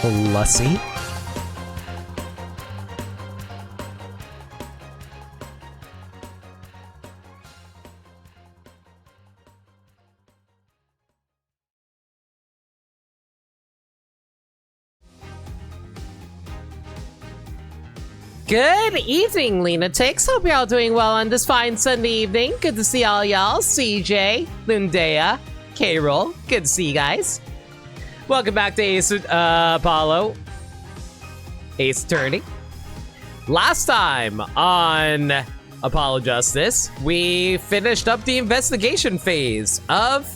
Lussy. Good evening, lunatics. Hope you're all doing well on this fine Sunday evening. Good to see all y'all. CJ, Lindea, K-Roll. Good to see you guys. Welcome back to Ace Apollo. Ace Attorney. Last time on Apollo Justice, we finished up the investigation phase of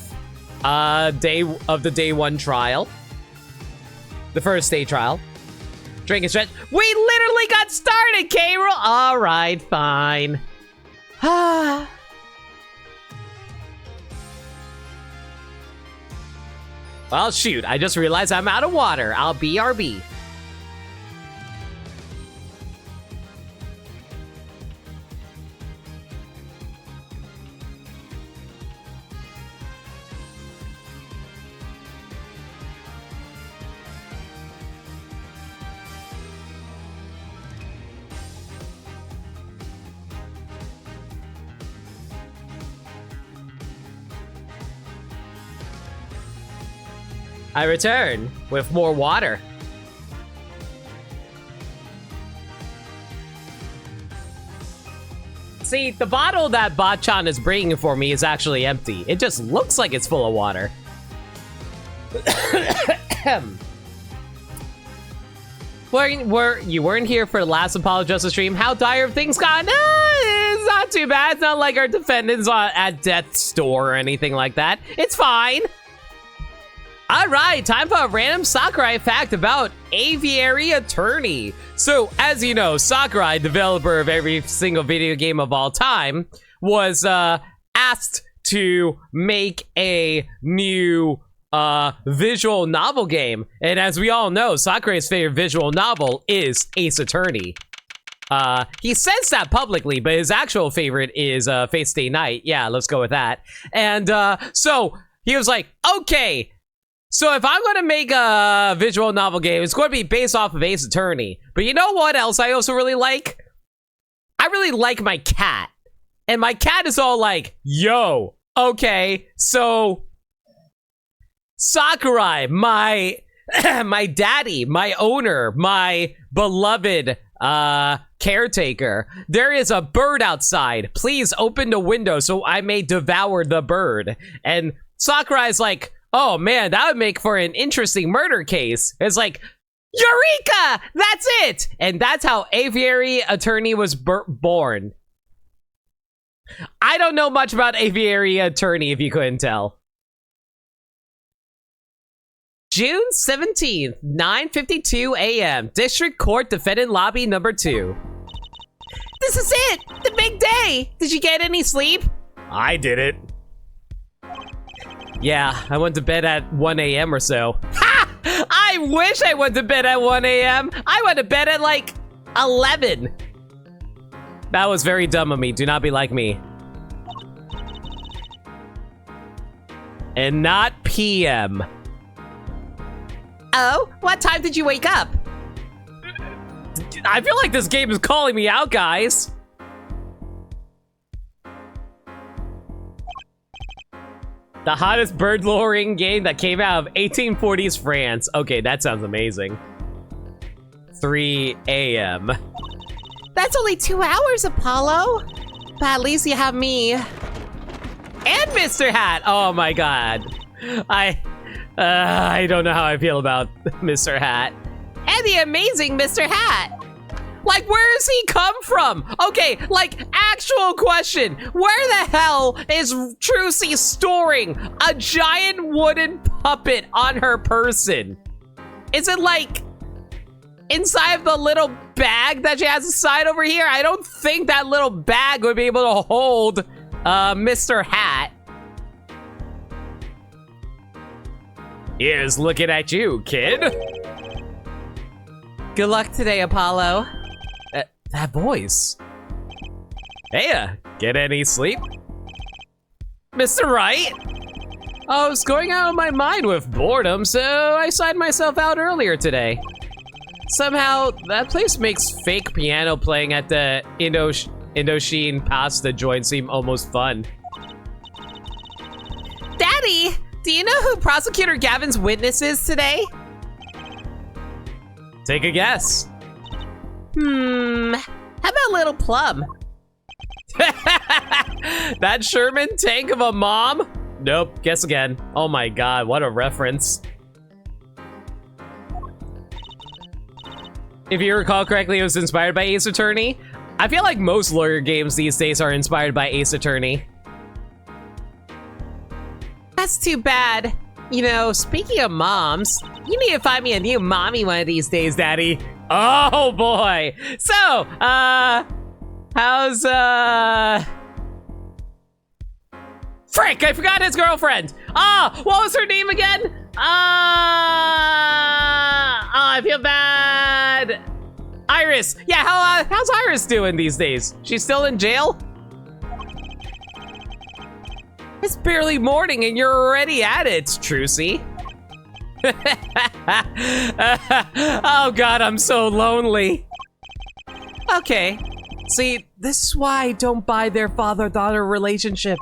the day one trial. The first day trial. Drink and stretch. We literally got started, K-Roll. All right, fine. Well, shoot. I just realized I'm out of water. I'll BRB. I return with more water. See, the bottle that Bachan is bringing for me is actually empty. It just looks like it's full of water. You weren't here for the last Apollo Justice stream. How dire have things gone? It's not too bad. It's not like our defendants are at death's door or anything like that. It's fine. All right, time for a random Sakurai fact about Aviary Attorney. So, as you know, Sakurai, developer of every single video game of all time, was asked to make a new visual novel game. And as we all know, Sakurai's favorite visual novel is Ace Attorney. He says that publicly, but his actual favorite is Fate Stay Night. Yeah, let's go with that. And so he was like, okay, so if I'm going to make a visual novel game, it's going to be based off of Ace Attorney. But you know what else I also really like? I really like my cat. And my cat is all like, yo, okay, so Sakurai, my my daddy, my owner, my beloved caretaker, there is a bird outside. Please open the window so I may devour the bird. And Sakurai's like, oh man, that would make for an interesting murder case. It's like, Eureka! That's it! And that's how Aviary Attorney was born. I don't know much about Aviary Attorney, if you couldn't tell. June 17th, 9:52 a.m. District Court Defendant Lobby number 2. This is it! The big day! Did you get any sleep? I did it. Yeah, I went to bed at 1 a.m. or so. Ha! I wish I went to bed at 1 a.m. I went to bed at like 11. That was very dumb of me. Do not be like me. And not p.m. Oh, what time did you wake up? I feel like this game is calling me out, guys. The hottest bird luring game that came out of 1840s France. Okay, that sounds amazing. 3 a.m. That's only 2 hours, Apollo. But at least you have me. And Mr. Hat. Oh my god. I don't know how I feel about Mr. Hat. And the amazing Mr. Hat. Like, where does he come from? Okay, like, actual question. Where the hell is Trucy storing a giant wooden puppet on her person? Is it, like, inside of the little bag that she has inside over here? I don't think that little bag would be able to hold Mr. Hat. Here's looking at you, kid. Good luck today, Apollo. That voice. Hey, get any sleep? Mr. Wright? I was going out of my mind with boredom, so I signed myself out earlier today. Somehow, that place makes fake piano playing at the Indochine pasta joint seem almost fun. Daddy, do you know who Prosecutor Gavin's witness is today? Take a guess. How about Little Plum? That Sherman tank of a mom? Nope, guess again. Oh my god, what a reference. If you recall correctly, it was inspired by Ace Attorney. I feel like most lawyer games these days are inspired by Ace Attorney. That's too bad. You know, speaking of moms, you need to find me a new mommy one of these days, Daddy. Oh boy. So, how's, Frick, I forgot his girlfriend. What was her name again? I feel bad. Iris. Yeah, how's Iris doing these days? She's still in jail? It's barely morning and you're already at it, Trucy. Oh god, I'm so lonely. Okay. See, this is why I don't buy their father-daughter relationship.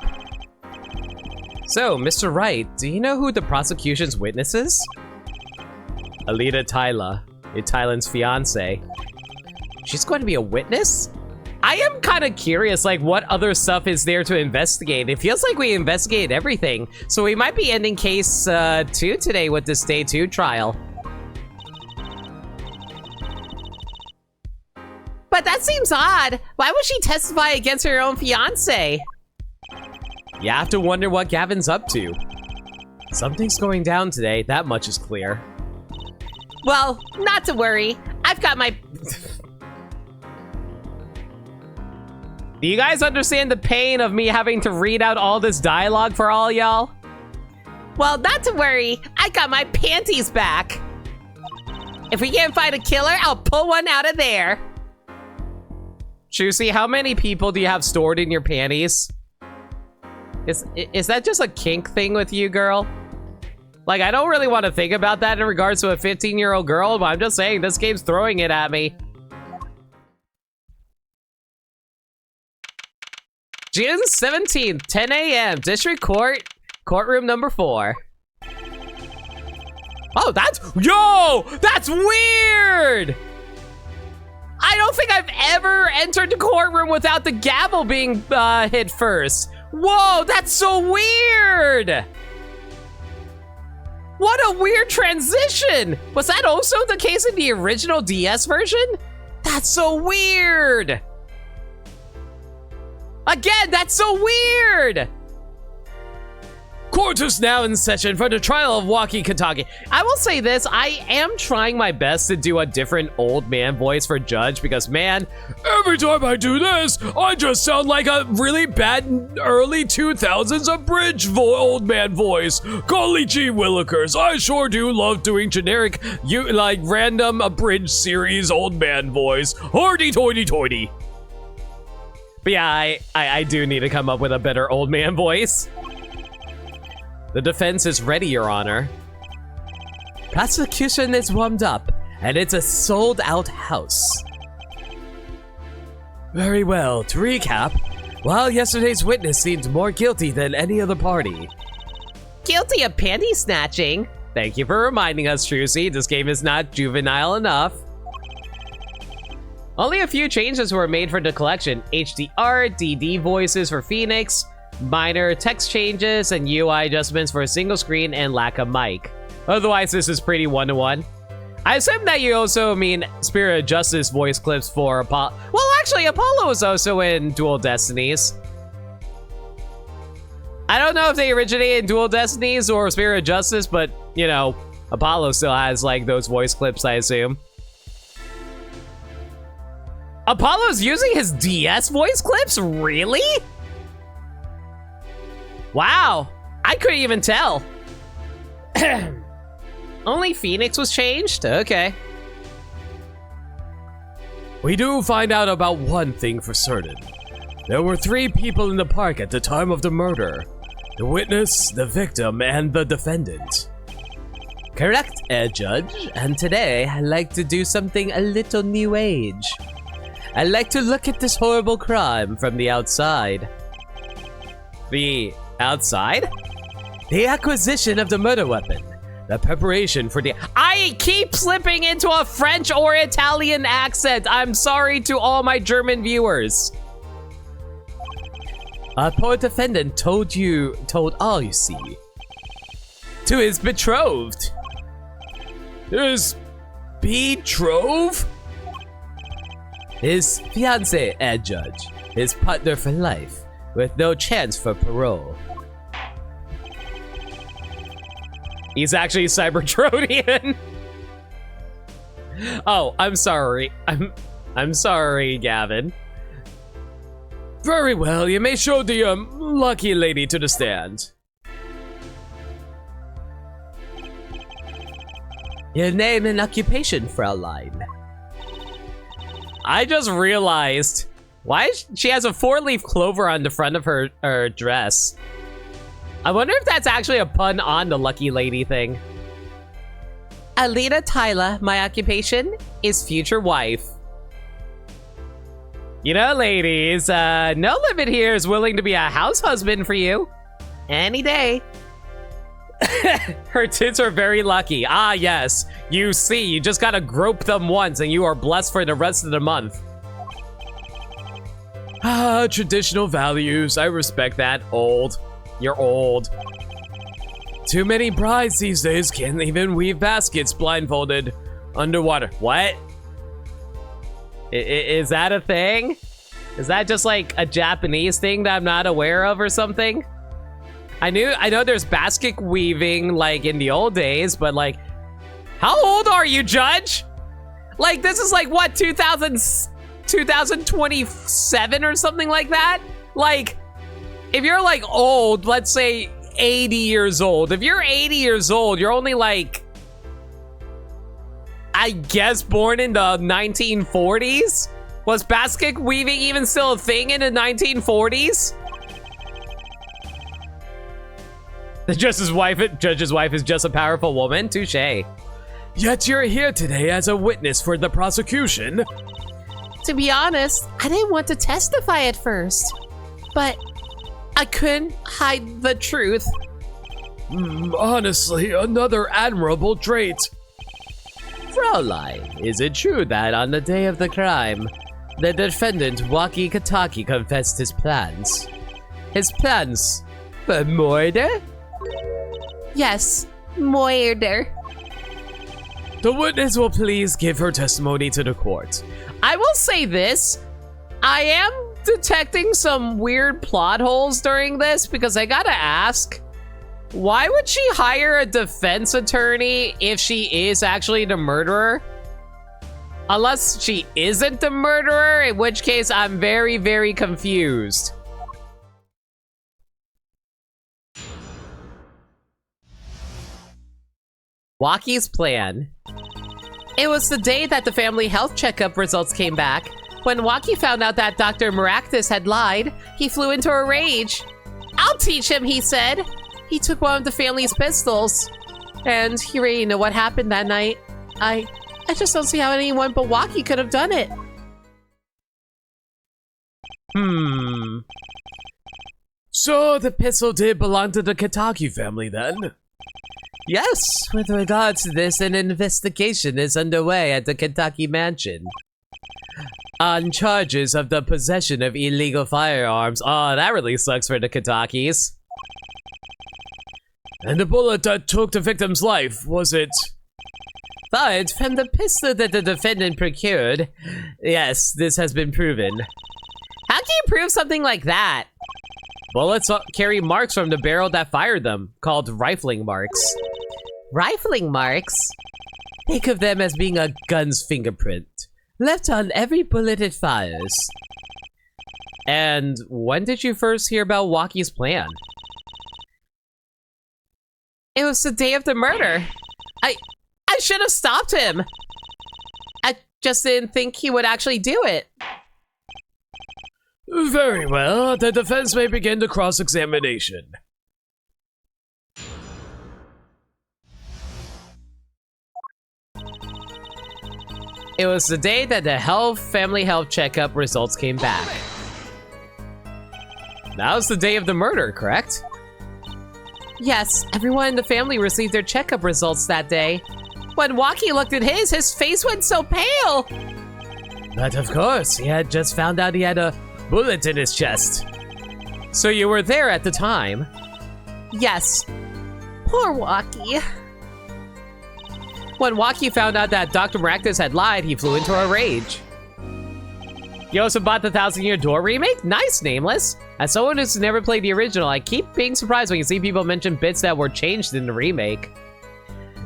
So, Mr. Wright, do you know who the prosecution's witness is? Alita Tyla, Tylan's fiance. She's going to be a witness? I am kind of curious, like, what other stuff is there to investigate? It feels like we investigated everything, so we might be ending case 2 today with this day 2 trial. But that seems odd. Why would she testify against her own fiance? You have to wonder what Gavin's up to. Something's going down today, that much is clear. Well, not to worry. I've got my... Do you guys understand the pain of me having to read out all this dialogue for all y'all? Well, not to worry. I got my panties back. If we can't find a killer, I'll pull one out of there. Juicy, how many people do you have stored in your panties? Is that just a kink thing with you, girl? Like, I don't really want to think about that in regards to a 15-year-old girl, but I'm just saying, this game's throwing it at me. June 17th, 10 a.m., District Court, courtroom number 4. Oh, that's weird! I don't think I've ever entered the courtroom without the gavel being hit first. Whoa, that's so weird! What a weird transition! Was that also the case in the original DS version? That's so weird! Again, that's so weird! Court is now in session for the trial of Walkie Katagi. I will say this, I am trying my best to do a different old man voice for Judge because, man, every time I do this, I just sound like a really bad early 2000s abridged old man voice. Golly gee willikers, I sure do love doing generic, like, random abridged series old man voice. Hardy-toity-toity. But yeah, I do need to come up with a better old man voice. The defense is ready, Your Honor. Prosecution is warmed up, and it's a sold-out house. Very well, to recap, while yesterday's witness seemed more guilty than any other party. Guilty of panty snatching? Thank you for reminding us, Trucy, this game is not juvenile enough. Only a few changes were made for the collection. HDR, DD voices for Phoenix, minor text changes, and UI adjustments for a single screen and lack of mic. Otherwise, this is pretty one-to-one. I assume that you also mean Spirit of Justice voice clips for Apollo. Well, actually, Apollo is also in Dual Destinies. I don't know if they originated in Dual Destinies or Spirit of Justice, but, you know, Apollo still has, like, those voice clips, I assume. Apollo's using his DS voice clips? Really? Wow, I couldn't even tell. Only Phoenix was changed? Okay. We do find out about one thing for certain. There were 3 people in the park at the time of the murder. The witness, the victim, and the defendant. Correct, Judge. And today, I'd like to do something a little new age. I'd like to look at this horrible crime from the outside. The outside? The acquisition of the murder weapon. The preparation for the... I keep slipping into a French or Italian accent. I'm sorry to all my German viewers. Our poor defendant told all, you see. To his betrothed. His betrothed? His fiancé, Judge. His partner for life, with no chance for parole. He's actually Cybertronian. Oh, I'm sorry. I'm sorry, Gavin. Very well, you may show the lucky lady to the stand. Your name and occupation, Fraulein. I just realized why she has a 4-leaf clover on the front of her dress. I wonder if that's actually a pun on the lucky lady thing. Alina Tyler, my occupation is future wife. You know, ladies, No Limit here is willing to be a house husband for you. Any day. Her tits are very lucky. Ah, yes. You see, you just gotta grope them once and you are blessed for the rest of the month. Ah, traditional values. I respect that. Old. You're old. Too many brides these days can't even weave baskets blindfolded underwater. What? Is that a thing? Is that just like a Japanese thing that I'm not aware of or something? I know there's basket weaving like in the old days, but like, how old are you, Judge? Like, this is like what, 2027 or something like that? Like, if you're like old, let's say 80 years old. If you're 80 years old, you're only like, I guess, born in the 1940s? Was basket weaving even still a thing in the 1940s? The judge's wife is just a powerful woman? Touché. Yet you're here today as a witness for the prosecution. To be honest, I didn't want to testify at first, but I couldn't hide the truth. Honestly, another admirable trait. Fraulein, is it true that on the day of the crime, the defendant Waki Kataki confessed his plans? His plans for murder? Yes, murder. The witness will please give her testimony to the court. I will say this, I am detecting some weird plot holes during this because I gotta ask, why would she hire a defense attorney if she is actually the murderer? Unless she isn't the murderer, in which case I'm very, very confused. Waki's plan. It was the day that the family health checkup results came back. When Waki found out that Dr. Maractus had lied, he flew into a rage. I'll teach him, he said. He took one of the family's pistols. And you already know what happened that night. I just don't see how anyone but Waki could have done it. So the pistol did belong to the Kataki family then? Yes, with regards to this, an investigation is underway at the Kentucky mansion. On charges of the possession of illegal firearms. Oh, that really sucks for the Kentuckys. And the bullet that took the victim's life, was it? Fired from the pistol that the defendant procured. Yes, this has been proven. How can you prove something like that? Bullets carry marks from the barrel that fired them, called rifling marks. Rifling marks? Think of them as being a gun's fingerprint, left on every bullet it fires. And when did you first hear about Waki's plan? It was the day of the murder. I should have stopped him. I just didn't think he would actually do it. Very well, the defense may begin the cross-examination. It was the day that the family health checkup results came back. That was the day of the murder, correct? Yes, everyone in the family received their checkup results that day. When Waki looked at his face went so pale. But of course, he had just found out he had a bullet in his chest. So you were there at the time? Yes. Poor Waki. When Waki found out that Dr. Maractus had lied, he flew into a rage. You also bought the 1000-Year Door remake? Nice, Nameless. As someone who's never played the original, I keep being surprised when you see people mention bits that were changed in the remake.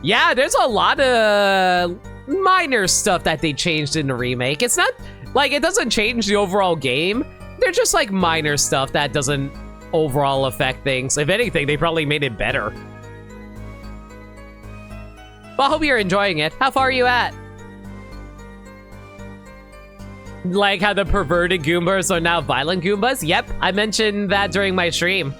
Yeah, there's a lot of minor stuff that they changed in the remake. It's not, like, it doesn't change the overall game. They're just, like, minor stuff that doesn't overall affect things. If anything, they probably made it better. Well, I hope you're enjoying it. How far are you at? Like how the perverted Goombas are now violent Goombas? Yep, I mentioned that during my stream.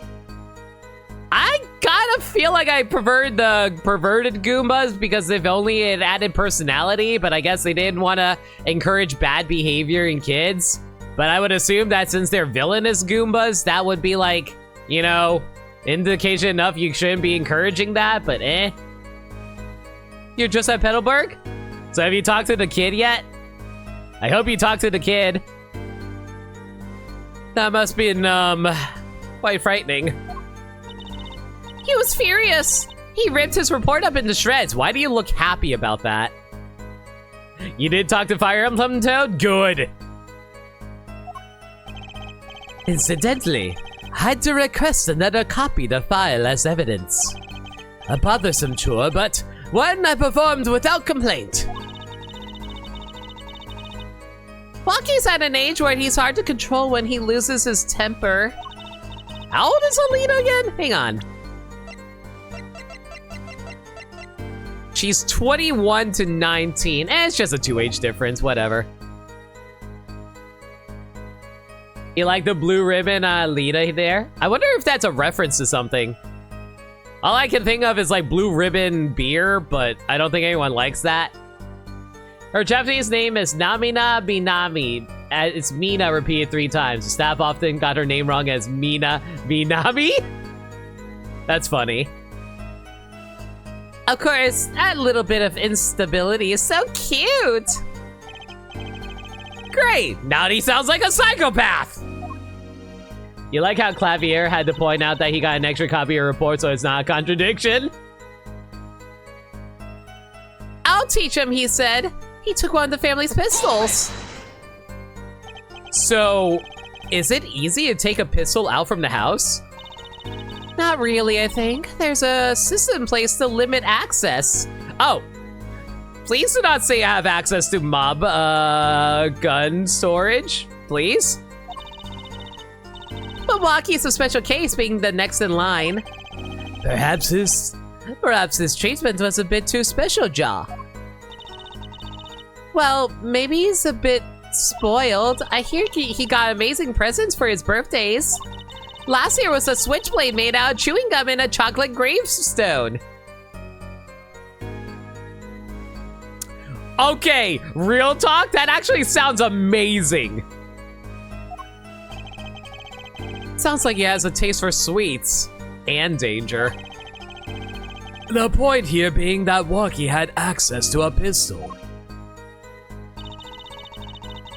I kind of feel like I preferred the perverted Goombas because if only it added personality, but I guess they didn't want to encourage bad behavior in kids. But I would assume that since they're villainous Goombas, that would be like, you know, indication enough you shouldn't be encouraging that, but eh. You're just at Petalburg? So have you talked to the kid yet? I hope you talked to the kid. That must be quite frightening. He was furious. He ripped his report up into shreds. Why do you look happy about that? You did talk to Fire Emblem Toad? Good. Incidentally, I had to request another copy to file as evidence. A bothersome chore, but one I performed without complaint. Waki's at an age where he's hard to control when he loses his temper. How old is Alina again? Hang on. She's 21 to 19. It's just a 2-age difference, whatever. You like the blue ribbon Alina there? I wonder if that's a reference to something. All I can think of is like blue ribbon beer, but I don't think anyone likes that. Her Japanese name is Namina Minami. It's Mina repeated 3 times. The staff often got her name wrong as Mina Minami. That's funny. Of course, that little bit of instability is so cute. Great, now he sounds like a psychopath. You like how Clavier had to point out that he got an extra copy of report so it's not a contradiction? I'll teach him, he said. He took one of the family's pistols. So, is it easy to take a pistol out from the house? Not really, I think. There's a system in place to limit access. Oh, please do not say I have access to mob gun storage, please. But Waki's a special case, being the next in line. Perhaps his treatment was a bit too special, Ja. Well, maybe he's a bit spoiled. I hear he got amazing presents for his birthdays. Last year was a switchblade made out of chewing gum and a chocolate gravestone. Okay, real talk? That actually sounds amazing. Sounds like he has a taste for sweets and danger. The point here being that Waki had access to a pistol.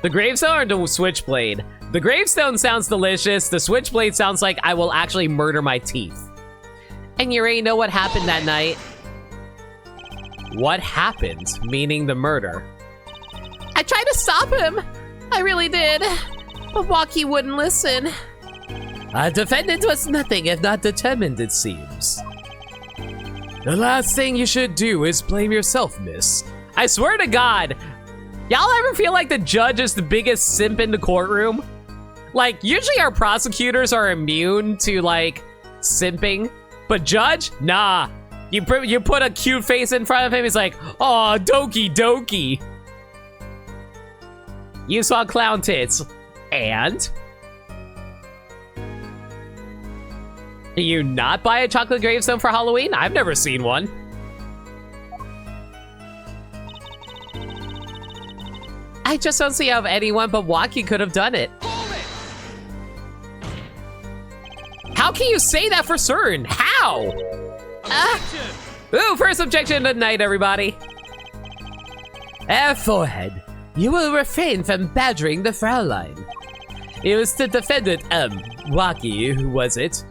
The gravestone or the switchblade? The gravestone sounds delicious. The switchblade sounds like I will actually murder my teeth. And you already know what happened that night. What happened? Meaning the murder. I tried to stop him. I really did. But Waki wouldn't listen. A defendant was nothing if not determined, it seems. The last thing you should do is blame yourself, miss. I swear to God, y'all ever feel like the judge is the biggest simp in the courtroom? Like, usually our prosecutors are immune to, like, simping. But judge? Nah. You put a cute face in front of him, he's like, aw, dokie dokie. You saw clown tits. And? You not buy a chocolate gravestone for Halloween? I've never seen one. I just don't see how anyone but Waki could have done it. How can you say that for certain? How? Ooh, first objection of the night, everybody. Forehead, you will refrain from badgering the Fraulein. It was the defendant, Waki, who was it,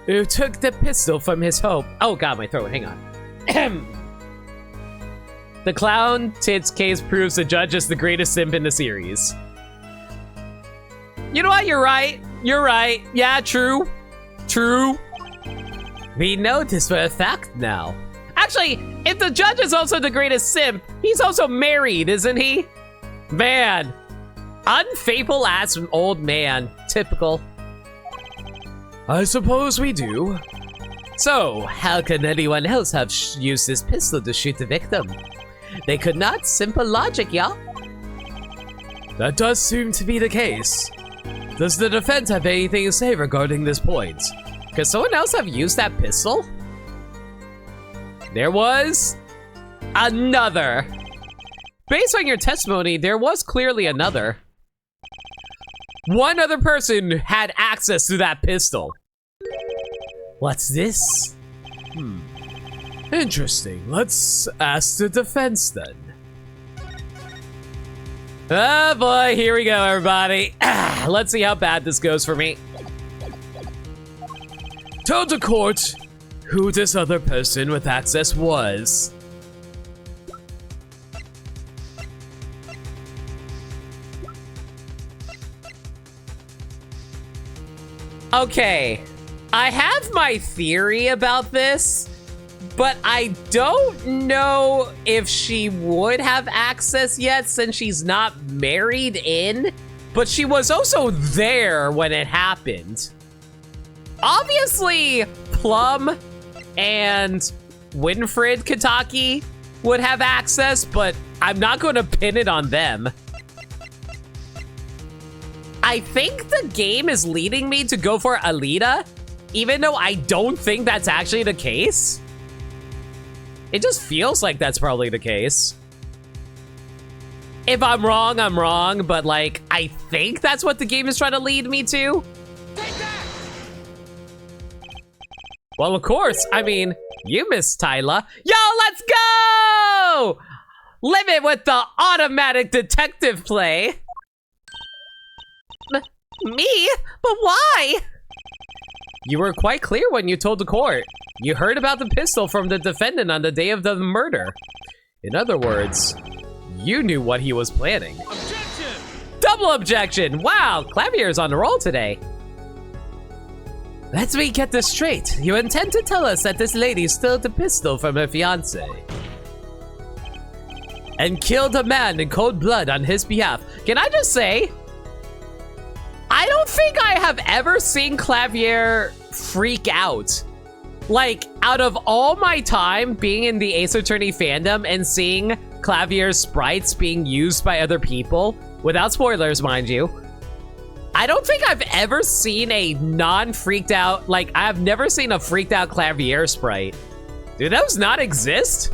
who took the pistol from his home. Oh god, my throat, hang on. The clown tits case proves the judge is the greatest simp in the series. You know what, you're right. You're right. Yeah, true. True. We know this for a fact now. Actually, if the judge is also the greatest simp, he's also married, isn't he? Man. Unfaithful ass old man. Typical. I suppose we do. So, how can anyone else have used this pistol to shoot the victim? They could not. Simple logic, y'all. That does seem to be the case. Does the defense have anything to say regarding this point? Could someone else have used that pistol? There was another. Based on your testimony, there was clearly another. One other person had access to that pistol. What's this? Interesting. Let's ask the defense then. Oh boy, here we go, everybody. Let's see how bad this goes for me. Tell the court who this other person with access was. Okay, I have my theory about this, but I don't know if she would have access yet since she's not married in, but she was also there when it happened. Obviously, Plum and Winfred Kitaki would have access, but I'm not going to pin it on them. I think the game is leading me to go for Alita, even though I don't think that's actually the case. It just feels like that's probably the case. If I'm wrong, I'm wrong, but like, I think that's what the game is trying to lead me to. Well, of course, I mean, you miss Tyla. Yo, let's go! Live it with the automatic detective play. Me? But why? You were quite clear when you told the court. You heard about the pistol from the defendant on the day of the murder. In other words, you knew what he was planning. Objection! Double objection! Wow, Clavier's on the roll today. Let me get this straight. You intend to tell us that this lady stole the pistol from her fiancé and killed a man in cold blood on his behalf. Can I just say, I don't think I have ever seen Clavier freak out. Like, out of all my time being in the Ace Attorney fandom and seeing Clavier's sprites being used by other people, without spoilers, mind you, I don't think I've ever seen a non-freaked out, like, I've never seen a freaked out Clavier sprite. Do those not exist?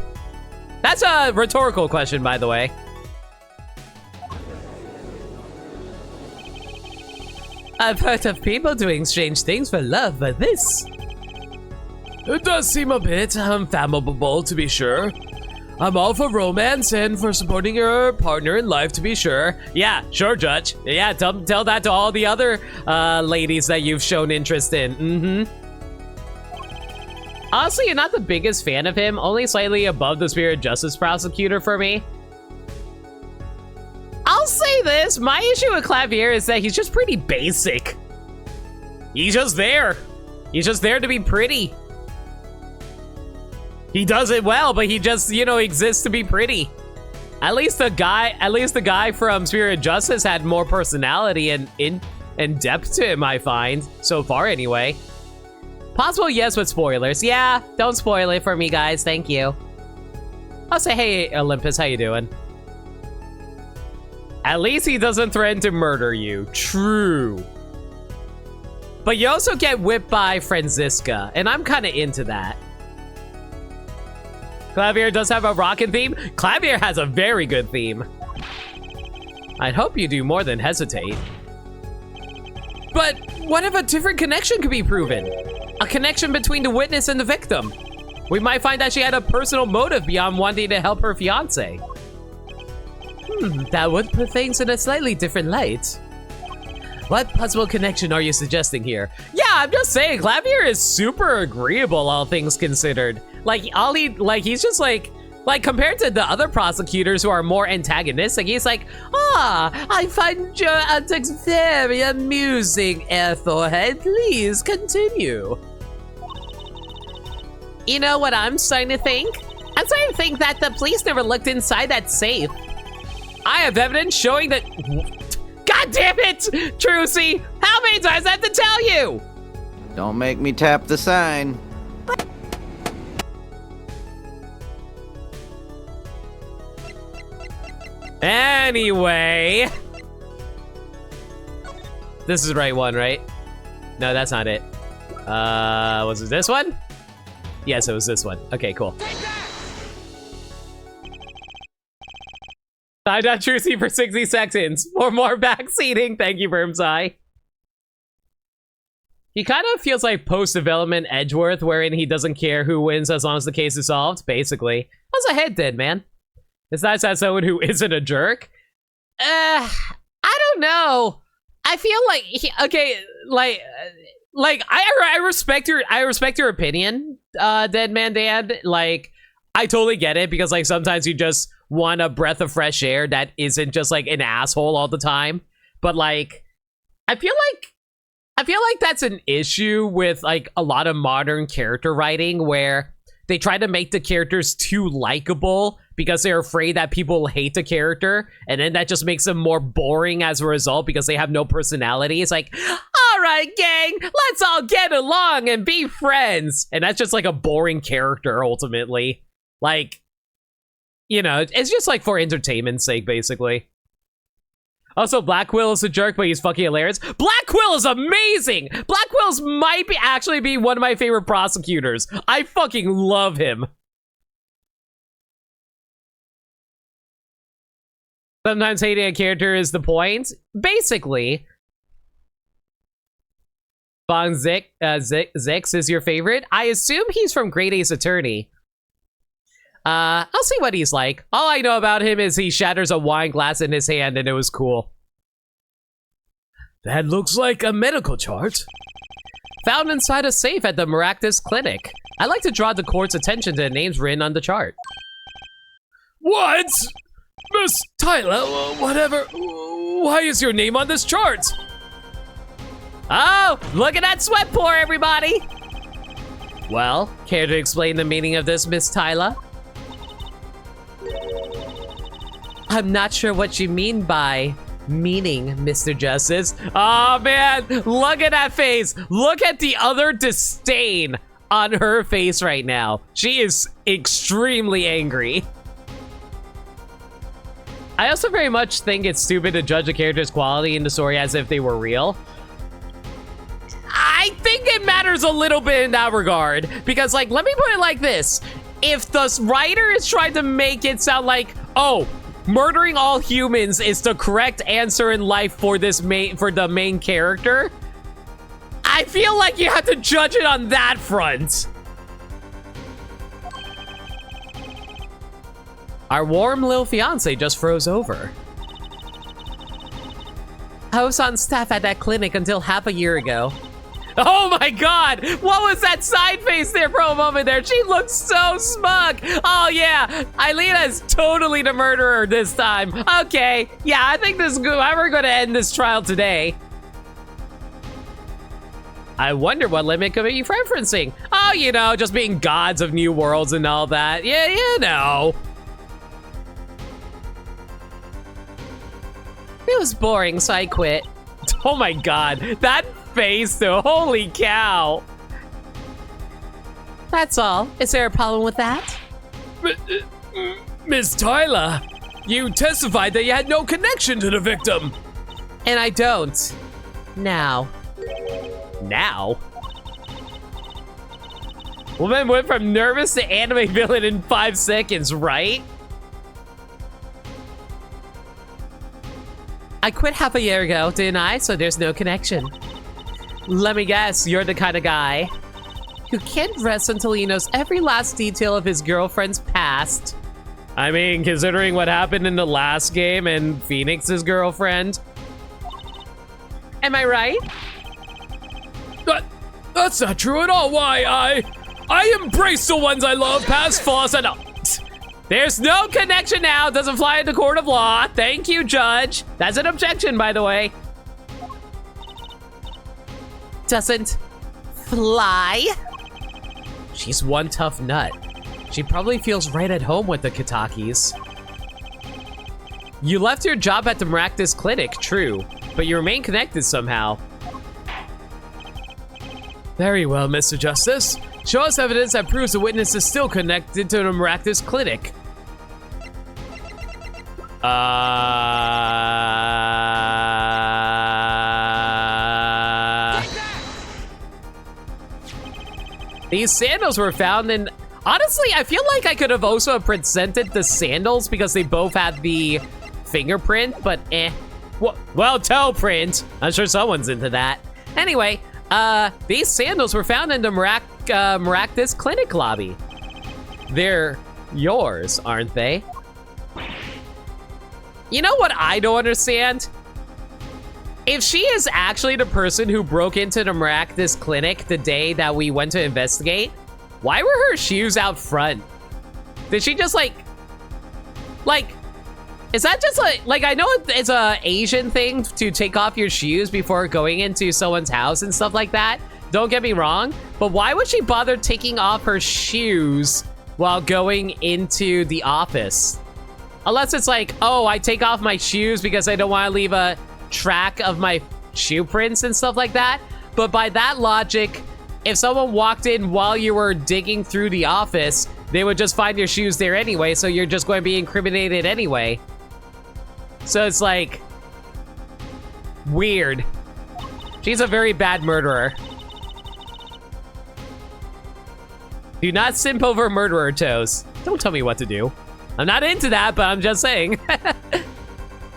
That's a rhetorical question, by the way. I've heard of people doing strange things for love, but this... It does seem a bit unfathomable, to be sure. I'm all for romance and for supporting your partner in life, to be sure. Yeah, sure, Judge. Yeah, tell that to all the other ladies that you've shown interest in. Honestly, you're not the biggest fan of him, only slightly above the Spirit Justice Prosecutor for me. I'll say this, my issue with Clavier is that he's just pretty basic. He's just there. He's just there to be pretty. He does it well, but he just, you know, exists to be pretty. At least the guy from Spirit Justice had more personality and depth to him, I find. So far, anyway. Possible yes with spoilers. Yeah, don't spoil it for me, guys. Thank you. I'll say, hey, Olympus, how you doing? At least he doesn't threaten to murder you. True. But you also get whipped by Franziska, and I'm kind of into that. Clavier does have a rockin' theme. Clavier has a very good theme. I'd hope you do more than hesitate. But what if a different connection could be proven? A connection between the witness and the victim. We might find that she had a personal motive beyond wanting to help her fiancé. That would put things in a slightly different light. What possible connection are you suggesting here? Yeah, I'm just saying, Clavier is super agreeable, all things considered. Like, he's just like compared to the other prosecutors who are more antagonistic, he's like, I find your antics very amusing, Airforehead. Please continue. You know what I'm starting to think? I'm starting to think that the police never looked inside that safe. I have evidence showing that... God damn it, Trucy! How many times do I have to tell you? Don't make me tap the sign. Anyway. This is the right one, right? No, that's not it. Was it this one? Yes, it was this one. Okay, cool. I'm not Trucy for 60 seconds. For more backseating. Thank you, Vermsai. He kind of feels like post-development Edgeworth, wherein he doesn't care who wins as long as the case is solved, basically. How's the head dead, man? It's nice to have someone who isn't a jerk. I don't know. I feel like I respect your opinion, Dead Man Dad. Like, I totally get it, because like sometimes you just want a breath of fresh air that isn't just like an asshole all the time. But like, I feel like that's an issue with like a lot of modern character writing, where they try to make the characters too likable because they're afraid that people will hate the character, and then that just makes them more boring as a result because they have no personality. It's like, all right, gang, let's all get along and be friends. And that's just like a boring character ultimately. Like, you know, it's just like for entertainment's sake, basically. Also, Black Quill is a jerk, but he's fucking hilarious. Black Quill is amazing! Black Quill's might be actually be one of my favorite prosecutors. I fucking love him. Sometimes hating a character is the point. Basically, Bong Zix is your favorite. I assume he's from Great Ace Attorney. I'll see what he's like. All I know about him is he shatters a wine glass in his hand, and it was cool. That looks like a medical chart. Found inside a safe at the Maractus Clinic. I like to draw the court's attention to the names written on the chart. What? Miss Tyler, whatever. Why is your name on this chart? Oh, look at that sweat pour, everybody. Well, care to explain the meaning of this, Miss Tyler? I'm not sure what you mean by meaning, Mr. Justice. Oh man, look at that face. Look at the utter disdain on her face right now. She is extremely angry. I also very much think it's stupid to judge a character's quality in the story as if they were real. I think it matters a little bit in that regard, because like, let me put it like this. If the writer is trying to make it sound like, oh, murdering all humans is the correct answer in life for the main character, I feel like you have to judge it on that front. Our warm little fiance just froze over. I was on staff at that clinic until half a year ago. Oh my god! What was that side face there for a moment there? She looks so smug! Oh yeah, Eilina is totally the murderer this time. Okay, yeah, I think this is good. We're gonna end this trial today. I wonder what limit could be referencing. Oh, you know, just being gods of new worlds and all that. Yeah, you know. It was boring, so I quit. Oh my god, that face though, holy cow. That's all. Is there a problem with that? Miss Tyler, you testified that you had no connection to the victim. And I don't. Now. Now? Woman went from nervous to anime villain in 5 seconds, right? I quit half a year ago, didn't I? So there's no connection. Let me guess, you're the kind of guy who can't rest until he knows every last detail of his girlfriend's past. I mean, considering what happened in the last game and Phoenix's girlfriend. Am I right? That's not true at all. Why, I embrace the ones I love past flaws and... There's no connection now. Doesn't fly in the court of law. Thank you, Judge. That's an objection, by the way. Doesn't fly? She's one tough nut. She probably feels right at home with the Kitakis. You left your job at the Maractus Clinic, true, but you remain connected somehow. Very well, Mr. Justice. Show us evidence that proves the witness is still connected to the Maractus Clinic. These sandals were found in... Honestly, I feel like I could have also presented the sandals because they both had the fingerprint, but eh. Well, toe print. I'm sure someone's into that. Anyway, these sandals were found in the Maractus Clinic lobby. They're yours, aren't they? You know what I don't understand? If she is actually the person who broke into the Maractus Clinic the day that we went to investigate, why were her shoes out front? Did she just like, is that just like I know it's a Asian thing to take off your shoes before going into someone's house and stuff like that. Don't get me wrong, but why would she bother taking off her shoes while going into the office? Unless it's like, oh, I take off my shoes because I don't want to leave a track of my shoe prints and stuff like that. But by that logic, if someone walked in while you were digging through the office, they would just find your shoes there anyway, so you're just going to be incriminated anyway. So it's like, weird. She's a very bad murderer. Do not simp over murderer toes. Don't tell me what to do. I'm not into that, but I'm just saying.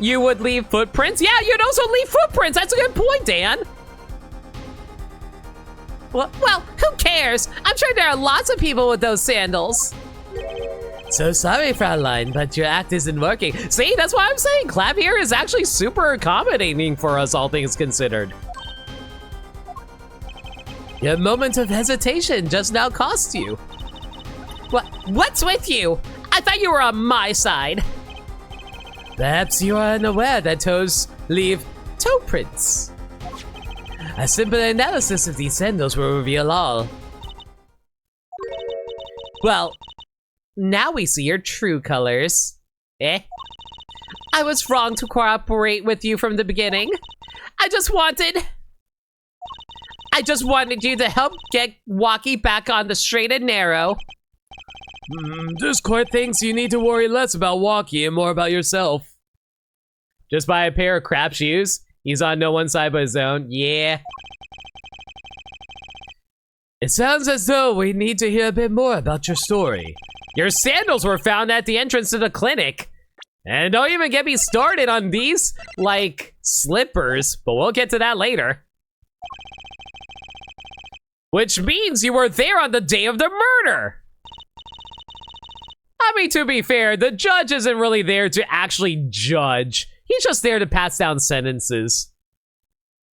You would leave footprints? Yeah, you'd also leave footprints. That's a good point, Dan. Well, who cares? I'm sure there are lots of people with those sandals. So sorry, Fraulein, but your act isn't working. See, that's why I'm saying Clav here is actually super accommodating for us, all things considered. Your moment of hesitation just now cost you. What's with you? I thought you were on my side. Perhaps you are unaware that toes leave toe prints. A simple analysis of these sandals will reveal all. Well, now we see your true colors. Eh? I was wrong to cooperate with you from the beginning. I just wanted you to help get Walkie back on the straight and narrow. This court thinks you need to worry less about Walkie and more about yourself. Just buy a pair of crap shoes? He's on no one side but his own. Yeah. It sounds as though we need to hear a bit more about your story. Your sandals were found at the entrance to the clinic. And don't even get me started on these, like, slippers, but we'll get to that later. Which means you were there on the day of the murder. I mean, to be fair, the judge isn't really there to actually judge. He's just there to pass down sentences.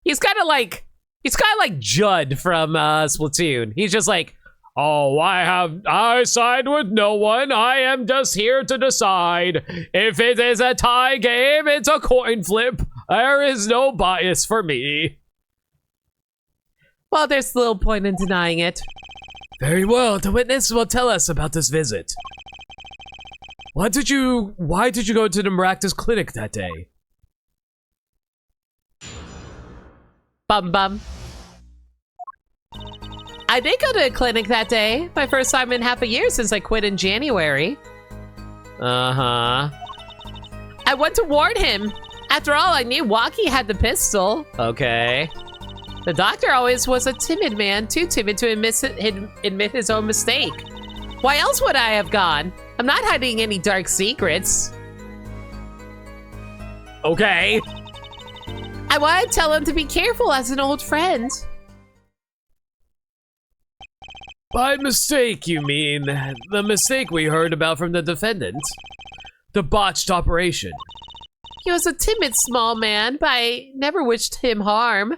He's kind of like Judd from Splatoon. He's just like, oh, I side with no one. I am just here to decide. If it is a tie game, it's a coin flip. There is no bias for me. Well, there's little point in denying it. Very well, the witness will tell us about this visit. Why did you go to the Maractus Clinic that day? Bum. I did go to a clinic that day. My first time in half a year since I quit in January. Uh-huh. I went to warn him. After all, I knew Walkie had the pistol. Okay. The doctor always was a timid man, too timid to admit his own mistake. Why else would I have gone? I'm not hiding any dark secrets. Okay. I want to tell him to be careful as an old friend. By mistake, you mean the mistake we heard about from the defendant? The botched operation. He was a timid small man, but I never wished him harm.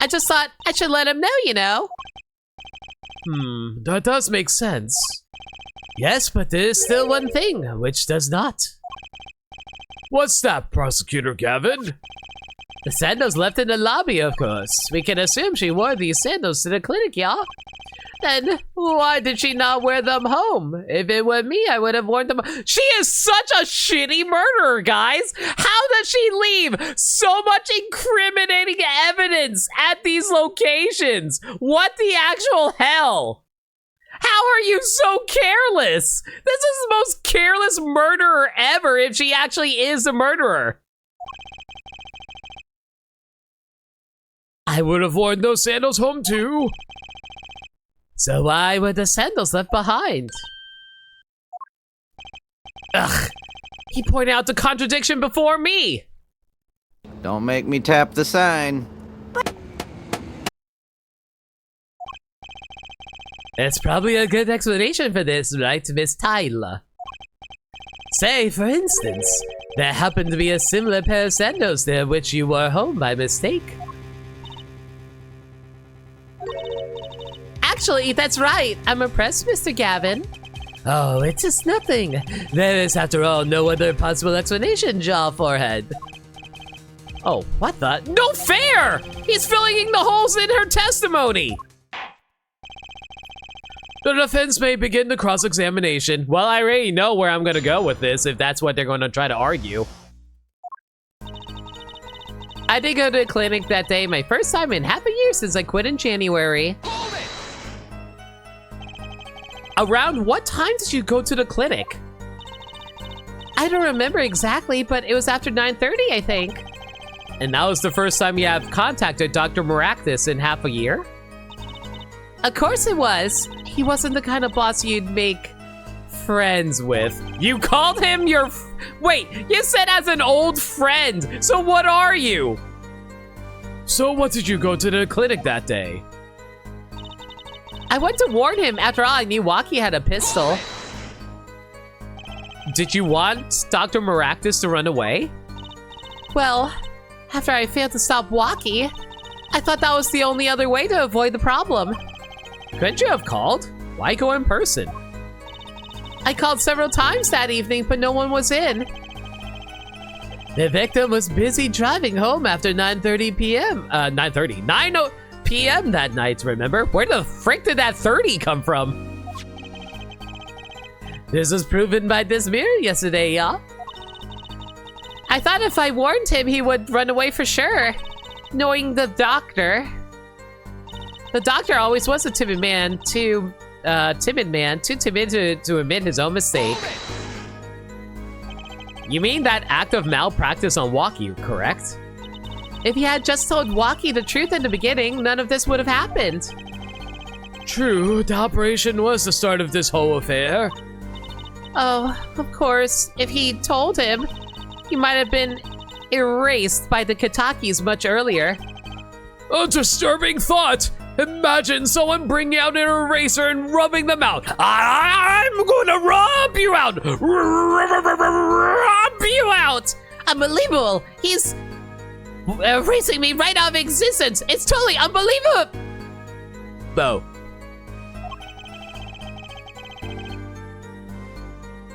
I just thought I should let him know, you know. That does make sense. Yes, but there is still one thing, which does not. What's that, Prosecutor Gavin? The sandals left in the lobby, of course. We can assume she wore these sandals to the clinic, y'all. Then why did she not wear them home? If it were me, I would have worn them. She is such a shitty murderer, guys. How does she leave so much incriminating evidence at these locations? What the actual hell? How are you so careless? This is the most careless murderer ever if she actually is a murderer. I would have worn those sandals home too. So why were the sandals left behind? Ugh, he pointed out the contradiction before me. Don't make me tap the sign. There's probably a good explanation for this, right, Miss Tyler? Say, for instance, there happened to be a similar pair of sandals there which you wore home by mistake. Actually, that's right. I'm impressed, Mr. Gavin. Oh, it's just nothing. There is, after all, no other possible explanation, Jaw Forehead. Oh, what the? No fair! He's filling in the holes in her testimony! The defense may begin the cross-examination. Well, I already know where I'm gonna go with this, if that's what they're gonna try to argue. I did go to the clinic that day, my first time in half a year since I quit in January. Around what time did you go to the clinic? I don't remember exactly, but it was after 9:30, I think. And that was the first time you have contacted Dr. Maractus in half a year? Of course it was. He wasn't the kind of boss you'd make friends with. You called him your wait, you said as an old friend. So what are you? So what did you go to the clinic that day? I went to warn him. After all, I knew Waki had a pistol. Did you want Dr. Maractus to run away? Well, after I failed to stop Waki, I thought that was the only other way to avoid the problem. Couldn't you have called? Why go in person? I called several times that evening, but no one was in. The victim was busy driving home after 9:30 p.m. 9 p.m. that night, remember? Where the frick did that 30 come from? This was proven by this mirror yesterday, y'all. I thought if I warned him, he would run away for sure. Knowing the doctor. The doctor always was a timid man, too timid to admit his own mistake. You mean that act of malpractice on Waki, correct? If he had just told Waki the truth in the beginning, none of this would have happened. True, the operation was the start of this whole affair. Oh, of course, if he told him, he might have been erased by the Katakis much earlier. A disturbing thought! Imagine someone bringing out an eraser and rubbing them out. I'm gonna rub you out! Rub you out! Unbelievable! He's erasing me right out of existence! It's totally unbelievable! Though.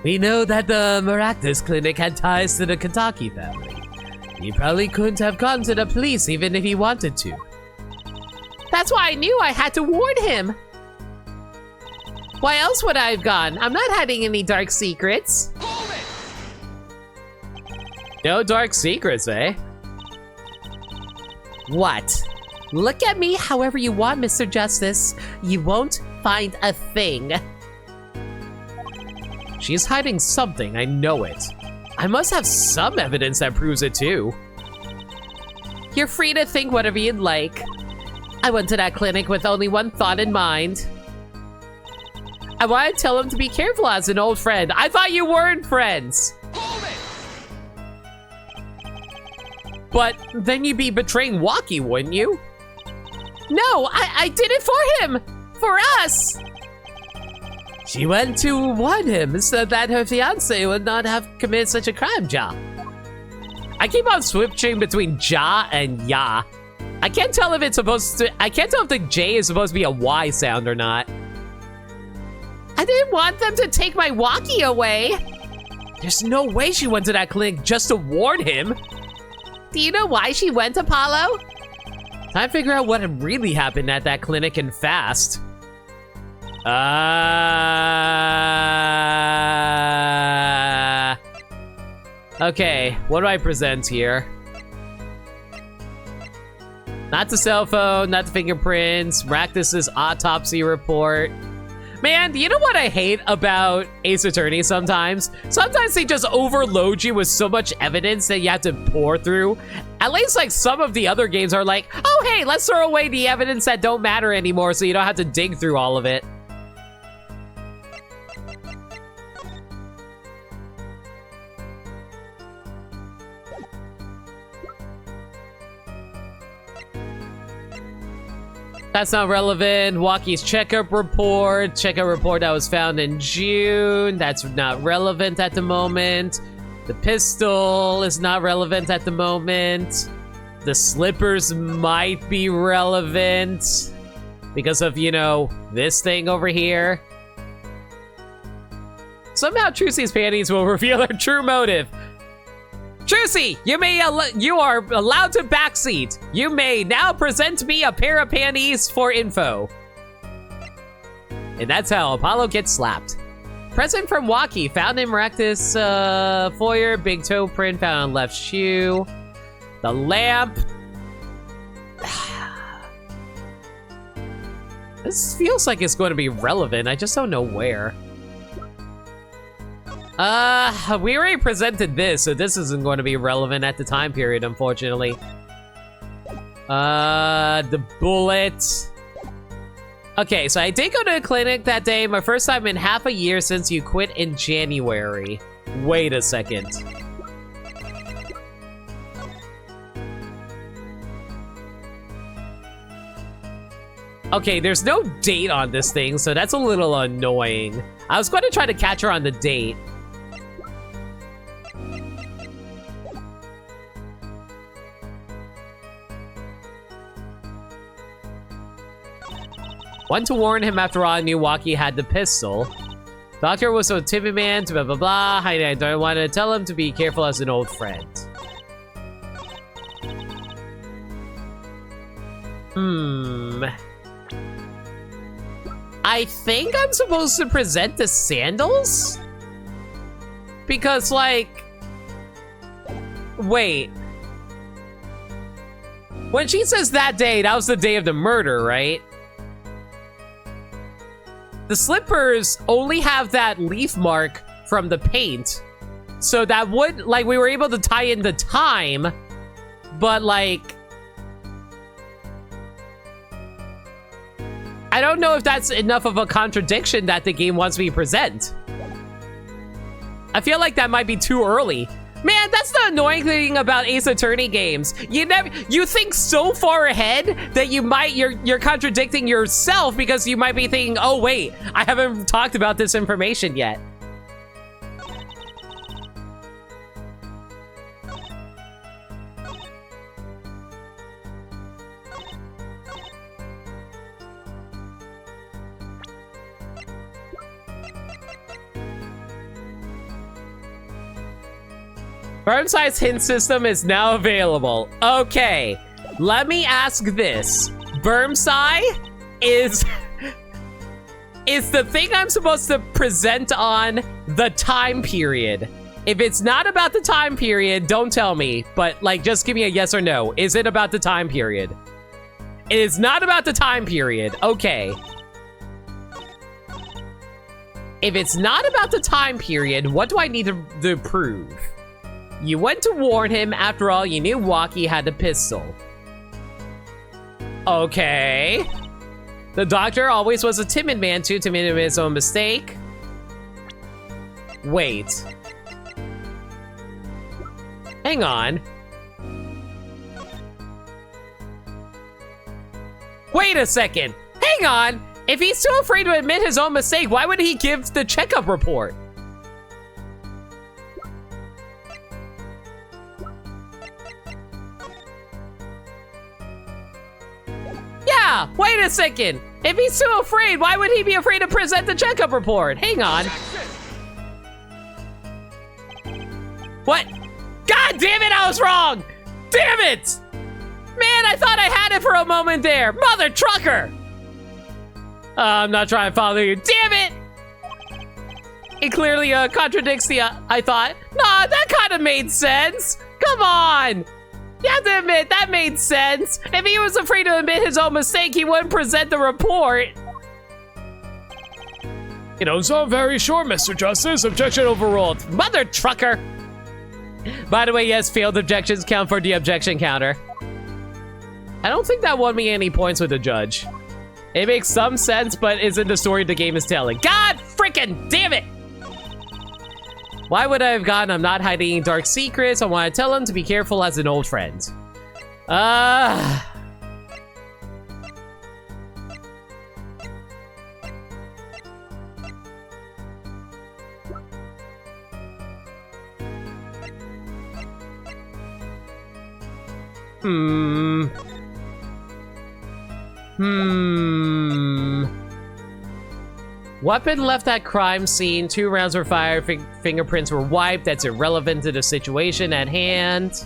We know that the Maractus clinic had ties to the Kataki family. He probably couldn't have gone to the police even if he wanted to. That's why I knew I had to warn him. Why else would I have gone? I'm not hiding any dark secrets. No dark secrets, eh? What? Look at me however you want, Mr. Justice. You won't find a thing. She's hiding something, I know it. I must have some evidence that proves it too. You're free to think whatever you'd like. I went to that clinic with only one thought in mind. I wanted to tell him to be careful as an old friend. I thought you weren't friends. But then you'd be betraying Waki, wouldn't you? No, I did it for him! For us! She went to warn him so that her fiancé would not have committed such a crime, Ja. I keep on switching between Ja and Ya. I can't tell if it's supposed to, I can't tell if the J is supposed to be a Y sound or not. I didn't want them to take my Waki away. There's no way she went to that clinic just to warn him. Do you know why she went, Apollo? Time to figure out what really happened at that clinic and fast. Okay, what do I present here? Not the cell phone, not the fingerprints, Raktus's autopsy report. Man, you know what I hate about Ace Attorney sometimes? Sometimes they just overload you with so much evidence that you have to pour through. At least like some of the other games are like, oh hey, let's throw away the evidence that don't matter anymore so you don't have to dig through all of it. That's not relevant. Waki's checkup report that was found in June. That's not relevant at the moment. The pistol is not relevant at the moment. The slippers might be relevant because of, you know, this thing over here. Somehow Trucy's panties will reveal her true motive. Trucy, you are allowed to backseat. You may now present me a pair of panties for info. And that's how Apollo gets slapped. Present from Waki, found in Raktus foyer, big toe print found on left shoe. The lamp. This feels like it's going to be relevant. I just don't know where. We already presented this, so this isn't going to be relevant at the time period, unfortunately. The bullet. Okay, so I did go to the clinic that day, my first time in half a year since you quit in January. Wait a second. Okay, there's no date on this thing, so that's a little annoying. I was going to try to catch her on the date. Went to warn him after all I knew Waki had the pistol. Doctor was so timid man, blah blah blah. I don't want to tell him to be careful as an old friend. I think I'm supposed to present the sandals? Because, like... Wait. When she says that day, that was the day of the murder, right? The slippers only have that leaf mark from the paint. So that would, like, we were able to tie in the time, but, like... I don't know if that's enough of a contradiction that the game wants me to present. I feel like that might be too early. Man, that's the annoying thing about Ace Attorney games. You think so far ahead that you're contradicting yourself because you might be thinking, oh wait, I haven't talked about this information yet. Burnside's hint system is now available. Okay, let me ask this. Burmside is the thing I'm supposed to present on the time period. If it's not about the time period, don't tell me, but like just give me a yes or no. Is it about the time period? It is not about the time period. Okay. If it's not about the time period, what do I need to prove? You went to warn him. After all, you knew Waki had the pistol. Okay. The doctor always was a timid man too, timid in his own mistake. Wait. Hang on. Wait a second. Hang on. If he's too afraid to admit his own mistake, why would he give the checkup report? Yeah, wait a second. If he's too afraid, why would he be afraid to present the checkup report? Hang on. What? God damn it, I was wrong! Damn it! Man, I thought I had it for a moment there. Mother trucker! I'm not trying to follow you. Damn it! It clearly contradicts the, I thought. Nah, that kind of made sense. Come on! You have to admit, that made sense. If he was afraid to admit his own mistake, he wouldn't present the report. You don't sound very sure, Mr. Justice. Objection overruled. Mother trucker! By the way, yes, failed objections count for the objection counter. I don't think that won me any points with the judge. It makes some sense, but isn't the story the game is telling. God freaking damn it! Why would I have gotten? I'm not hiding any dark secrets. I want to tell him to be careful as an old friend. Weapon left at crime scene. 2 rounds were fired. Fingerprints were wiped. That's irrelevant to the situation at hand.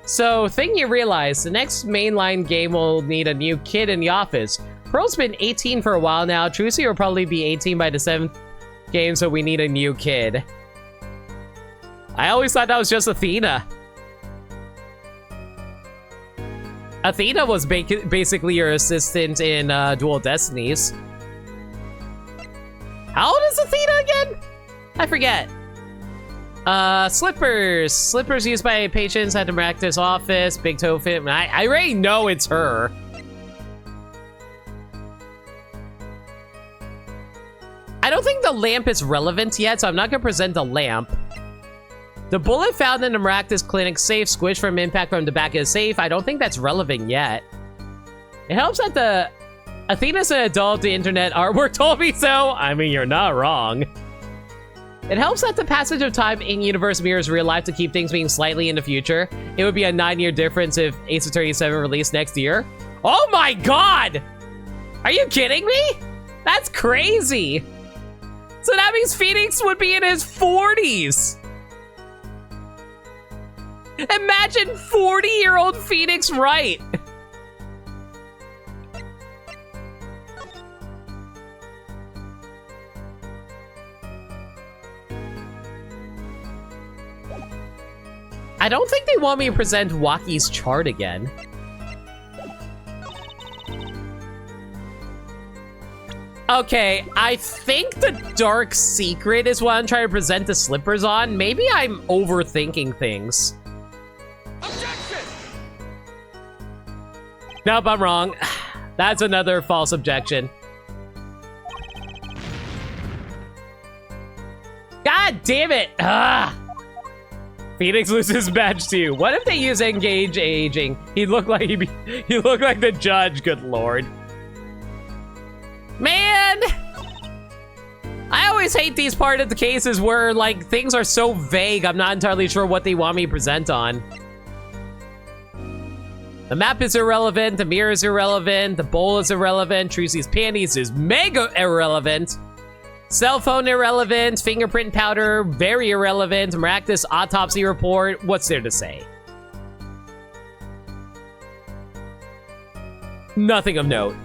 So, thing you realize, the next mainline game will need a new kid in the office. Pearl's been 18 for a while now. Trucy will probably be 18 by the 7th game, so we need a new kid. I always thought that was just Athena. Athena was basically your assistant in Dual Destinies. How old is Athena again? I forget. Slippers. Slippers used by patients at the practice office. Big toe fit. I already know it's her. I don't think the lamp is relevant yet, so I'm not gonna present the lamp. The bullet found in the Maractus Clinic safe, squished from impact from the back of the safe. I don't think that's relevant yet. It helps that the Athena's an adult, the internet artwork told me so. I mean, you're not wrong. It helps that the passage of time in universe mirrors real life to keep things being slightly in the future. It would be a 9-year difference if Ace Attorney 7 released next year. Oh my god! Are you kidding me? That's crazy. So that means Phoenix would be in his 40s. Imagine 40-year-old Phoenix Wright. I don't think they want me to present Waki's chart again. Okay, I think the dark secret is what I'm trying to present the slippers on. Maybe I'm overthinking things. Objection! Nope, I'm wrong. That's another false objection. God damn it! Ah! Phoenix loses badge too. What if they use engage aging? He looked like he looked like the judge. Good lord, man! I always hate these part of the cases where like things are so vague. I'm not entirely sure what they want me to present on. The map is irrelevant. The mirror is irrelevant. The bowl is irrelevant. Trucy's panties is mega irrelevant. Cell phone irrelevant, fingerprint powder, very irrelevant, Maractus autopsy report, what's there to say? Nothing of note.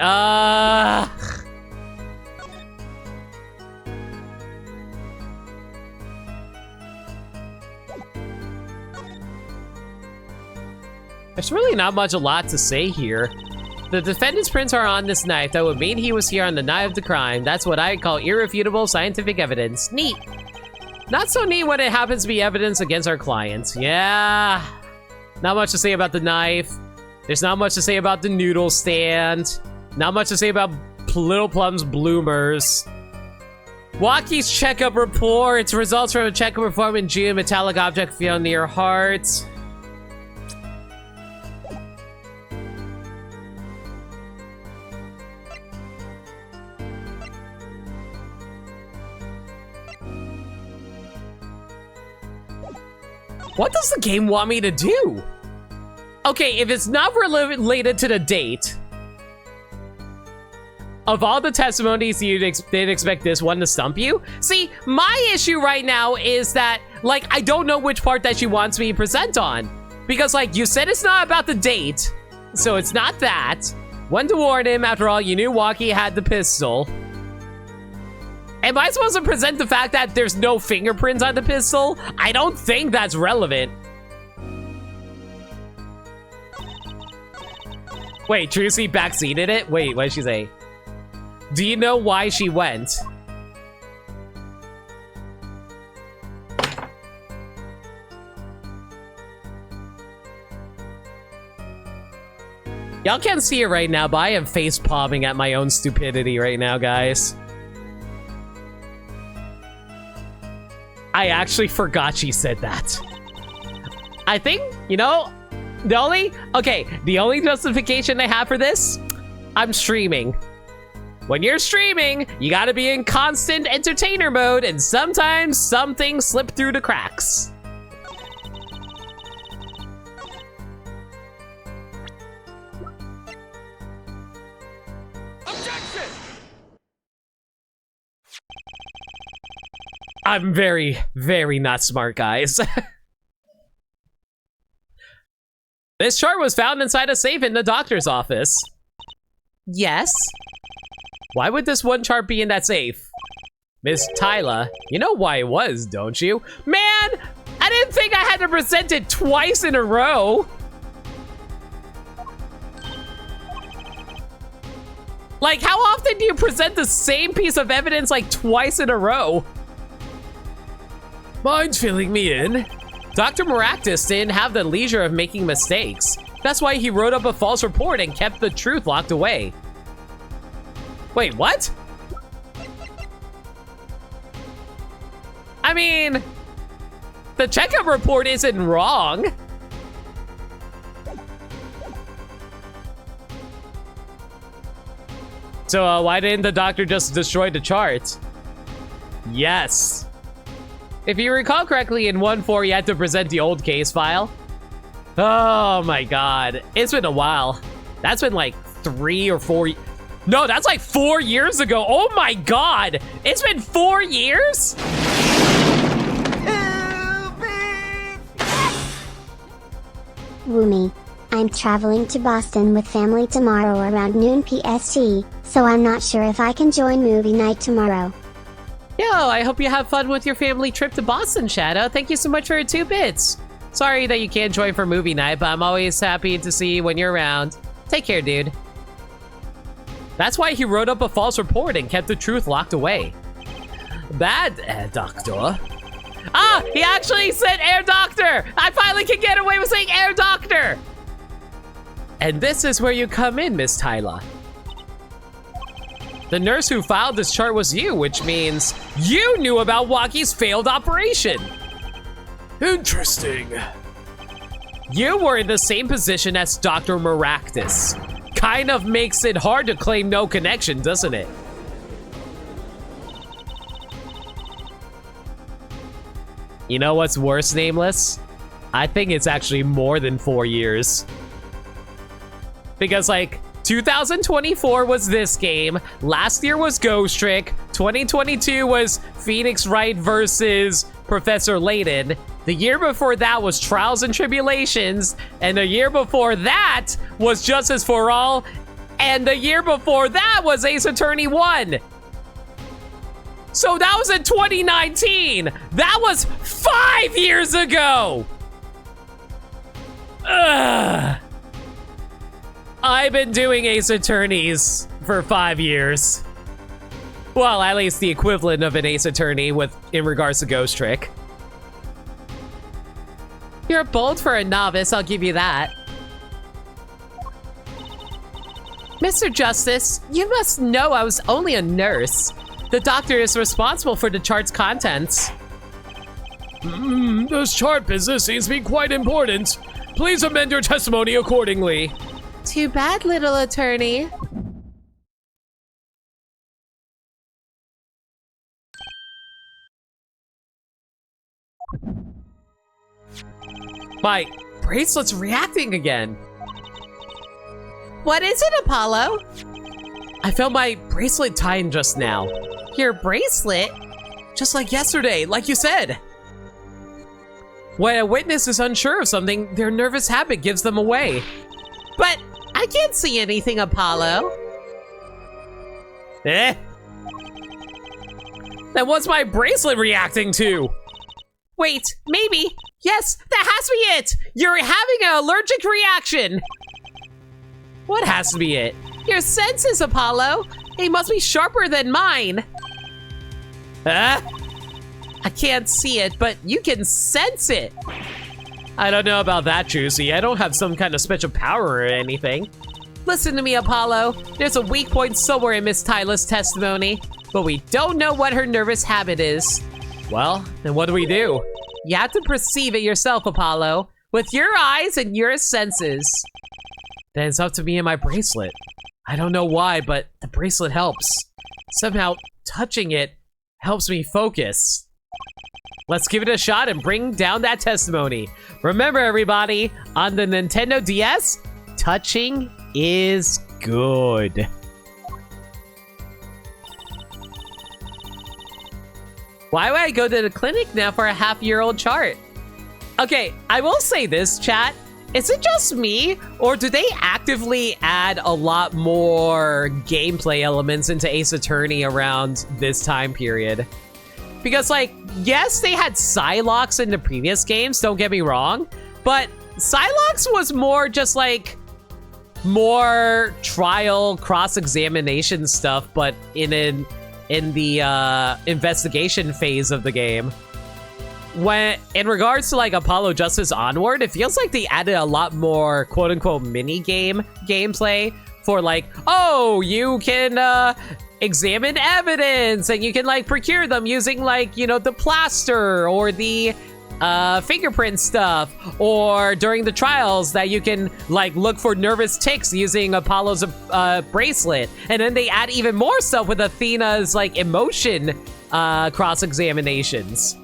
There's really not much a lot to say here. The defendant's prints are on this knife. That would mean he was here on the night of the crime. That's what I call irrefutable scientific evidence. Neat. Not so neat when it happens to be evidence against our clients. Yeah. Not much to say about the knife. There's not much to say about the noodle stand. Not much to say about Little Plum's bloomers. Waki's checkup report. Results from a checkup performed in June. Metallic object found near heart. What does the game want me to do? Okay, if it's not related to the date, of all the testimonies, they'd expect this one to stump you? See, my issue right now is that, like, I don't know which part that she wants me to present on. Because, like, you said it's not about the date, so it's not that. When to warn him, after all, you knew Walkie had the pistol. Am I supposed to present the fact that there's no fingerprints on the pistol? I don't think that's relevant. Wait, Trucy backseated it? Wait, what did she say? Do you know why she went? Y'all can't see it right now, but I am face palming at my own stupidity right now, guys. I actually forgot she said that. I think, you know, the only justification I have for this, I'm streaming. When you're streaming, you gotta be in constant entertainer mode, and sometimes some things slip through the cracks. Objection! I'm very, very not smart, guys. This chart was found inside a safe in the doctor's office. Yes? Why would this one chart be in that safe? Miss Tyler, you know why it was, don't you? Man, I didn't think I had to present it twice in a row. Like, how often do you present the same piece of evidence like twice in a row? Mind filling me in? Dr. Maractus didn't have the leisure of making mistakes. That's why he wrote up a false report and kept the truth locked away. Wait, what? I mean, the checkup report isn't wrong. So why didn't the doctor just destroy the chart? Yes. If you recall correctly, in 1-4, you had to present the old case file. Oh my god. It's been a while. That's been like 3 or 4... No, that's like 4 years ago. Oh my god. It's been 4 years? Woomy. I'm traveling to Boston with family tomorrow around noon PST, so I'm not sure if I can join movie night tomorrow. Yo, I hope you have fun with your family trip to Boston, Shadow. Thank you so much for your 2 bits. Sorry that you can't join for movie night, but I'm always happy to see you when you're around. Take care, dude. That's why he wrote up a false report and kept the truth locked away. Bad, doctor. Ah, he actually said air doctor! I finally can get away with saying air doctor! And this is where you come in, Miss Tyler. The nurse who filed this chart was you, which means you knew about Wakie's failed operation. Interesting. You were in the same position as Dr. Maractus. Kind of makes it hard to claim no connection, doesn't it? You know what's worse, Nameless? I think it's actually more than 4 years. Because, like, 2024 was this game, last year was Ghost Trick, 2022 was Phoenix Wright versus Professor Layton, the year before that was Trials and Tribulations, and the year before that was Justice for All, and the year before that was Ace Attorney 1. So that was in 2019. That was 5 years ago. Ugh. I've been doing Ace Attorneys for 5 years. Well, at least the equivalent of an Ace Attorney in regards to Ghost Trick. You're bold for a novice, I'll give you that. Mr. Justice, you must know I was only a nurse. The doctor is responsible for the chart's contents. This chart business seems to be quite important. Please amend your testimony accordingly. Too bad, little attorney. My bracelet's reacting again. What is it, Apollo? I felt my bracelet tighten just now. Your bracelet? Just like yesterday, like you said. When a witness is unsure of something, their nervous habit gives them away. But I can't see anything, Apollo. Eh? Then what's my bracelet reacting to? Wait, maybe. Yes, that has to be it! You're having an allergic reaction! What has to be it? Your senses, Apollo. They must be sharper than mine. Huh? I can't see it, but you can sense it. I don't know about that, Juicy. I don't have some kind of special power or anything. Listen to me, Apollo. There's a weak point somewhere in Miss Tyler's testimony, but we don't know what her nervous habit is. Well, then what do we do? You have to perceive it yourself, Apollo, with your eyes and your senses. Then it's up to me and my bracelet. I don't know why, but the bracelet helps. Somehow, touching it helps me focus. Let's give it a shot and bring down that testimony. Remember, everybody, on the Nintendo DS, touching is good. Why would I go to the clinic now for a half-year-old chart? Okay, I will say this, chat. Is it just me, or do they actively add a lot more gameplay elements into Ace Attorney around this time period? Because, like, yes, they had Psylocke in the previous games, don't get me wrong, but Psylocke was more just, like, more trial, cross-examination stuff, but in the investigation phase of the game. When in regards to like Apollo Justice Onward, it feels like they added a lot more quote-unquote mini-game gameplay for like, oh, you can examine evidence and you can like procure them using like, you know, the plaster or the fingerprint stuff, or during the trials that you can like look for nervous tics using Apollo's bracelet. And then they add even more stuff with Athena's like emotion cross-examinations.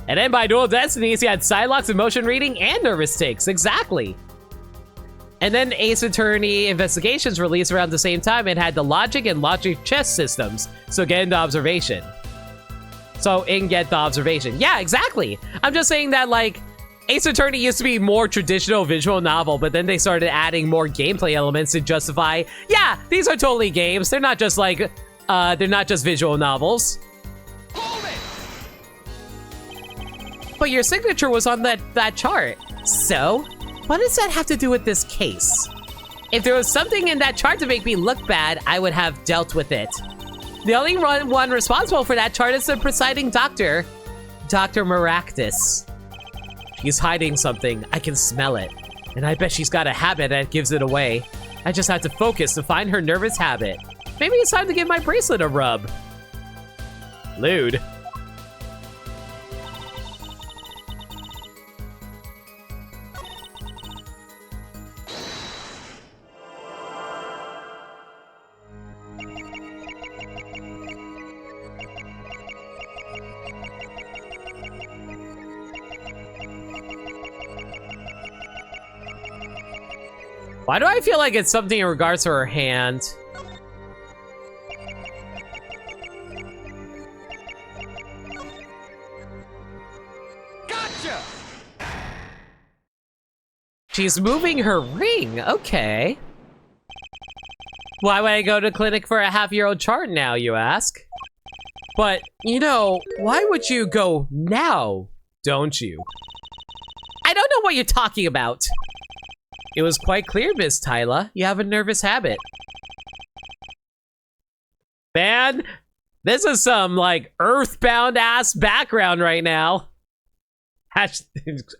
And then by Dual Destinies, you had Psylocke's emotion reading and nervous tics, exactly. And then Ace Attorney Investigations released around the same time and had the logic and logic chess systems, so get into observation. Get the observation. Yeah, exactly. I'm just saying that, like, Ace Attorney used to be more traditional visual novel, but then they started adding more gameplay elements to justify, yeah, these are totally games. They're not just, like, they're not just visual novels. But your signature was on that chart. So, what does that have to do with this case? If there was something in that chart to make me look bad, I would have dealt with it. The only one responsible for that chart is the presiding doctor, Dr. Maractus. She's hiding something. I can smell it. And I bet she's got a habit that gives it away. I just have to focus to find her nervous habit. Maybe it's time to give my bracelet a rub. Lewd. Why do I feel like it's something in regards to her hand? Gotcha! She's moving her ring, okay. Why would I go to clinic for a half-year-old chart now, you ask? But, you know, why would you go now, don't you? I don't know what you're talking about. It was quite clear, Miss Tyler. You have a nervous habit. Man, this is some, like, earthbound-ass background right now.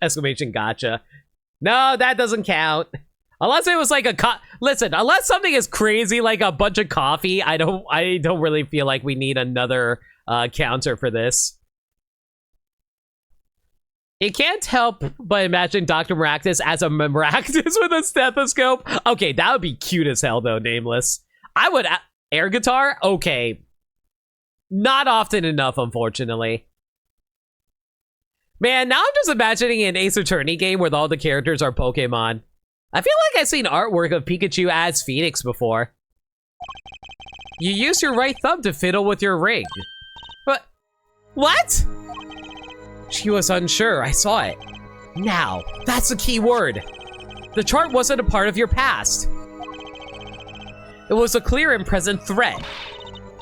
Exclamation gotcha. No, that doesn't count. Unless it was like listen, unless something is crazy like a bunch of coffee, I don't really feel like we need another counter for this. You can't help but imagine Dr. Maractus as a Maractus with a stethoscope. Okay, that would be cute as hell, though, Nameless. I would... air guitar? Okay. Not often enough, unfortunately. Man, now I'm just imagining an Ace Attorney game where all the characters are Pokemon. I feel like I've seen artwork of Pikachu as Phoenix before. You use your right thumb to fiddle with your ring. But, what? She was unsure, I saw it. Now, that's the key word. The chart wasn't a part of your past. It was a clear and present threat.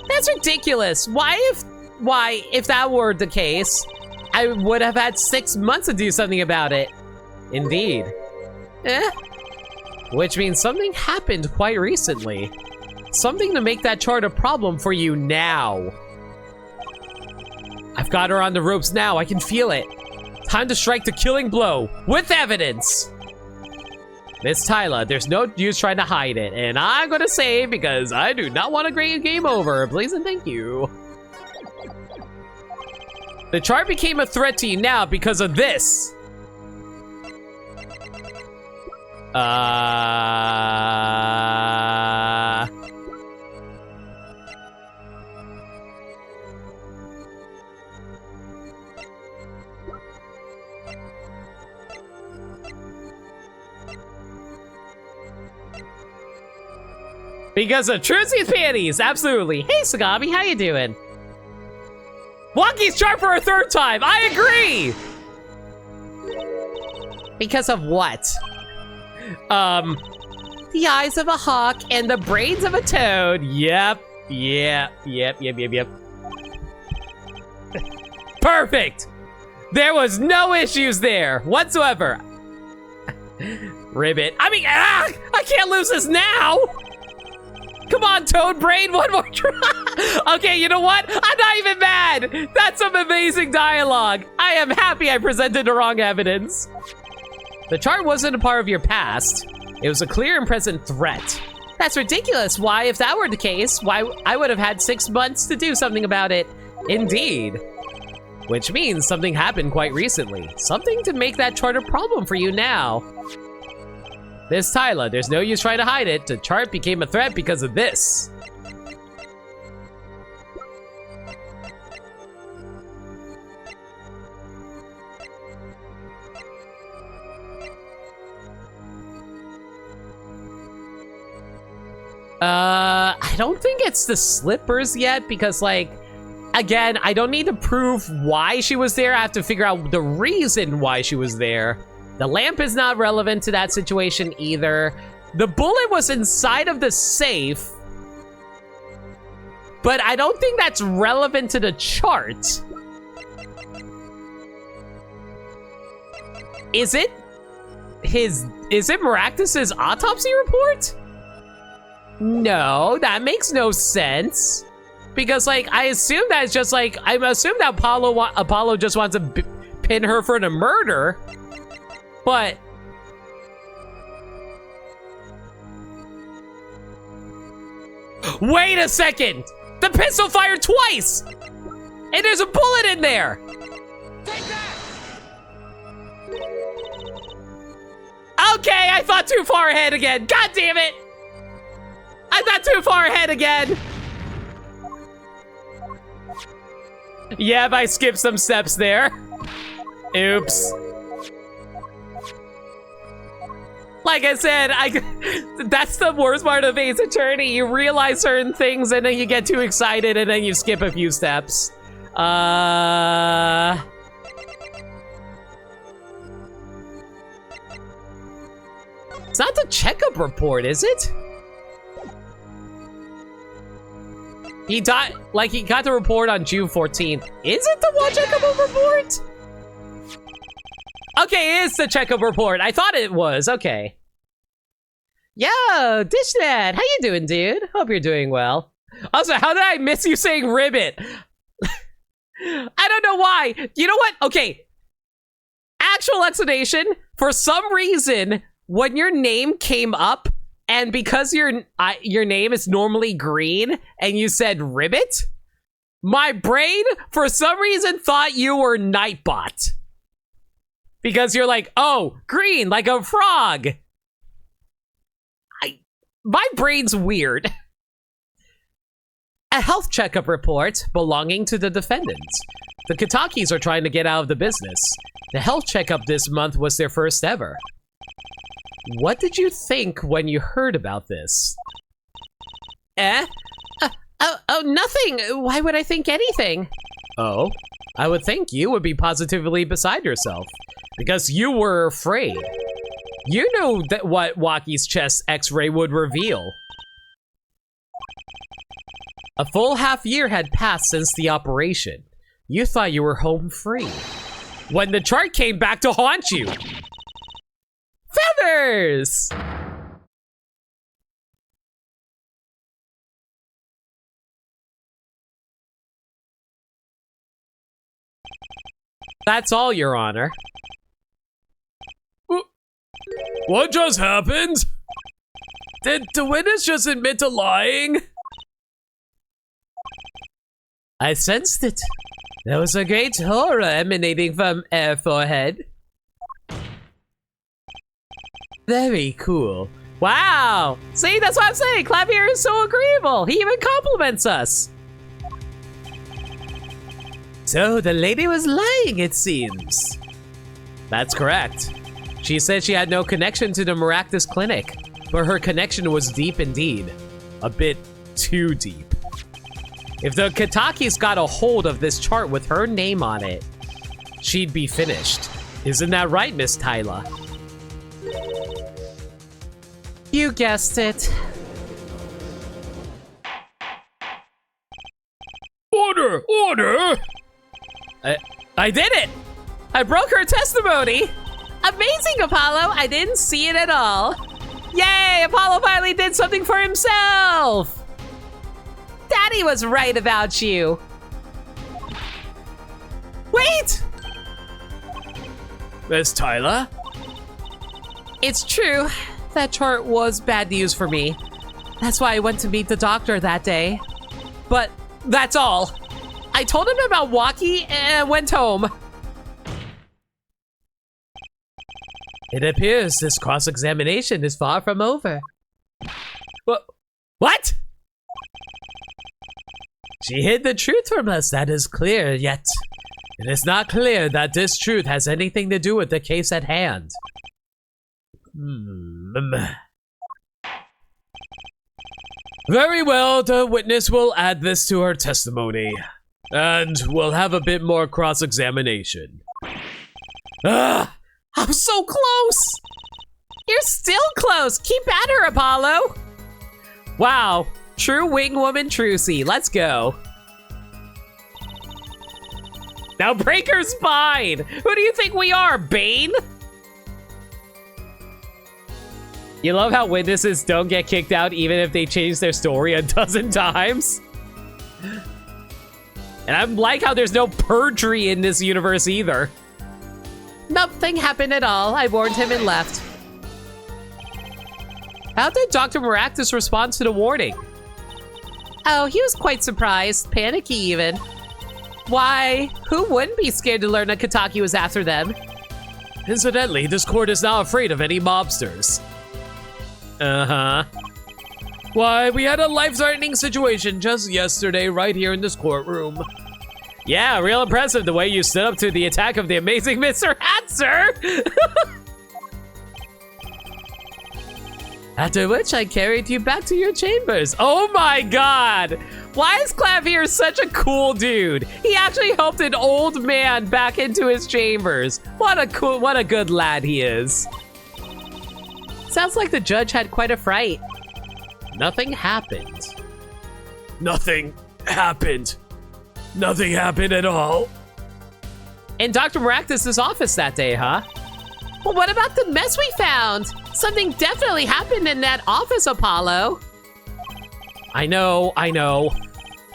That's ridiculous. Why, if that were the case, I would have had 6 months to do something about it. Indeed. Which means something happened quite recently. Something to make that chart a problem for you now. I've got her on the ropes now, I can feel it. Time to strike the killing blow, with evidence! Miss Tyler, there's no use trying to hide it, and I'm gonna save because I do not want a great game over. Please and thank you. The chart became a threat to you now because of this. Because of Trucy's panties, absolutely. Hey, Sagami, how you doing? Wonky's chart for a third time, I agree! Because of what? The eyes of a hawk and the brains of a toad. Yep. Perfect! There was no issues there whatsoever. Ribbit. I mean, I can't lose this now! Come on, Toad Brain, one more try. Okay, you know what? I'm not even mad. That's some amazing dialogue. I am happy I presented the wrong evidence. The chart wasn't a part of your past. It was a clear and present threat. That's ridiculous. Why, if that were the case, why I would have had 6 months to do something about it. Indeed. Which means something happened quite recently. Something to make that chart a problem for you now. Miss Tyler, there's no use trying to hide it. The chart became a threat because of this. I don't think it's the slippers yet because, like, again, I don't need to prove why she was there. I have to figure out the reason why she was there. The lamp is not relevant to that situation either. The bullet was inside of the safe, but I don't think that's relevant to the chart. Is it Maractus's autopsy report? No, that makes no sense. Because, like, I assume that's just, like, I assume that Apollo just wants to pin her for the murder. But wait a second! The pistol fired twice! And there's a bullet in there! Take that! Okay, I thought too far ahead again. God damn it! I thought too far ahead again. Yep, I skipped some steps there. Oops. Like I said, that's the worst part of Ace Attorney. You realize certain things and then you get too excited and then you skip a few steps. It's not the checkup report, is it? He got the report on June 14th. Is it the one checkup report? Okay, it's the checkup report. I thought it was. Okay. Yo, Dishnad, how you doing, dude? Hope you're doing well. Also, how did I miss you saying ribbit? I don't know why. You know what? Okay. Actual explanation. For some reason, when your name came up, and because your name is normally green, and you said ribbit, my brain, for some reason, thought you were Nightbot. Because you're like, oh, green, like a frog. My brain's weird. A health checkup report belonging to the defendants. The Katakis are trying to get out of the business. The health checkup this month was their first ever. What did you think when you heard about this? Oh, nothing. Why would I think anything? Oh, I would think you would be positively beside yourself because you were afraid. You know that what Waki's chest x-ray would reveal. A full half year had passed since the operation. You thought you were home free. When the chart came back to haunt you. Feathers! That's all, Your Honor. What just happened? Did the witness just admit to lying? I sensed it. There was a great horror emanating from her forehead. Very cool. Wow! See, that's what I'm saying. Clavier is so agreeable. He even compliments us. So the lady was lying, it seems. That's correct. She said she had no connection to the Maractus Clinic, but her connection was deep indeed. A bit too deep. If the Katakis got a hold of this chart with her name on it, she'd be finished. Isn't that right, Miss Tyla? You guessed it. Order! Order! I did it! I broke her testimony! Amazing, Apollo. I didn't see it at all. Yay, Apollo finally did something for himself. Daddy was right about you. Wait! Miss Tyla? It's true. That chart was bad news for me. That's why I went to meet the doctor that day. But that's all. I told him about Waki and went home. It appears this cross-examination is far from over. What? She hid the truth from us, that is clear, yet it is not clear that this truth has anything to do with the case at hand. Very well, the witness will add this to her testimony, and we'll have a bit more cross-examination. I'm so close! You're still close! Keep at her, Apollo! Wow, true wing woman Trucy, let's go. Now break her spine! Who do you think we are, Bane? You love how witnesses don't get kicked out even if they change their story a dozen times? And I like how there's no perjury in this universe either. Nothing happened at all. I warned him and left. How did Dr. Maractus respond to the warning? Oh, he was quite surprised. Panicky even. Why? Who wouldn't be scared to learn that Kataki was after them? Incidentally, this court is not afraid of any mobsters. Uh-huh. Why, we had a life-threatening situation just yesterday right here in this courtroom. Yeah, real impressive the way you stood up to the attack of the amazing Mr. Hat, sir! After which I carried you back to your chambers. Oh my god! Why is Clavier such a cool dude? He actually helped an old man back into his chambers. What a good lad he is. Sounds like the judge had quite a fright. Nothing happened. Nothing happened. Nothing happened at all. In Dr. Maractus' office that day, huh? Well, what about the mess we found? Something definitely happened in that office, Apollo. I know.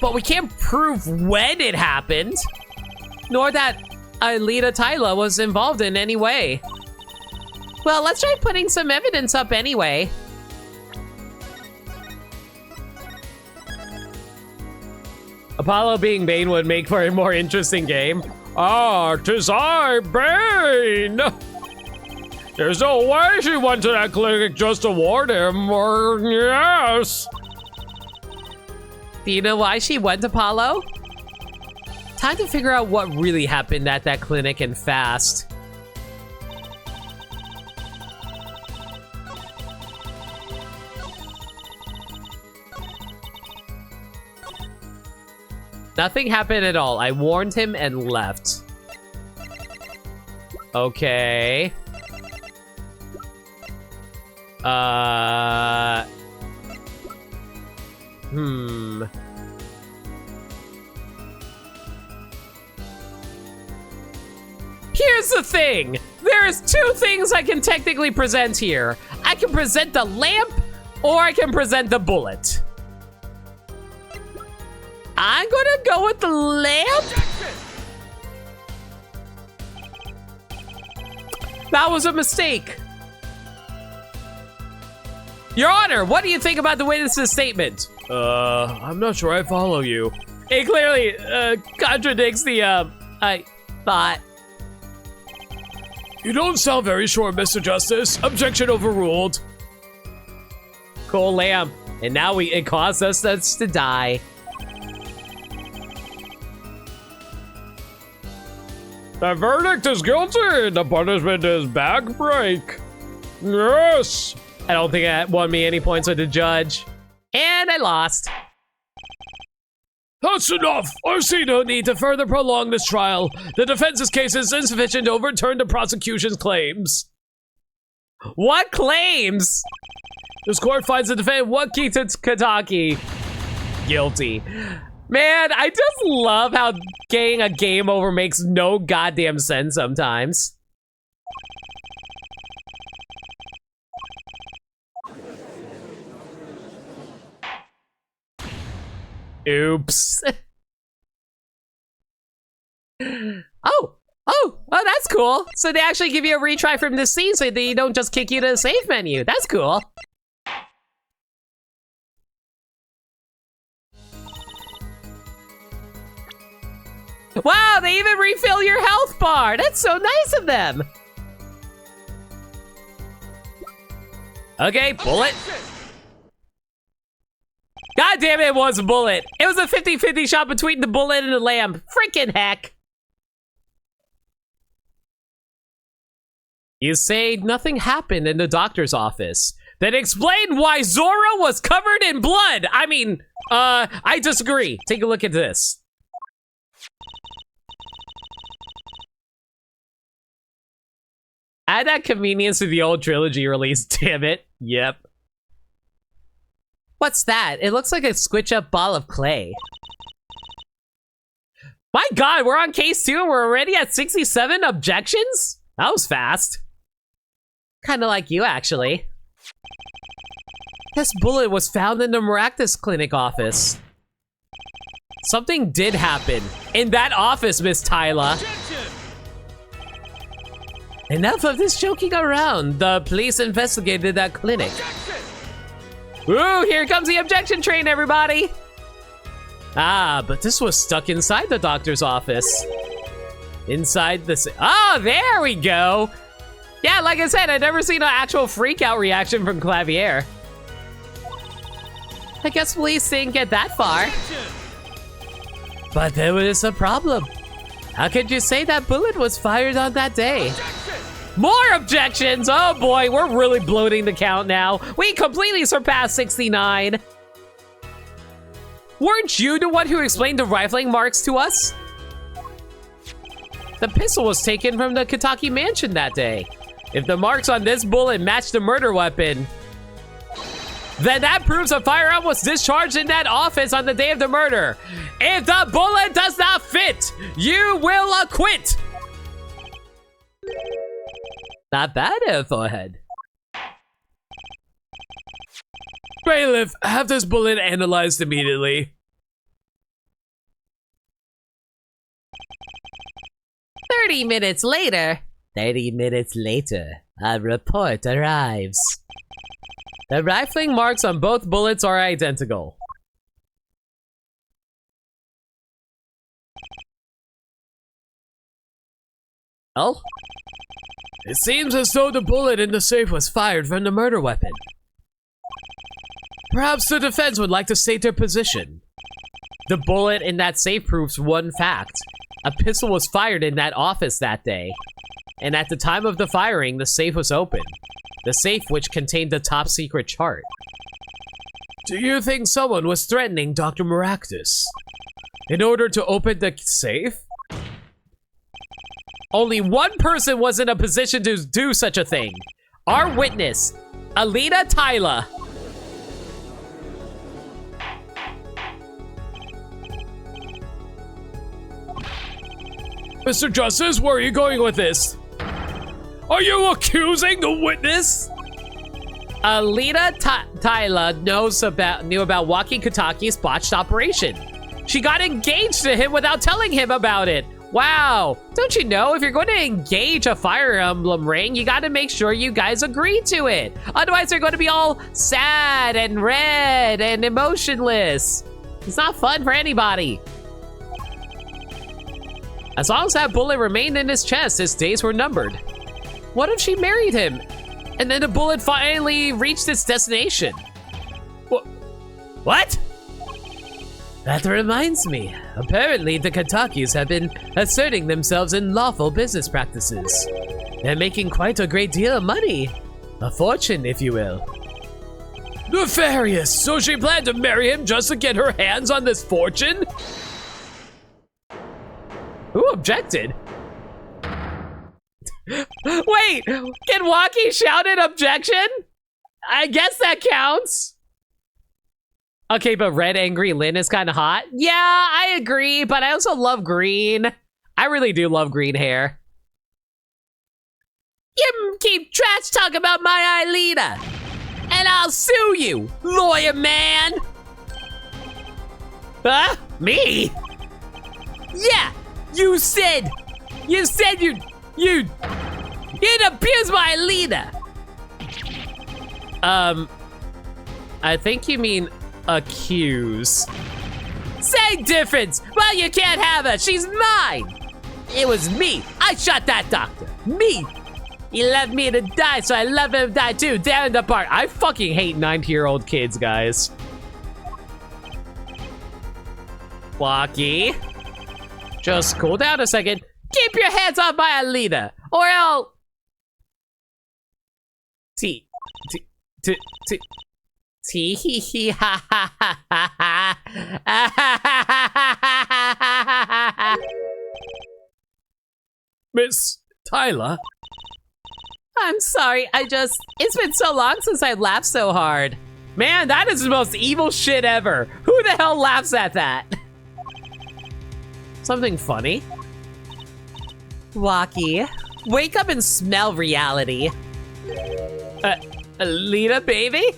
But we can't prove when it happened. Nor that Alita Tyla was involved in any way. Well, let's try putting some evidence up anyway. Apollo being Bane would make for a more interesting game. Ah, 'tis I, Bane! There's no way she went to that clinic just to warn him, or yes! Do you know why she went, Apollo? Time to figure out what really happened at that clinic and fast. Nothing happened at all. I warned him and left. Okay. Here's the thing. There's two things I can technically present here. I can present the lamp, or I can present the bullet. I'm gonna go with the lamp. That was a mistake. Your Honor, what do you think about the witness's statement? I'm not sure I follow you. It clearly, contradicts the, I thought. You don't sound very sure, Mr. Justice. Objection overruled. Cool lamp. And now it caused us to die. The verdict is guilty. The punishment is back break. Yes. I don't think that won me any points with the judge. And I lost. That's enough. I see no need to further prolong this trial. The defense's case is insufficient to overturn the prosecution's claims. What claims? This court finds the defendant Wakita Kataki guilty. Man, I just love how getting a game over makes no goddamn sense sometimes. Oops. Oh, that's cool. So they actually give you a retry from this scene so they don't just kick you to the save menu. That's cool. Wow, they even refill your health bar. That's so nice of them. Okay, bullet. God damn it, it was a bullet. It was a 50-50 shot between the bullet and the lamp. Freaking heck. You say nothing happened in the doctor's office. Then explain why Zora was covered in blood. I mean, I disagree. Take a look at this. Add that convenience to the old trilogy release, damn it. Yep. What's that? It looks like a squitch-up ball of clay. My god, we're on case 2 and we're already at 67 objections? That was fast. Kinda like you, actually. This bullet was found in the Maractus Clinic office. Something did happen in that office, Miss Tyler. Enough of this joking around. The police investigated that clinic. Ooh, here comes the objection train, everybody. Ah, but this was stuck inside the doctor's office. Inside the... Oh, there we go. Yeah, like I said, I've never seen an actual freak-out reaction from Clavier. I guess police didn't get that far. But there was a problem. How could you say that bullet was fired on that day? More objections! Oh boy, we're really bloating the count now. We completely surpassed 69. Weren't you the one who explained the rifling marks to us? The pistol was taken from the Kataki mansion that day. If the marks on this bullet match the murder weapon, then that proves a firearm was discharged in that office on the day of the murder. If the bullet does not fit, you will acquit. Not bad, forehead. Bailiff, have this bullet analyzed immediately. 30 minutes later. 30 minutes later, a report arrives. The rifling marks on both bullets are identical. Oh? It seems as though the bullet in the safe was fired from the murder weapon. Perhaps the defense would like to state their position. The bullet in that safe proves one fact. A pistol was fired in that office that day. And at the time of the firing, the safe was open. The safe which contained the top secret chart. Do you think someone was threatening Dr. Maractus in order to open the safe? Only one person was in a position to do such a thing. Our witness, Alita Tyler. Mr. Justice, where are you going with this? Are you accusing the witness? Alita Tyler knew about Waki Kataki's botched operation. She got engaged to him without telling him about it. Wow, don't you know if you're going to engage a Fire Emblem ring, you gotta make sure you guys agree to it. Otherwise they're going to be all sad and red and emotionless. It's not fun for anybody. As long as that bullet remained in his chest, his days were numbered. What if she married him? And then the bullet finally reached its destination? What? That reminds me. Apparently, the Katakis have been asserting themselves in lawful business practices. They're making quite a great deal of money. A fortune, if you will. Nefarious! So she planned to marry him just to get her hands on this fortune? Who objected? Wait, can Waki shout an objection? I guess that counts. Okay, but red angry Lynn is kind of hot. Yeah, I agree, but I also love green. I really do love green hair. You keep trash talking about my Aelita, and I'll sue you, lawyer man. Huh? Me? Yeah, you said you'd abuse my Aelita. I think you mean accuse. Same difference. Well, you can't have her. She's mine. It was me. I shot that doctor. Me. He left me to die, so I love him to die too. Down in the park. I fucking hate 90-year-old kids, guys. Waki. Just cool down a second. Keep your hands off my Alita, or else. T hee hee ha ha ha ha ha. Miss Tyler? I'm sorry, it's been so long since I laughed so hard. Man, that is the most evil shit ever. Who the hell laughs at that? Something funny? Waki, wake up and smell reality. Alita, baby?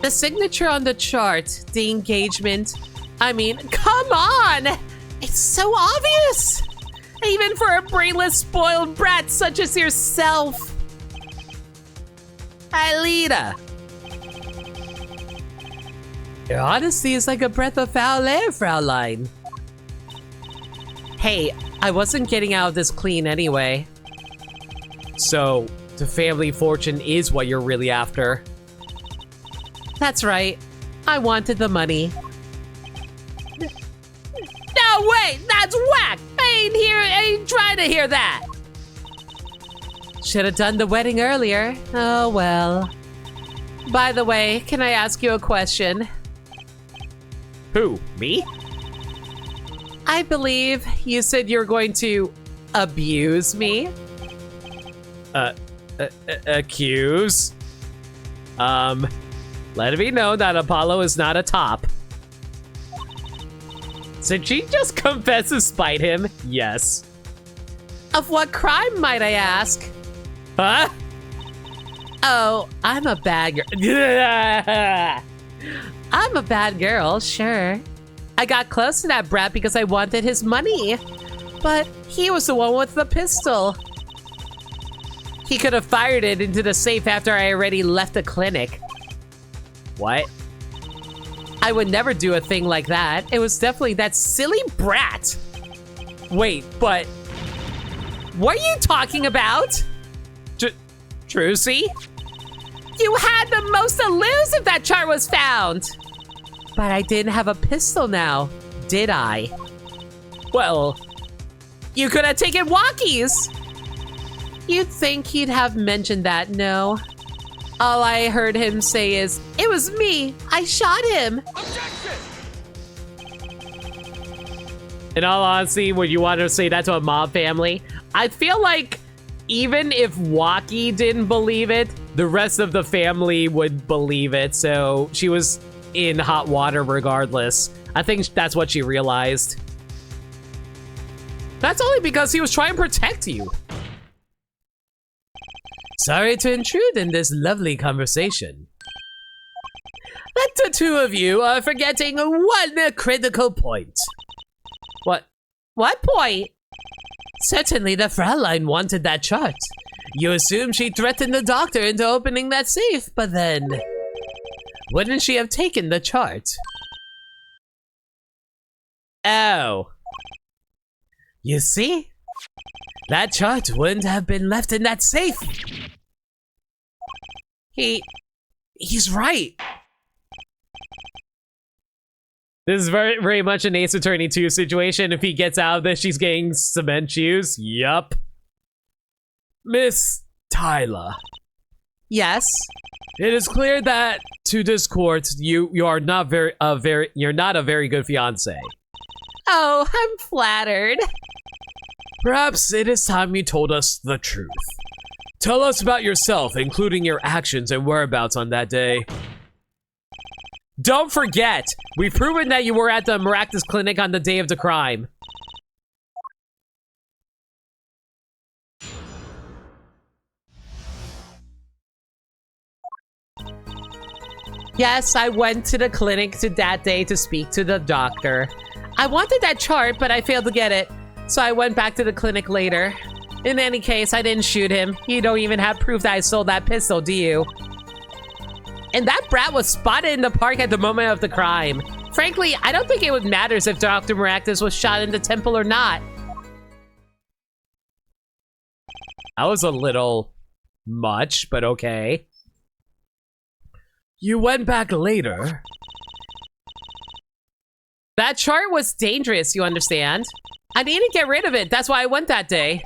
The signature on the chart, the engagement. I mean, come on! It's so obvious! Even for a brainless, spoiled brat such as yourself. Alita. Your honesty is like a breath of foul air, Fraulein. Hey, I wasn't getting out of this clean anyway. So, the family fortune is what you're really after. That's right. I wanted the money. No, wait! That's whack! I ain't trying to hear that! Should have done the wedding earlier. Oh, well. By the way, can I ask you a question? Who? Me? I believe you said you were going to abuse me. Accuse? Let it be known that Apollo is not a top. Did she just confess to spite him? Yes. Of what crime, might I ask? Huh? Oh, I'm a bad girl. I'm a bad girl, sure. I got close to that brat because I wanted his money. But he was the one with the pistol. He could have fired it into the safe after I already left the clinic. What? I would never do a thing like that. It was definitely that silly brat. Wait, but what are you talking about? Trucy? You had the most to lose if that chart was found. But I didn't have a pistol now, did I? Well, you could have taken walkies. You'd think he'd have mentioned that, no? All I heard him say is, "It was me! I shot him!" In all honesty, would you want to say that to a mob family? I feel like even if Waki didn't believe it, the rest of the family would believe it, so she was in hot water regardless. I think that's what she realized. That's only because he was trying to protect you. Sorry to intrude in this lovely conversation. But the two of you are forgetting one critical point. What point? Certainly the Fraulein wanted that chart. You assume she threatened the doctor into opening that safe, but then... wouldn't she have taken the chart? Oh. You see? That chart wouldn't have been left in that safe. He's right. This is very, very much an Ace Attorney 2 situation. If he gets out of this, she's getting cement shoes. Yup. Miss Tyler. Yes? It is clear that to this court, you are not you're not a very good fiance. Oh, I'm flattered. Perhaps it is time you told us the truth. Tell us about yourself, including your actions and whereabouts on that day. Don't forget, we've proven that you were at the Maractus Clinic on the day of the crime. Yes, I went to the clinic that day to speak to the doctor. I wanted that chart, but I failed to get it, so I went back to the clinic later. In any case, I didn't shoot him. You don't even have proof that I sold that pistol, do you? And that brat was spotted in the park at the moment of the crime. Frankly, I don't think it would matter if Dr. Maractus was shot in the temple or not. That was a little much, but okay. You went back later. That chart was dangerous, you understand? I needed to get rid of it, that's why I went that day.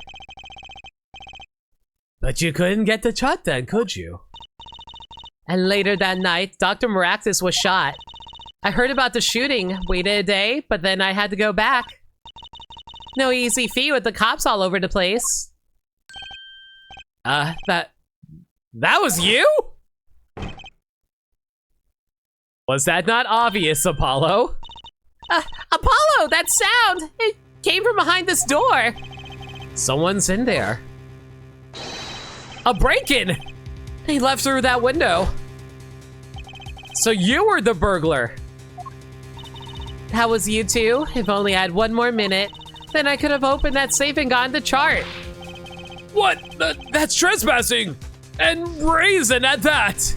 But you couldn't get the chart then, could you? And later that night, Dr. Maractus was shot. I heard about the shooting, waited a day, but then I had to go back. No easy feat with the cops all over the place. That was you? Was that not obvious, Apollo? Apollo, that sound! It came from behind this door. Someone's in there. A break-in! He left through that window. So you were the burglar. That was you too? If only I had one more minute, then I could have opened that safe and gotten the chart. What? That's trespassing! And brazen at that!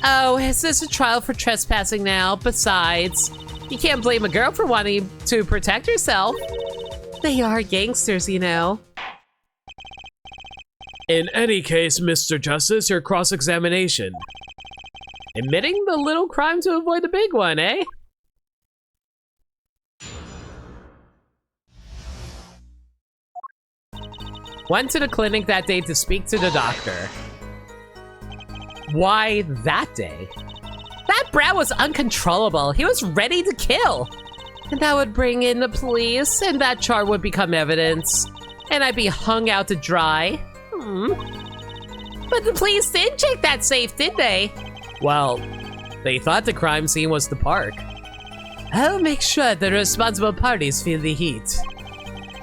Oh, is this a trial for trespassing now? Besides, you can't blame a girl for wanting to protect herself. They are gangsters, you know. In any case, Mr. Justice, your cross-examination. Admitting the little crime to avoid the big one, eh? Went to the clinic that day to speak to the doctor. Why that day? That brat was uncontrollable. He was ready to kill. And that would bring in the police, and that chart would become evidence. And I'd be hung out to dry. But the police did check that safe, did they? Well, they thought the crime scene was the park. I'll make sure the responsible parties feel the heat.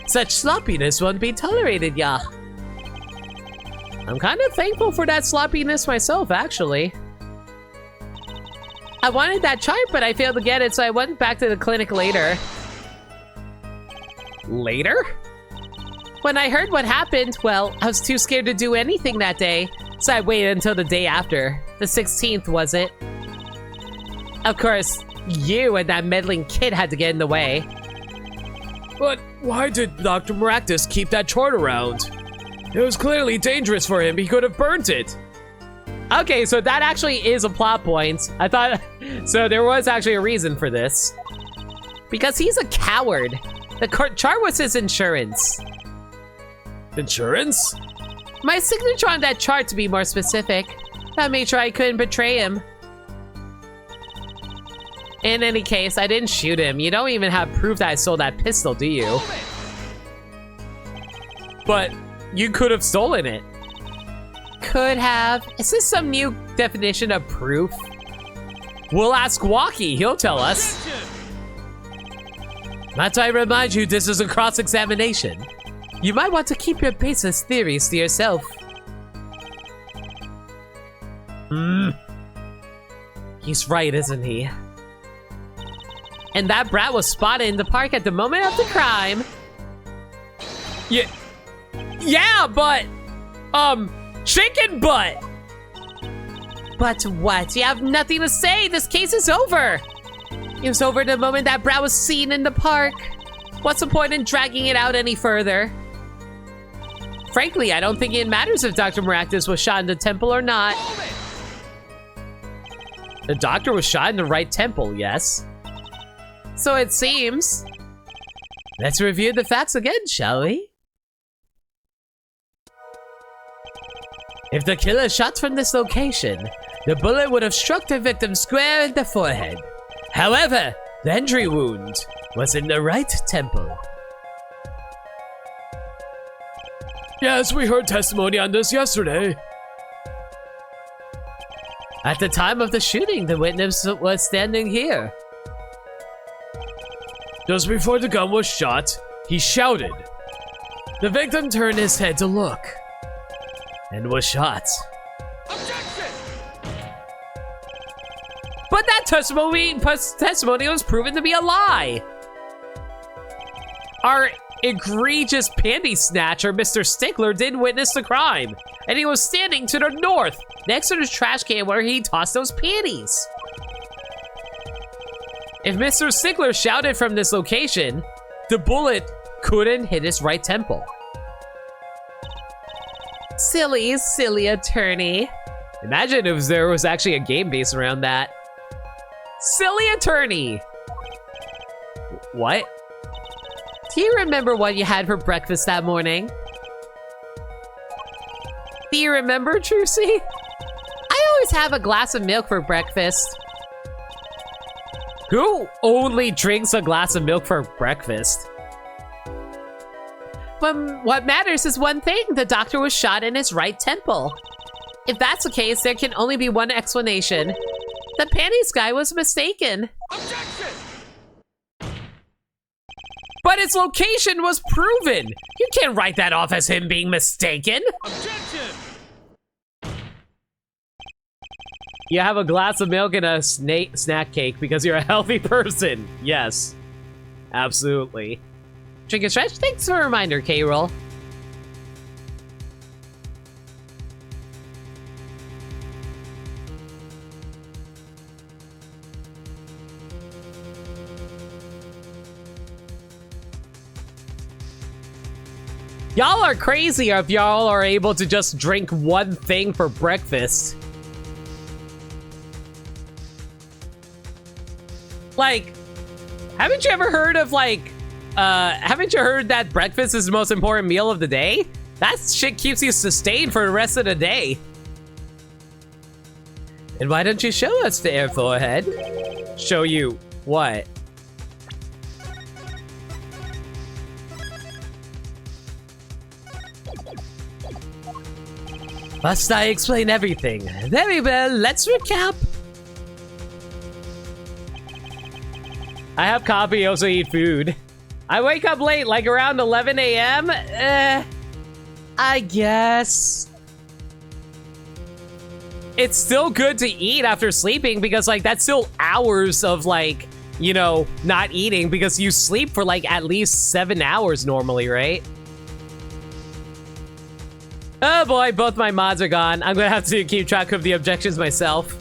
Such sloppiness won't be tolerated, yeah. I'm kind of thankful for that sloppiness myself, actually. I wanted that chart, but I failed to get it, so I went back to the clinic later. Later? When I heard what happened, well, I was too scared to do anything that day, so I waited until the day after. The 16th, was it? Of course, you and that meddling kid had to get in the way. But why did Dr. Maractus keep that chart around? It was clearly dangerous for him. He could have burnt it. Okay, so that actually is a plot point. I thought... So there was actually a reason for this. Because he's a coward. The chart was his insurance. Insurance? My signature on that chart, to be more specific. That made sure I couldn't betray him. In any case, I didn't shoot him. You don't even have proof that I stole that pistol, do you? But you could have stolen it. Could have. Is this some new definition of proof? We'll ask Walkie, he'll tell us. Not to remind you, this is a cross-examination. You might want to keep your baseless theories to yourself. He's right, isn't he? And that brat was spotted in the park at the moment of the crime. Yeah, but... chicken butt! But what? You have nothing to say. This case is over. It was over the moment that brat was seen in the park. What's the point in dragging it out any further? Frankly, I don't think it matters if Dr. Maractus was shot in the temple or not. The doctor was shot in the right temple, yes. So it seems. Let's review the facts again, shall we? If the killer shot from this location, the bullet would have struck the victim square in the forehead. However, the entry wound was in the right temple. Yes, we heard testimony on this yesterday. At the time of the shooting, the witness was standing here. Just before the gun was shot, he shouted. The victim turned his head to look and was shot. But that testimony was proven to be a lie. Our egregious panty snatcher, Mr. Stickler, did witness the crime. And he was standing to the north, next to the trash can where he tossed those panties. If Mr. Stickler shouted from this location, the bullet couldn't hit his right temple. Silly attorney. Imagine if there was actually a game based around that. Silly attorney. What? Do you remember what you had for breakfast that morning? Do you remember, Trucy? I always have a glass of milk for breakfast. Who only drinks a glass of milk for breakfast? What matters is one thing. The doctor was shot in his right temple. If that's the case, there can only be one explanation. The panties guy was mistaken. Objection! But its location was proven! You can't write that off as him being mistaken! Objection! You have a glass of milk and a snack cake because you're a healthy person. Yes. Absolutely. Drink and stretch? Thanks for a reminder, K-Roll. Y'all are crazy if y'all are able to just drink one thing for breakfast. Like, haven't you ever heard of like, haven't you heard that breakfast is the most important meal of the day? That shit keeps you sustained for the rest of the day. And why don't you show us the air forehead? Show you what? Must I explain everything? Very well, let's recap. I have coffee, also eat food. I wake up late, like around 11 a.m. I guess. It's still good to eat after sleeping because like that's still hours of like, you know, not eating because you sleep for like at least 7 hours normally, right? Oh boy, both my mods are gone. I'm gonna have to keep track of the objections myself.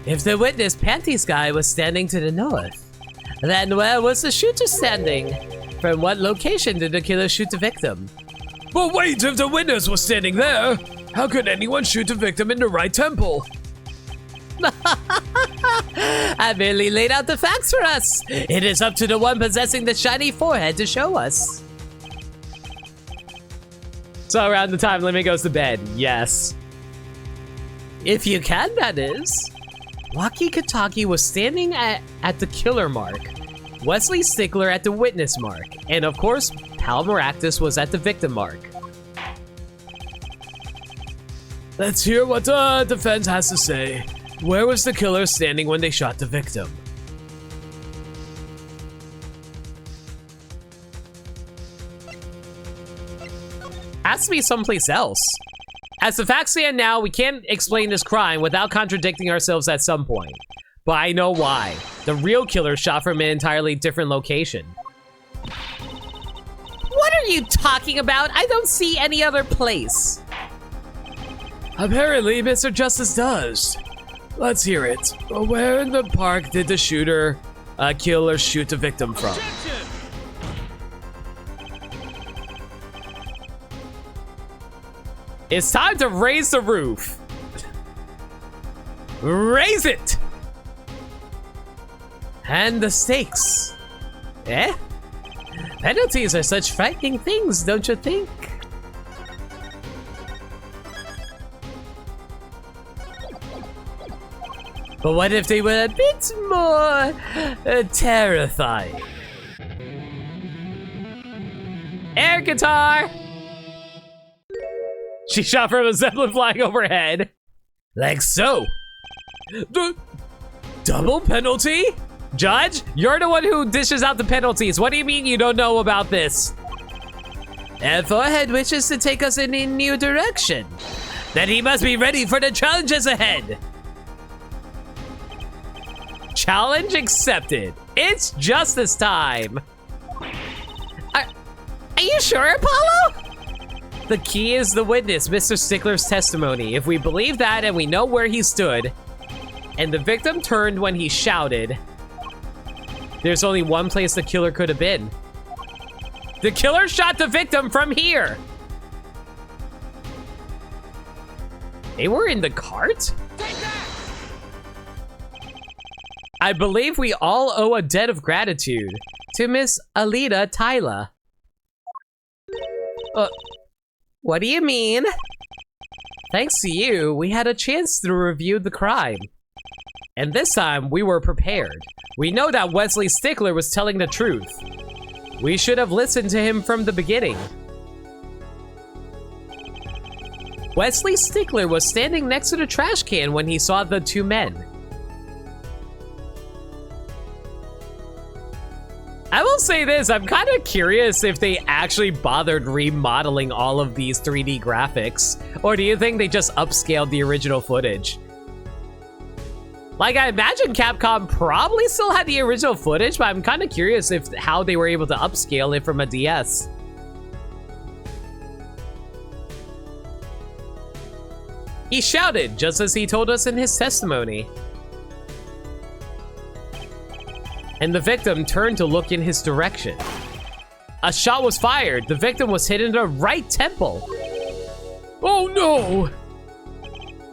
If the witness panties guy was standing to the north, then where was the shooter standing? From what location did the killer shoot the victim? But wait, if the witness was standing there, how could anyone shoot the victim in the right temple? I merely laid out the facts for us. It is up to the one possessing the shiny forehead to show us. So around the time Lemmy goes to bed, yes. If you can, that is. Waki Kataki was standing at the killer mark, Wesley Stickler at the witness mark, and of course, Pal Maractus was at the victim mark. Let's hear what the defense has to say. Where was the killer standing when they shot the victim? Has to be someplace else. As the facts stand now, we can't explain this crime without contradicting ourselves at some point. But I know why. The real killer shot from an entirely different location. What are you talking about? I don't see any other place. Apparently, Mr. Justice does. Let's hear it. Where in the park did the killer shoot the victim from? It's time to raise the roof. Raise it! And the stakes. Eh? Penalties are such frightening things, don't you think? But what if they were a bit more terrifying? Air guitar! She shot from a zeppelin flying overhead. Like so. The double penalty? Judge, you're the one who dishes out the penalties. What do you mean you don't know about this? And Forehead wishes to take us in a new direction. Then he must be ready for the challenges ahead. Challenge accepted. It's justice time. Are you sure, Apollo? The key is the witness, Mr. Stickler's testimony. If we believe that and we know where he stood, and the victim turned when he shouted, there's only one place the killer could have been. The killer shot the victim from here. They were in the cart? I believe we all owe a debt of gratitude to Miss Alita Tyla. What do you mean? Thanks to you, we had a chance to review the crime. And this time, we were prepared. We know that Wesley Stickler was telling the truth. We should have listened to him from the beginning. Wesley Stickler was standing next to the trash can when he saw the two men. I will say this, I'm kind of curious if they actually bothered remodeling all of these 3D graphics, or do you think they just upscaled the original footage? Like, I imagine Capcom probably still had the original footage, but I'm kind of curious if how they were able to upscale it from a DS. He shouted, just as he told us in his testimony. And the victim turned to look in his direction. A shot was fired. The victim was hit in the right temple. Oh no!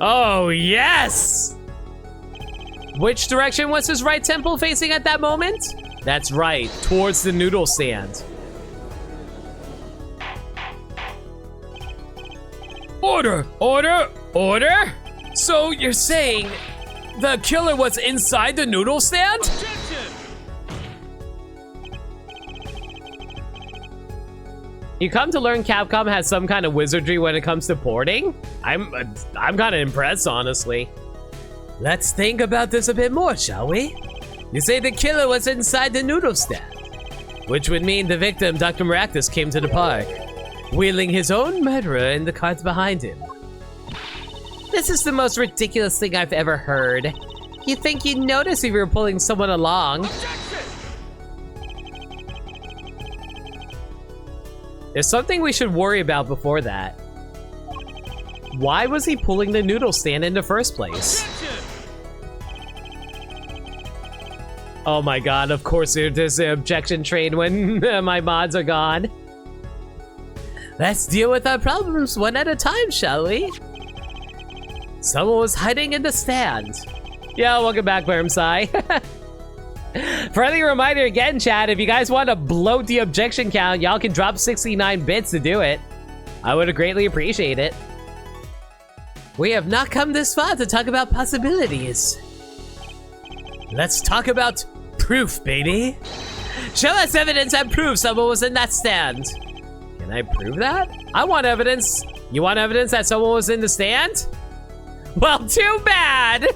Oh yes! Which direction was his right temple facing at that moment? That's right, towards the noodle stand. Order! Order! Order! So you're saying the killer was inside the noodle stand? You come to learn Capcom has some kind of wizardry when it comes to porting? I'm kind of impressed, honestly. Let's think about this a bit more, shall we? You say the killer was inside the noodle stand, which would mean the victim, Dr. Maractus, came to the park, wheeling his own murderer in the cart behind him. This is the most ridiculous thing I've ever heard. You'd think you'd notice if you were pulling someone along. There's something we should worry about before that. Why was he pulling the noodle stand in the first place? Oh my god, of course there's an objection train when my mods are gone. Let's deal with our problems one at a time, shall we? Someone was hiding in the stand. Yo, welcome back, Wormsai. Friendly reminder again, chat, if you guys want to bloat the objection count, y'all can drop 69 bits to do it. I would greatly appreciate it. We have not come this far to talk about possibilities. Let's talk about proof, baby. Show us evidence and proof someone was in that stand. Can I prove that? I want evidence. You want evidence that someone was in the stand? Well, too bad.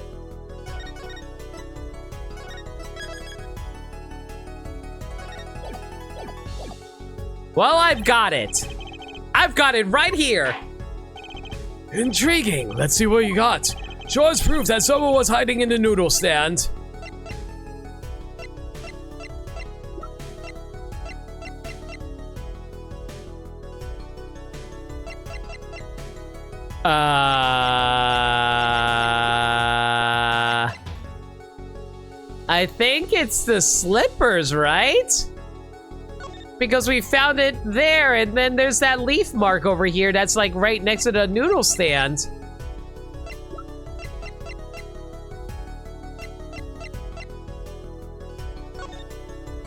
Well, I've got it. I've got it right here. Intriguing. Let's see what you got. Show us proof that someone was hiding in the noodle stand. I think it's the slippers, right? Because we found it there, and then there's that leaf mark over here that's like right next to the noodle stand.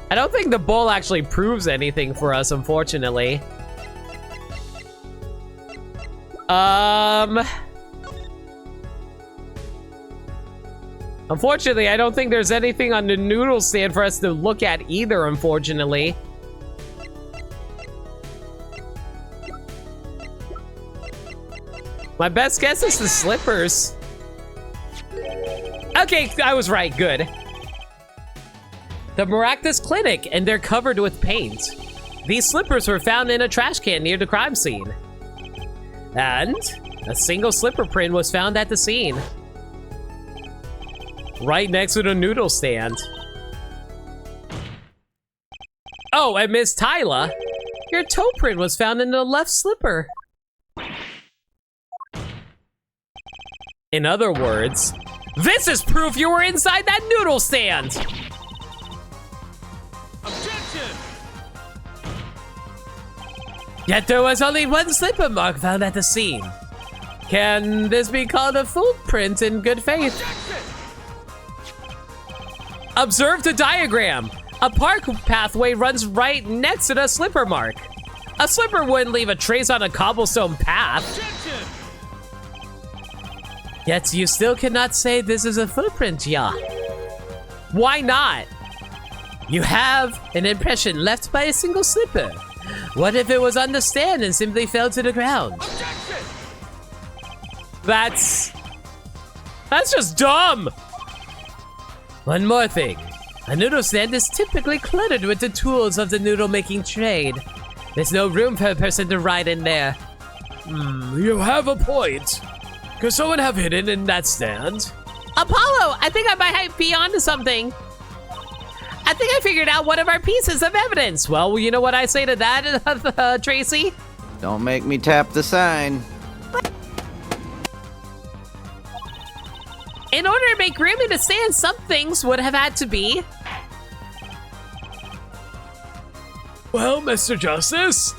I don't think the bowl actually proves anything for us, unfortunately. Unfortunately, I don't think there's anything on the noodle stand for us to look at either, unfortunately. My best guess is the slippers. Okay, I was right, good. The Maractus Clinic, and they're covered with paint. These slippers were found in a trash can near the crime scene. And a single slipper print was found at the scene. Right next to the noodle stand. Oh, and Miss Tyla, your toe print was found in the left slipper. In other words, this is proof you were inside that noodle stand! Objection! Yet there was only one slipper mark found at the scene. Can this be called a footprint in good faith? Objection! Observe the diagram. A park pathway runs right next to the slipper mark. A slipper wouldn't leave a trace on a cobblestone path. Objection! Yet you still cannot say this is a footprint, yeah. Why not? You have an impression left by a single slipper. What if it was on the stand and simply fell to the ground? Objection! That's just dumb! One more thing. A noodle stand is typically cluttered with the tools of the noodle making trade. There's no room for a person to ride in there. You have a point. Could someone have hidden in that stand? Apollo, I think I might be onto something. I think I figured out one of our pieces of evidence. Well, you know what I say to that, Tracy? Don't make me tap the sign. In order to make room in the stand, some things would have had to be. Well, Mr. Justice,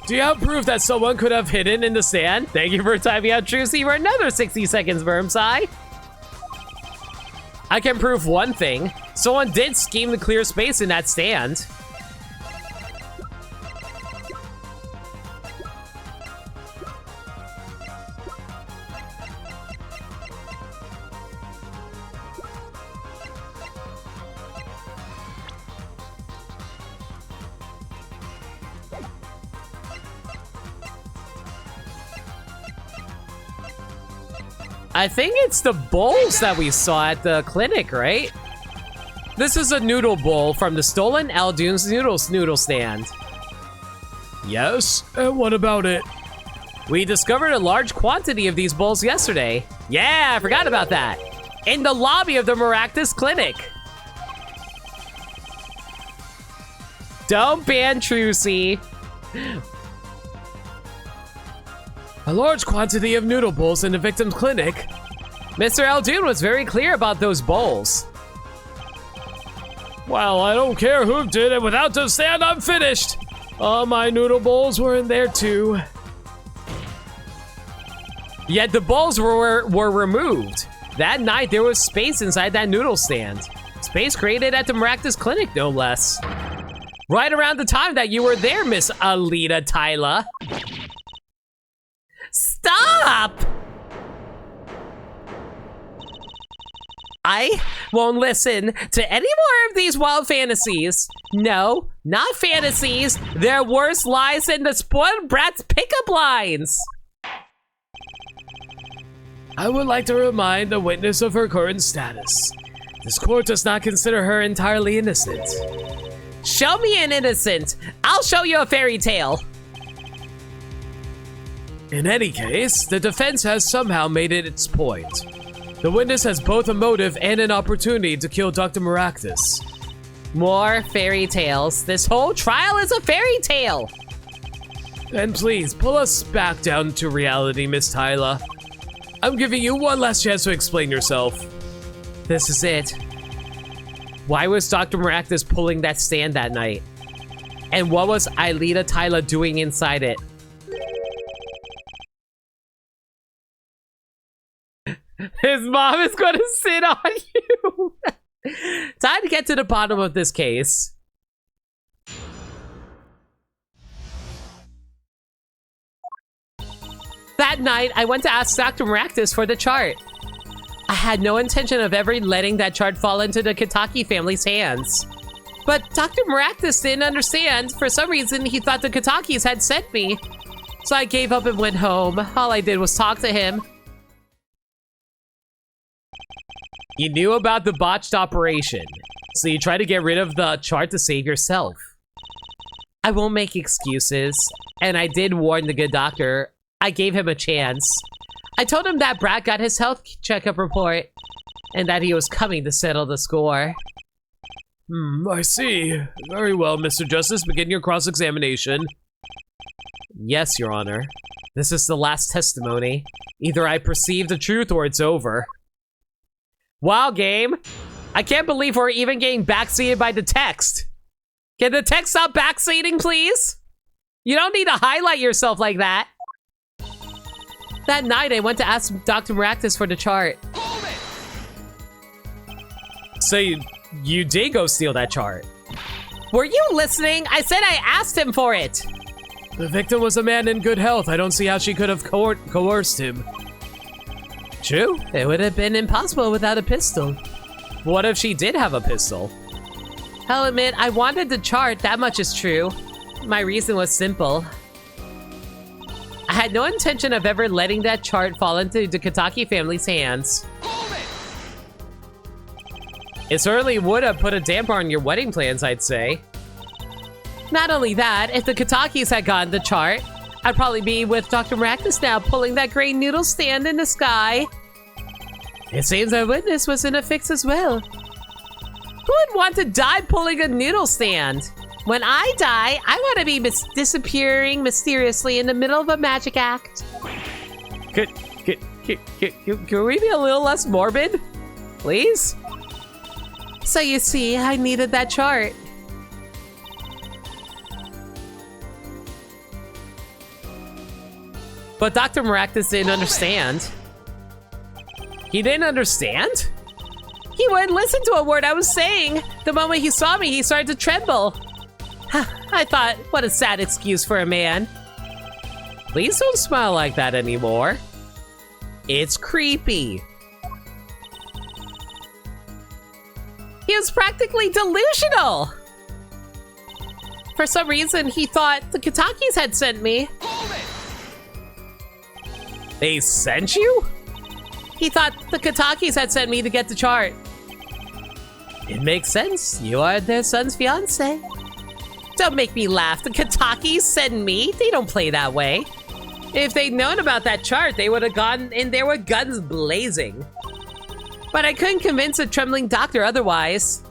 do you have proof that someone could have hidden in the stand? Thank you for timing out Trucy for another 60 seconds, Wormsai. I can prove one thing. Someone did scheme to clear space in that stand. I think it's the bowls that we saw at the clinic, right? This is a noodle bowl from the stolen Aldune's noodle stand. Yes, and what about it? We discovered a large quantity of these bowls yesterday. Yeah, I forgot about that. In the lobby of the Maractus Clinic. Don't ban Trucy. A large quantity of noodle bowls in the victim's clinic. Mr. Aldune was very clear about those bowls. Well, I don't care who did it. Without the stand, I'm finished. Oh, my noodle bowls were in there too. Yet the bowls were removed. That night, there was space inside that noodle stand. Space created at the Maractus Clinic, no less. Right around the time that you were there, Miss Alita Tyler. Stop! I won't listen to any more of these wild fantasies. No, not fantasies. They're worse lies than the spoiled brat's pickup lines. I would like to remind the witness of her current status. This court does not consider her entirely innocent. Show me an innocent. I'll show you a fairy tale. In any case, the defense has somehow made it its point. The witness has both a motive and an opportunity to kill Dr. Maractus. More fairy tales. This whole trial is a fairy tale. And please, pull us back down to reality, Miss Tyler. I'm giving you one last chance to explain yourself. This is it. Why was Dr. Maractus pulling that stand that night? And what was Alita Tyler doing inside it? His mom is gonna sit on you. Time to get to the bottom of this case. That night, I went to ask Dr. Maractus for the chart. I had no intention of ever letting that chart fall into the Kitaki family's hands. But Dr. Maractus didn't understand. For some reason, he thought the Kitakis had sent me. So I gave up and went home. All I did was talk to him. You knew about the botched operation, so you tried to get rid of the chart to save yourself. I won't make excuses, and I did warn the good doctor. I gave him a chance. I told him that Brat got his health checkup report, and that he was coming to settle the score. I see. Very well, Mr. Justice, begin your cross-examination. Yes, Your Honor. This is the last testimony. Either I perceive the truth or it's over. Wow, game. I can't believe we're even getting backseated by the text. Can the text stop backseating, please? You don't need to highlight yourself like that. That night, I went to ask Dr. Maractus for the chart. So you did go steal that chart. Were you listening? I said I asked him for it. The victim was a man in good health. I don't see how she could have coerced him. True, it would have been impossible without a pistol. What if she did have a pistol? I'll admit, I wanted the chart, that much is true. My reason was simple. I had no intention of ever letting that chart fall into the Kitaki family's hands. It certainly would have put a damper on your wedding plans, I'd say. Not only that, if the Kitakis had gotten the chart, I'd probably be with Dr. Maractus now, pulling that gray noodle stand in the sky. It seems our witness was in a fix as well. Who would want to die pulling a noodle stand? When I die, I want to be disappearing mysteriously in the middle of a magic act. Can we be a little less morbid? Please? So you see, I needed that chart. But Dr. Maractus didn't understand. He didn't understand? He wouldn't listen to a word I was saying. The moment he saw me, he started to tremble. I thought, what a sad excuse for a man. Please don't smile like that anymore. It's creepy. He was practically delusional. For some reason, he thought the Kitakis had sent me. They sent you? He thought the Kitakis had sent me to get the chart. It makes sense. You are their son's fiance. Don't make me laugh. The Kitakis sent me. They don't play that way. If they'd known about that chart, they would have gone in there with guns blazing. But I couldn't convince a trembling doctor otherwise.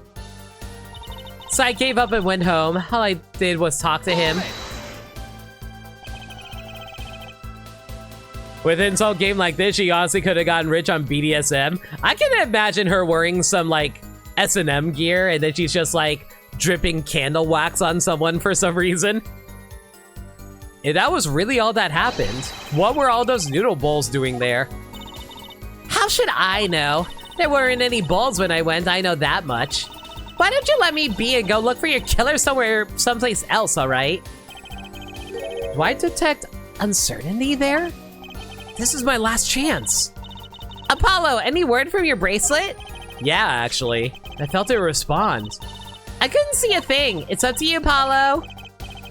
So I gave up and went home. All I did was talk to him. With an insult game like this, she honestly could have gotten rich on BDSM. I can imagine her wearing some, like, S&M gear, and then she's just, like, dripping candle wax on someone for some reason. That was really all that happened. What were all those noodle bowls doing there? How should I know? There weren't any bowls when I went, I know that much. Why don't you let me be and go look for your killer someplace else, alright? Do I detect uncertainty there? This is my last chance. Apollo, any word from your bracelet? Yeah, actually. I felt it respond. I couldn't see a thing. It's up to you, Apollo.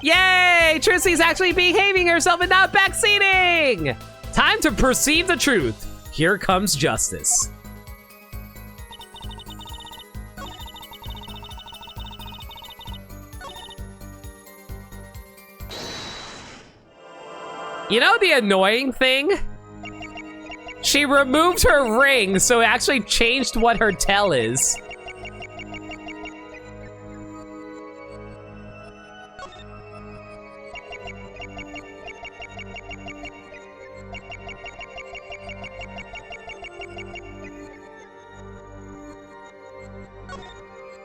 Yay! Trixie's actually behaving herself and not backseating! Time to perceive the truth. Here comes justice. You know the annoying thing? She removed her ring, so it actually changed what her tell is.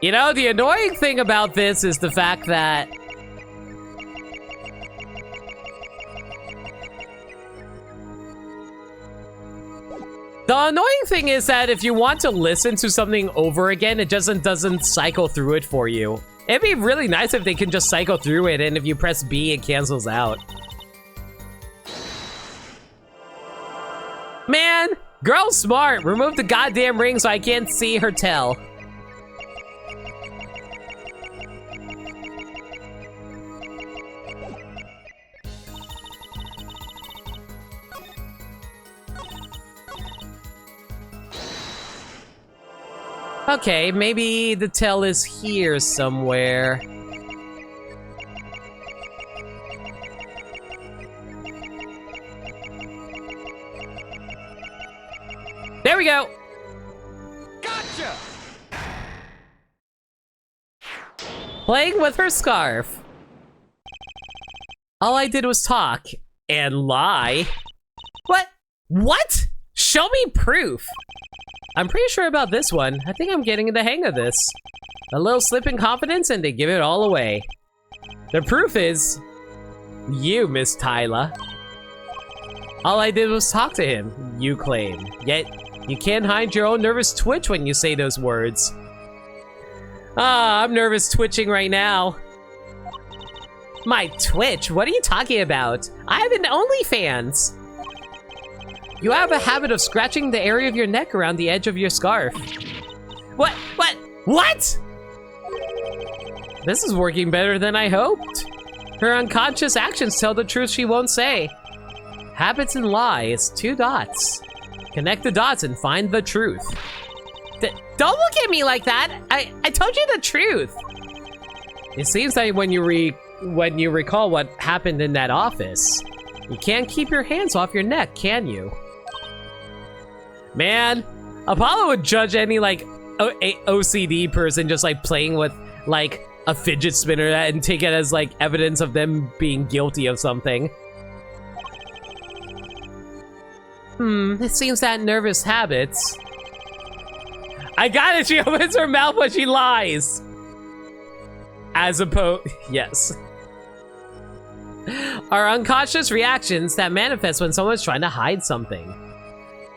You know, the annoying thing about this is the fact that the annoying thing is that if you want to listen to something over again, it doesn't cycle through it for you. It'd be really nice if they can just cycle through it, and if you press B, it cancels out. Man, girl's smart. Remove the goddamn ring so I can't see her tell. Okay, maybe the tell is here somewhere. There we go! Gotcha! Playing with her scarf. All I did was talk and lie. What? What? Show me proof! I'm pretty sure about this one. I think I'm getting the hang of this. A little slip in confidence and they give it all away. The proof is you, Miss Tyler. All I did was talk to him, you claim. Yet, you can't hide your own nervous twitch when you say those words. Ah, I'm nervous twitching right now. My twitch? What are you talking about? I have an OnlyFans. You have a habit of scratching the area of your neck around the edge of your scarf. What? This is working better than I hoped. Her unconscious actions tell the truth she won't say. Habits and lies, 2 dots. Connect the dots and find the truth. Don't look at me like that. I told you the truth. It seems that when you recall what happened in that office, you can't keep your hands off your neck, can you? Man, Apollo would judge any, like, OCD person just, like, playing with, like, a fidget spinner and take it as, like, evidence of them being guilty of something. It seems that nervous habits. I got it! She opens her mouth when she lies! As opposed... Yes. Are unconscious reactions that manifest when someone's trying to hide something.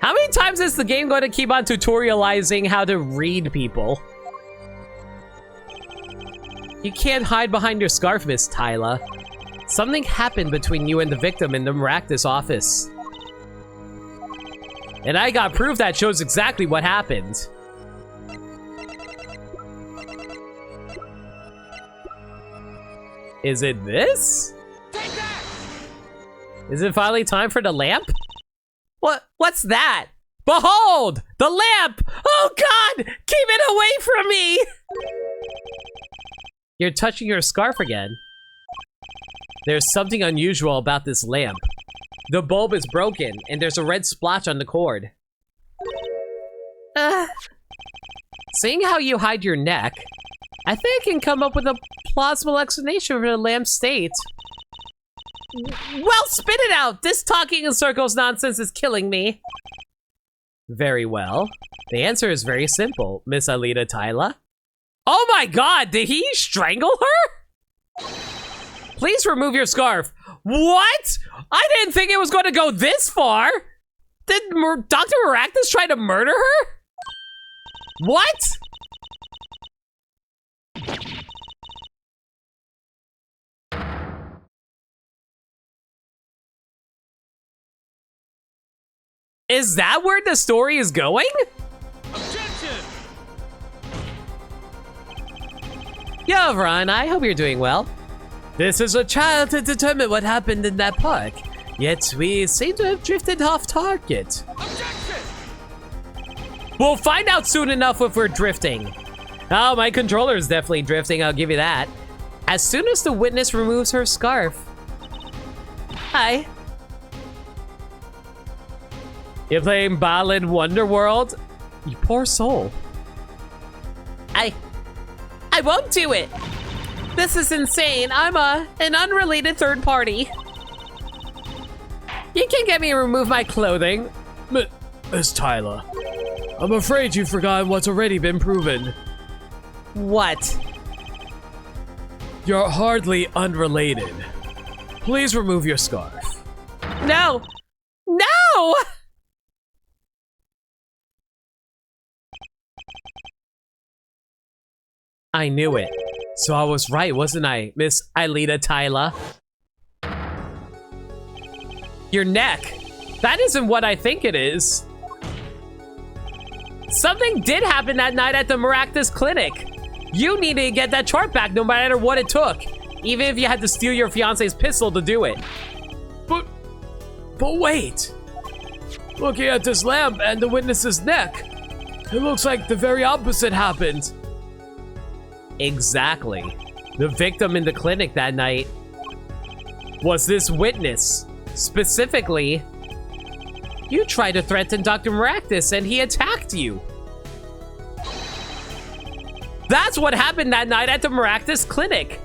How many times is the game going to keep on tutorializing how to read people? You can't hide behind your scarf, Miss Tyler. Something happened between you and the victim in the Maractus office. And I got proof that shows exactly what happened. Is it this? Take that! Is it finally time for the lamp? What's that? Behold! The lamp! Oh God! Keep it away from me! You're touching your scarf again. There's something unusual about this lamp. The bulb is broken, and there's a red splotch on the cord. Seeing how you hide your neck, I think I can come up with a plausible explanation for the lamp's state. Well, spit it out! This talking in circles nonsense is killing me. Very well. The answer is very simple, Miss Alita Tyler. Oh my God, did he strangle her? Please remove your scarf. What? I didn't think it was going to go this far. Did Dr. Maractus try to murder her? What? Is that where the story is going? Objection! Yo, Ron, I hope you're doing well. This is a trial to determine what happened in that park. Yet we seem to have drifted off target. Objection! We'll find out soon enough if we're drifting. Oh, my controller is definitely drifting, I'll give you that. As soon as the witness removes her scarf. Hi. You're playing Ballad Wonderworld? You poor soul. I won't do it. This is insane. I'm an unrelated third party. You can't get me to remove my clothing. Miss Tyler, I'm afraid you've forgotten what's already been proven. What? You're hardly unrelated. Please remove your scarf. No. No! I knew it. So I was right, wasn't I, Miss Aelita Tyler? Your neck. That isn't what I think it is. Something did happen that night at the Maractus Clinic. You needed to get that chart back no matter what it took. Even if you had to steal your fiance's pistol to do it. But wait. Looking at this lamp and the witness's neck, it looks like the very opposite happened. Exactly. The victim in the clinic that night was this witness. Specifically, you tried to threaten Dr. Maractus and he attacked you. That's what happened that night at the Maractus Clinic.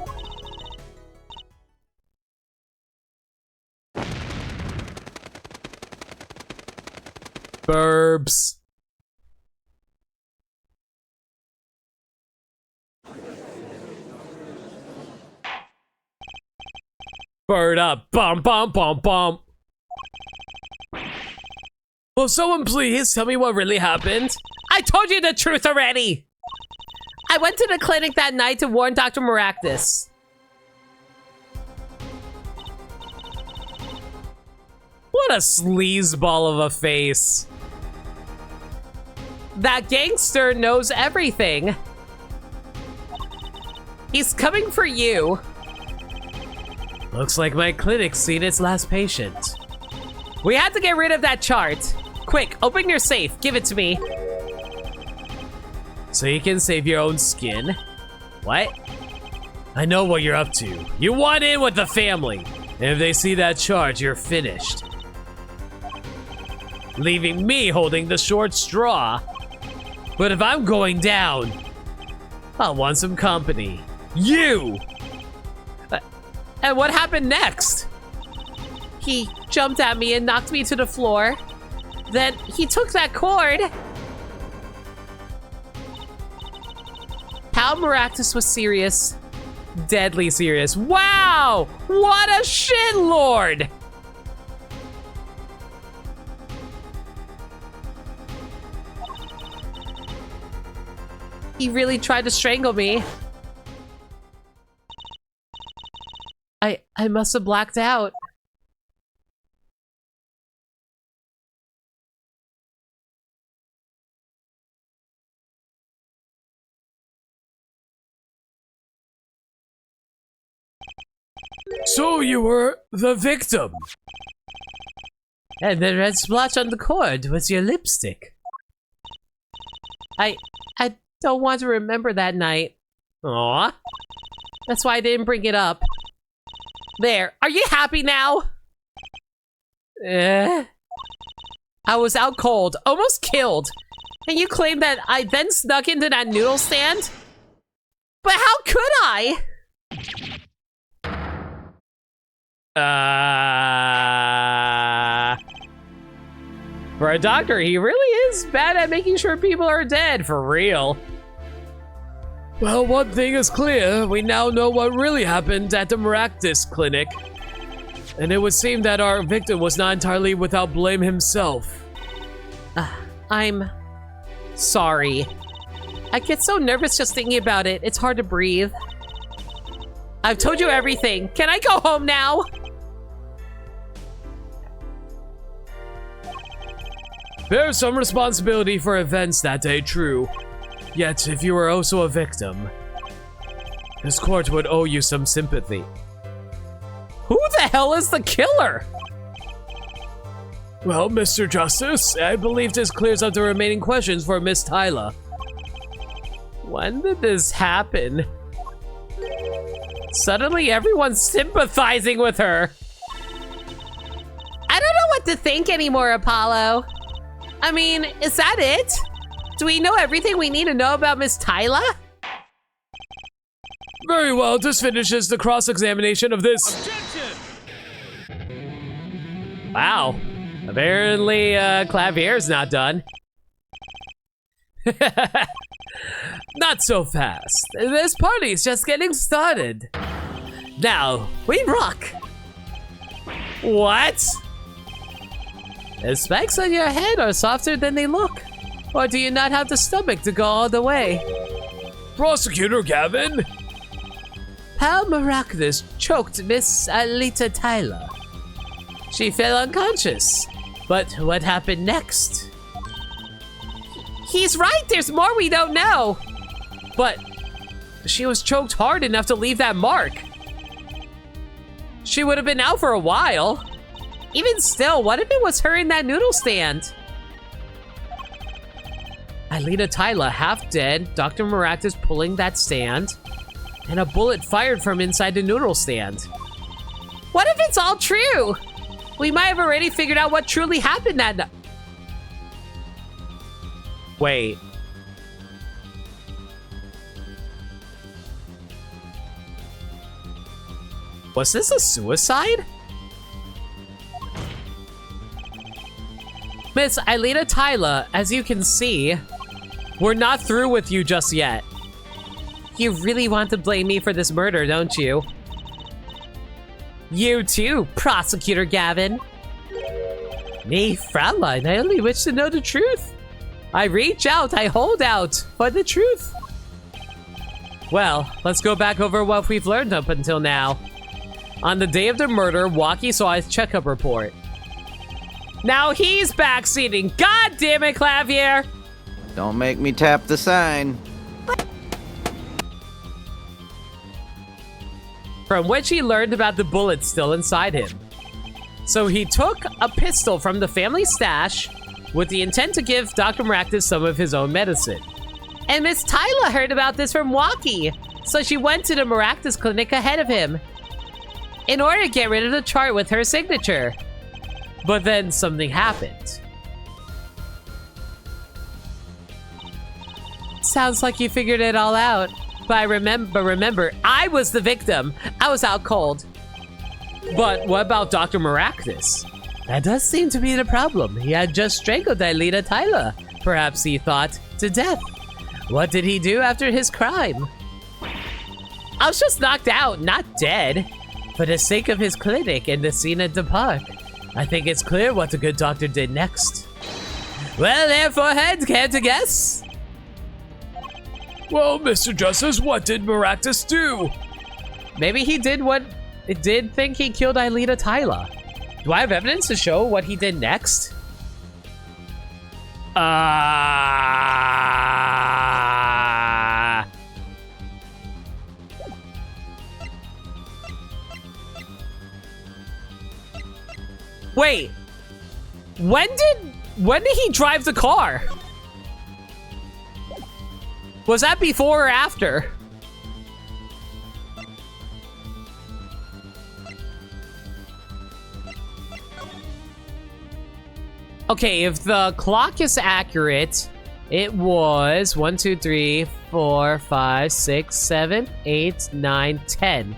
Burbs. Bird up. Bum, bum, bum, bum. Will someone please tell me what really happened? I told you the truth already. I went to the clinic that night to warn Dr. Maractus. What a sleazeball of a face. That gangster knows everything. He's coming for you. Looks like my clinic's seen its last patient. We had to get rid of that chart. Quick, open your safe. Give it to me. So you can save your own skin? What? I know what you're up to. You want in with the family. And if they see that chart, you're finished. Leaving me holding the short straw. But if I'm going down, I'll want some company. You! And what happened next? He jumped at me and knocked me to the floor. Then he took that cord. How Maractus was serious. Deadly serious. Wow! What a shitlord! He really tried to strangle me. I must have blacked out. So you were the victim. And the red splotch on the cord was your lipstick. I don't want to remember that night. Aw. That's why I didn't bring it up. There, are you happy now? I was out cold, almost killed. And you claim that I then snuck into that noodle stand? But how could I? For a doctor, he really is bad at making sure people are dead, for real. Well, one thing is clear. We now know what really happened at the Maractus Clinic. And it would seem that our victim was not entirely without blame himself. I'm sorry. I get so nervous just thinking about it. It's hard to breathe. I've told you everything. Can I go home now? Bear some responsibility for events that day, true. Yet, if you were also a victim, this court would owe you some sympathy. Who the hell is the killer? Well, Mr. Justice, I believe this clears up the remaining questions for Miss Tyler. When did this happen? Suddenly everyone's sympathizing with her. I don't know what to think anymore, Apollo. I mean, is that it? Do we know everything we need to know about Miss Tyler? Very well, this finishes the cross-examination of this. Objection! Wow. Apparently, Clavier's not done. Not so fast. This party's just getting started. Now, we rock. What? The spikes on your head are softer than they look. Or do you not have the stomach to go all the way? Prosecutor Gavin? How miraculous choked Miss Alita Tyler. She fell unconscious. But what happened next? He's right, there's more we don't know. But she was choked hard enough to leave that mark. She would have been out for a while. Even still, what if it was her in that noodle stand? Alita Tyler half dead, Dr. Maractus pulling that stand, and a bullet fired from inside the noodle stand. What if it's all true? We might have already figured out what truly happened that night. Wait. Was this a suicide? Miss Alita Tyler, as you can see, we're not through with you just yet. You really want to blame me for this murder, don't you? You too, Prosecutor Gavin. Me, Fraulein, I only wish to know the truth. I reach out, I hold out for the truth. Well, let's go back over what we've learned up until now. On the day of the murder, Waki saw his checkup report. Now he's backseating. God damn it, Clavier! Don't make me tap the sign. From which he learned about the bullets still inside him. So he took a pistol from the family stash with the intent to give Dr. Maractus some of his own medicine. And Miss Tyler heard about this from Waki, so she went to the Maractus clinic ahead of him in order to get rid of the chart with her signature. But then something happened. Sounds like you figured it all out. But remember, I was the victim. I was out cold. But what about Dr. Maractus? That does seem to be the problem. He had just strangled Alita Tyler. Perhaps he thought to death. What did he do after his crime? I was just knocked out, not dead. For the sake of his clinic and the scene at the park, I think it's clear what the good doctor did next. Well, therefore, heads, care to guess? Well, Mr. Justice, what did Maractus do? Maybe he did what it did think he killed Alita Tyler. Do I have evidence to show what he did next? Wait. When did he drive the car? Was that before or after? Okay, if the clock is accurate, it was 1, 2, 3, 4, 5, 6, 7, 8, 9, 10.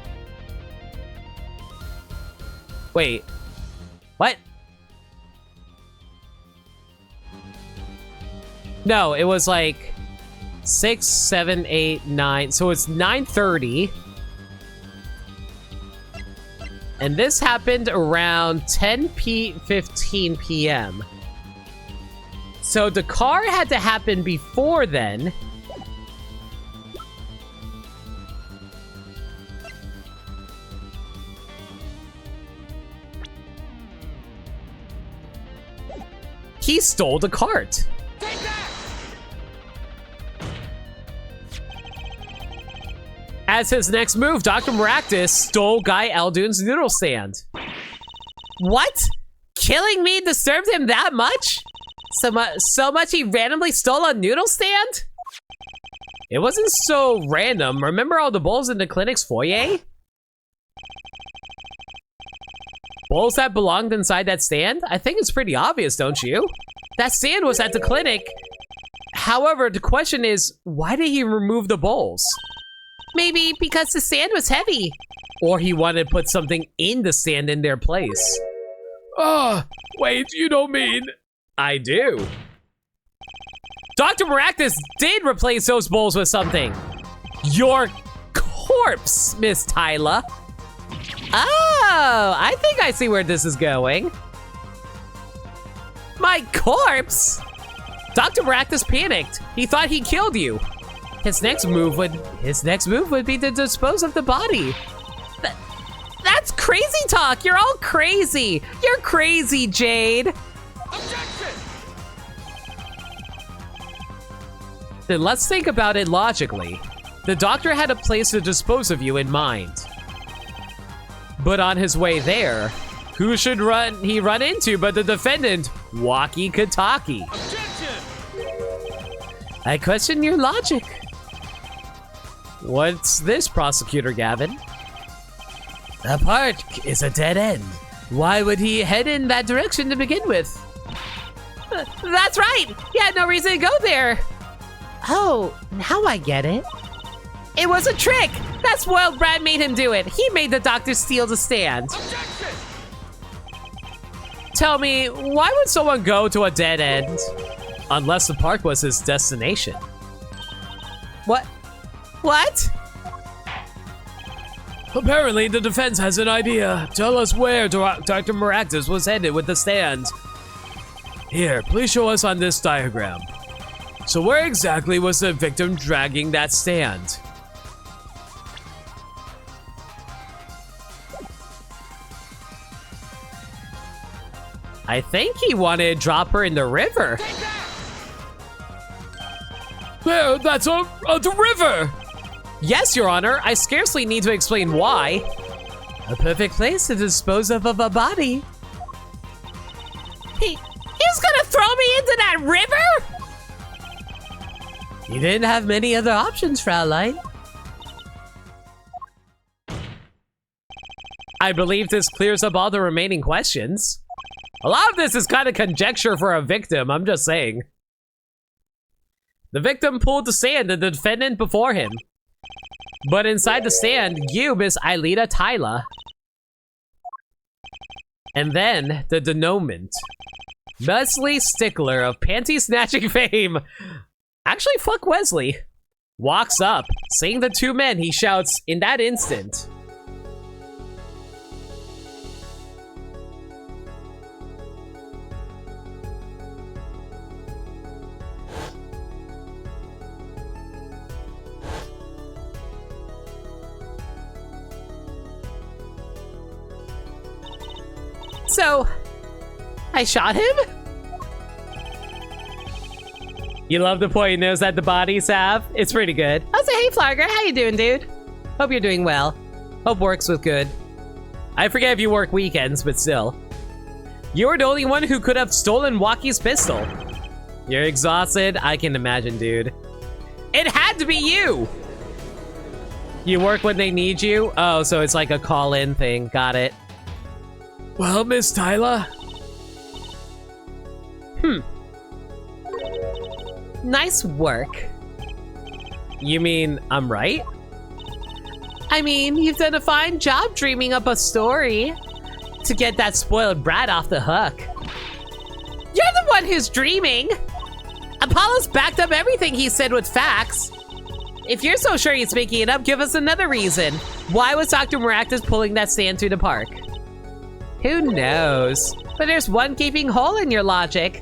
Wait. What? No, it was like 6, 7, 8, 9. So it's 9:30. And this happened around 15 p.m. So the car had to happen before then. He stole the cart. As his next move, Dr. Maractus stole Guy Eldoon's noodle stand. What? Killing me disturbed him that much? So much he randomly stole a noodle stand? It wasn't so random. Remember all the bowls in the clinic's foyer? Bowls that belonged inside that stand? I think it's pretty obvious, don't you? That stand was at the clinic. However, the question is, why did he remove the bowls? Maybe because the stand was heavy. Or he wanted to put something in the stand in their place. Oh, wait, you don't mean... I do. Dr. Maractus did replace those bowls with something. Your corpse, Miss Tyler. Oh, I think I see where this is going. My corpse? Dr. Maractus panicked. He thought he killed you. His next move would be to dispose of the body. That's crazy talk. You're all crazy. You're crazy, Jade. Objection! Then let's think about it logically. The doctor had a place to dispose of you in mind. But on his way there, who should he run into but the defendant, Walkie Kataki? Objection! I question your logic. What's this, Prosecutor Gavin? The park is a dead end. Why would he head in that direction to begin with? That's right! He had no reason to go there! Oh, now I get it. It was a trick! That spoiled brat made him do it. He made the doctor steal the stand. Objection! Tell me, why would someone go to a dead end? Unless the park was his destination. What? What? Apparently, the defense has an idea. Tell us where Dr. Maractus was headed with the stand. Here, please show us on this diagram. So where exactly was the victim dragging that stand? I think he wanted to drop her in the river. There, that's the river! Yes, Your Honor, I scarcely need to explain why. A perfect place to dispose of a body. He's gonna throw me into that river? You didn't have many other options, Fraulein. I believe this clears up all the remaining questions. A lot of this is kind of conjecture for a victim, I'm just saying. The victim pulled the stand and the defendant before him. But inside the stand, you, Miss Aelita Tyler. And then, the denouement. Wesley Stickler of panty snatching fame. Actually, fuck Wesley. Walks up. Seeing the two men, he shouts, in that instant. So, I shot him? You love the point nose that the bodies have? It's pretty good. I say, hey Flarger, how you doing, dude? Hope you're doing well. Hope works was good. I forget if you work weekends, but still. You're the only one who could have stolen Walkie's pistol. You're exhausted? I can imagine, dude. It had to be you! You work when they need you? Oh, so it's like a call-in thing. Got it. Well, Miss Tyler. Nice work. You mean I'm right? I mean, you've done a fine job dreaming up a story to get that spoiled brat off the hook. You're the one who's dreaming. Apollo's backed up everything he said with facts. If you're so sure he's making it up, give us another reason. Why was Dr. Maractus pulling that stand through the park? Who knows? But there's one gaping hole in your logic.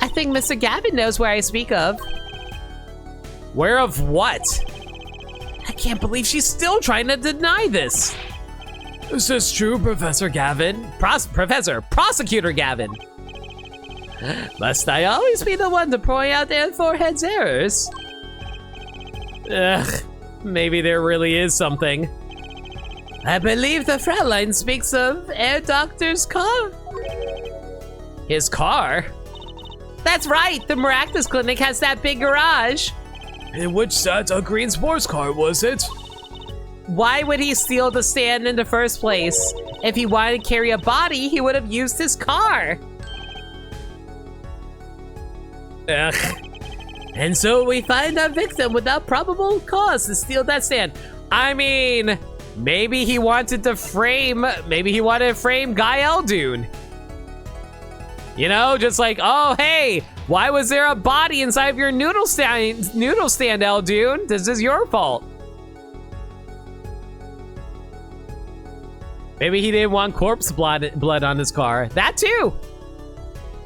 I think Mr. Gavin knows where I speak of. Where of what? I can't believe she's still trying to deny this. Is this true, Professor Gavin? Prosecutor Gavin. Must I always be the one to point out their forehead's errors? Ugh, maybe there really is something. I believe the Fraulein speaks of Air Doctor's car. His car? That's right, the Maractus Clinic has that big garage. In which set a green sports car was it? Why would he steal the stand in the first place? If he wanted to carry a body, he would have used his car. Ugh. And so we find our victim without probable cause to steal that stand. I mean, maybe he wanted to frame Guy Eldoon. You know, just like, oh, hey, why was there a body inside of your noodle stand, Eldoon? This is your fault. Maybe he didn't want corpse blood on his car. That too.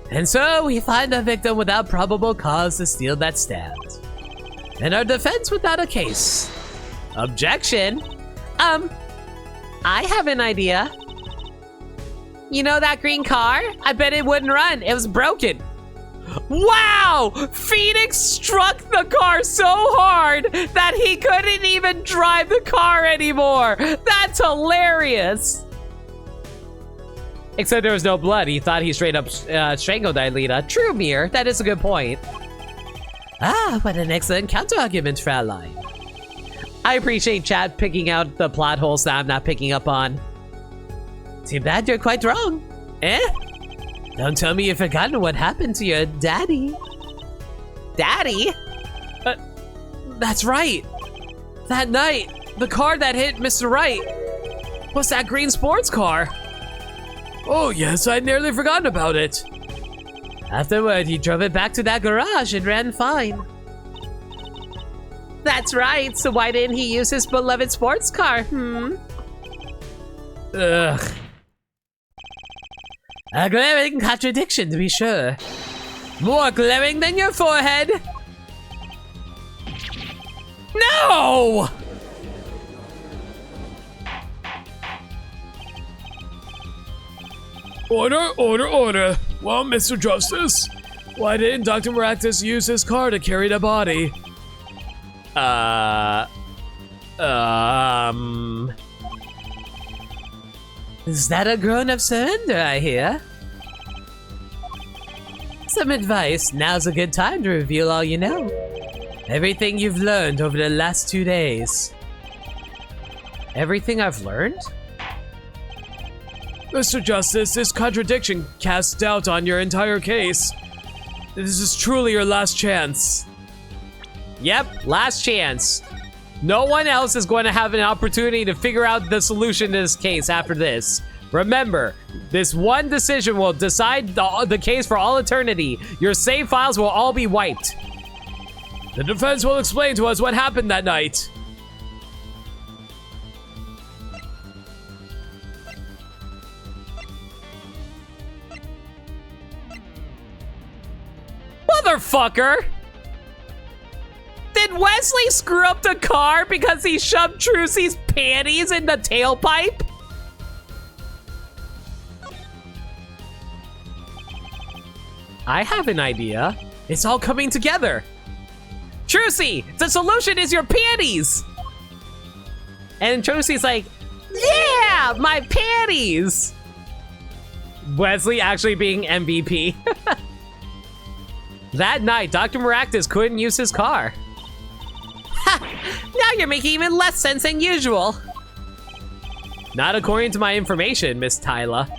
And so we find a victim without probable cause to steal that stand. And our defense without a case. Objection? I have an idea. You know that green car? I bet it wouldn't run. It was broken. Wow! Phoenix struck the car so hard that he couldn't even drive the car anymore. That's hilarious. Except there was no blood. He thought he straight up strangled Aelita. True, Mir. That is a good point. Ah, what an excellent counter-argument, Fraulein. I appreciate chat picking out the plot holes that I'm not picking up on. Too bad you're quite wrong. Eh? Don't tell me you've forgotten what happened to your daddy. Daddy? That's right. That night, the car that hit Mr. Wright was that green sports car. Oh yes, I'd nearly forgotten about it. Afterward, he drove it back to that garage and ran fine. That's right, so why didn't he use his beloved sports car, Ugh. A glaring contradiction, to be sure. More glaring than your forehead. No! Order, order, order. Well, Mr. Justice, why didn't Dr. Maractus use his car to carry the body? Is that a grown-up surrender, I hear? Some advice, now's a good time to reveal all you know. Everything you've learned over the last 2 days. Everything I've learned? Mr. Justice, this contradiction casts doubt on your entire case. This is truly your last chance. Yep, last chance. No one else is going to have an opportunity to figure out the solution to this case after this. Remember, this one decision will decide the case for all eternity. Your save files will all be wiped. The defense will explain to us what happened that night. Motherfucker! Did Wesley screw up the car because he shoved Trucy's panties in the tailpipe? I have an idea. It's all coming together. Trucy, the solution is your panties! And Trucy's like, yeah, my panties! Wesley actually being MVP. That night, Dr. Maractus couldn't use his car. Ha! Now you're making even less sense than usual. Not according to my information, Miss Tyla.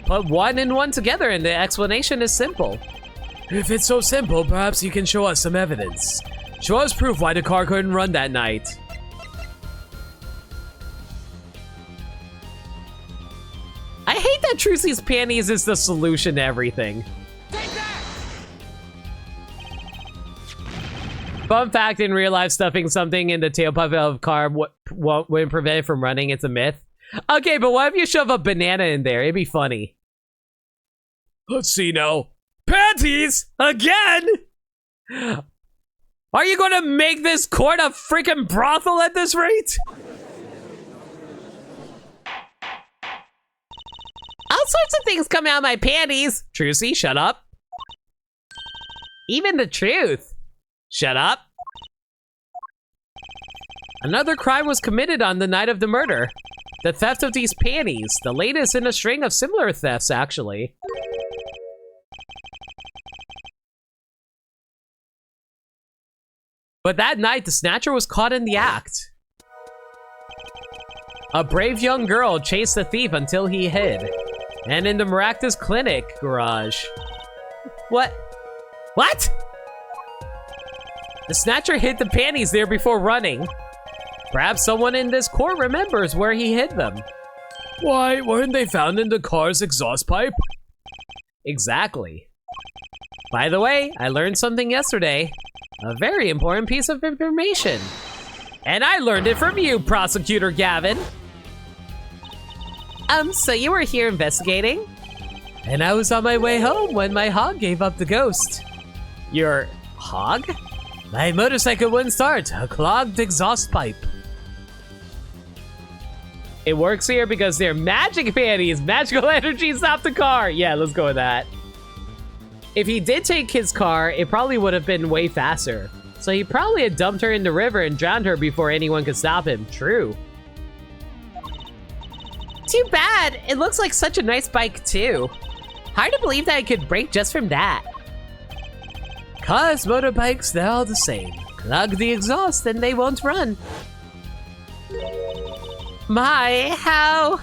Put one and one together and the explanation is simple. If it's so simple, perhaps you can show us some evidence. Show us proof why the car couldn't run that night. I hate that Trucy's panties is the solution to everything. Fun fact, in real life, stuffing something in the tailpipe of a car wouldn't prevent it from running. It's a myth. Okay, but what if you shove a banana in there? It'd be funny. Let's see now. Panties? Again? Are you gonna make this court a freaking brothel at this rate? All sorts of things come out of my panties. Trucy, shut up. Even the truth. Shut up. Another crime was committed on the night of the murder. The theft of these panties. The latest in a string of similar thefts, actually. But that night, the snatcher was caught in the act. A brave young girl chased the thief until he hid. And in the Maractus Clinic garage. What? What? The snatcher hid the panties there before running. Perhaps someone in this court remembers where he hid them. Why, weren't they found in the car's exhaust pipe? Exactly. By the way, I learned something yesterday. A very important piece of information. And I learned it from you, Prosecutor Gavin. So you were here investigating? And I was on my way home when my hog gave up the ghost. Your hog? My motorcycle wouldn't start, a clogged exhaust pipe. It works here because they're magic panties. Magical energy stopped the car. Yeah, let's go with that. If he did take his car, it probably would have been way faster. So he probably had dumped her in the river and drowned her before anyone could stop him. True. Too bad. It looks like such a nice bike too. Hard to believe that it could break just from that. Cars, motorbikes, they're all the same. Clog the exhaust and they won't run. My, how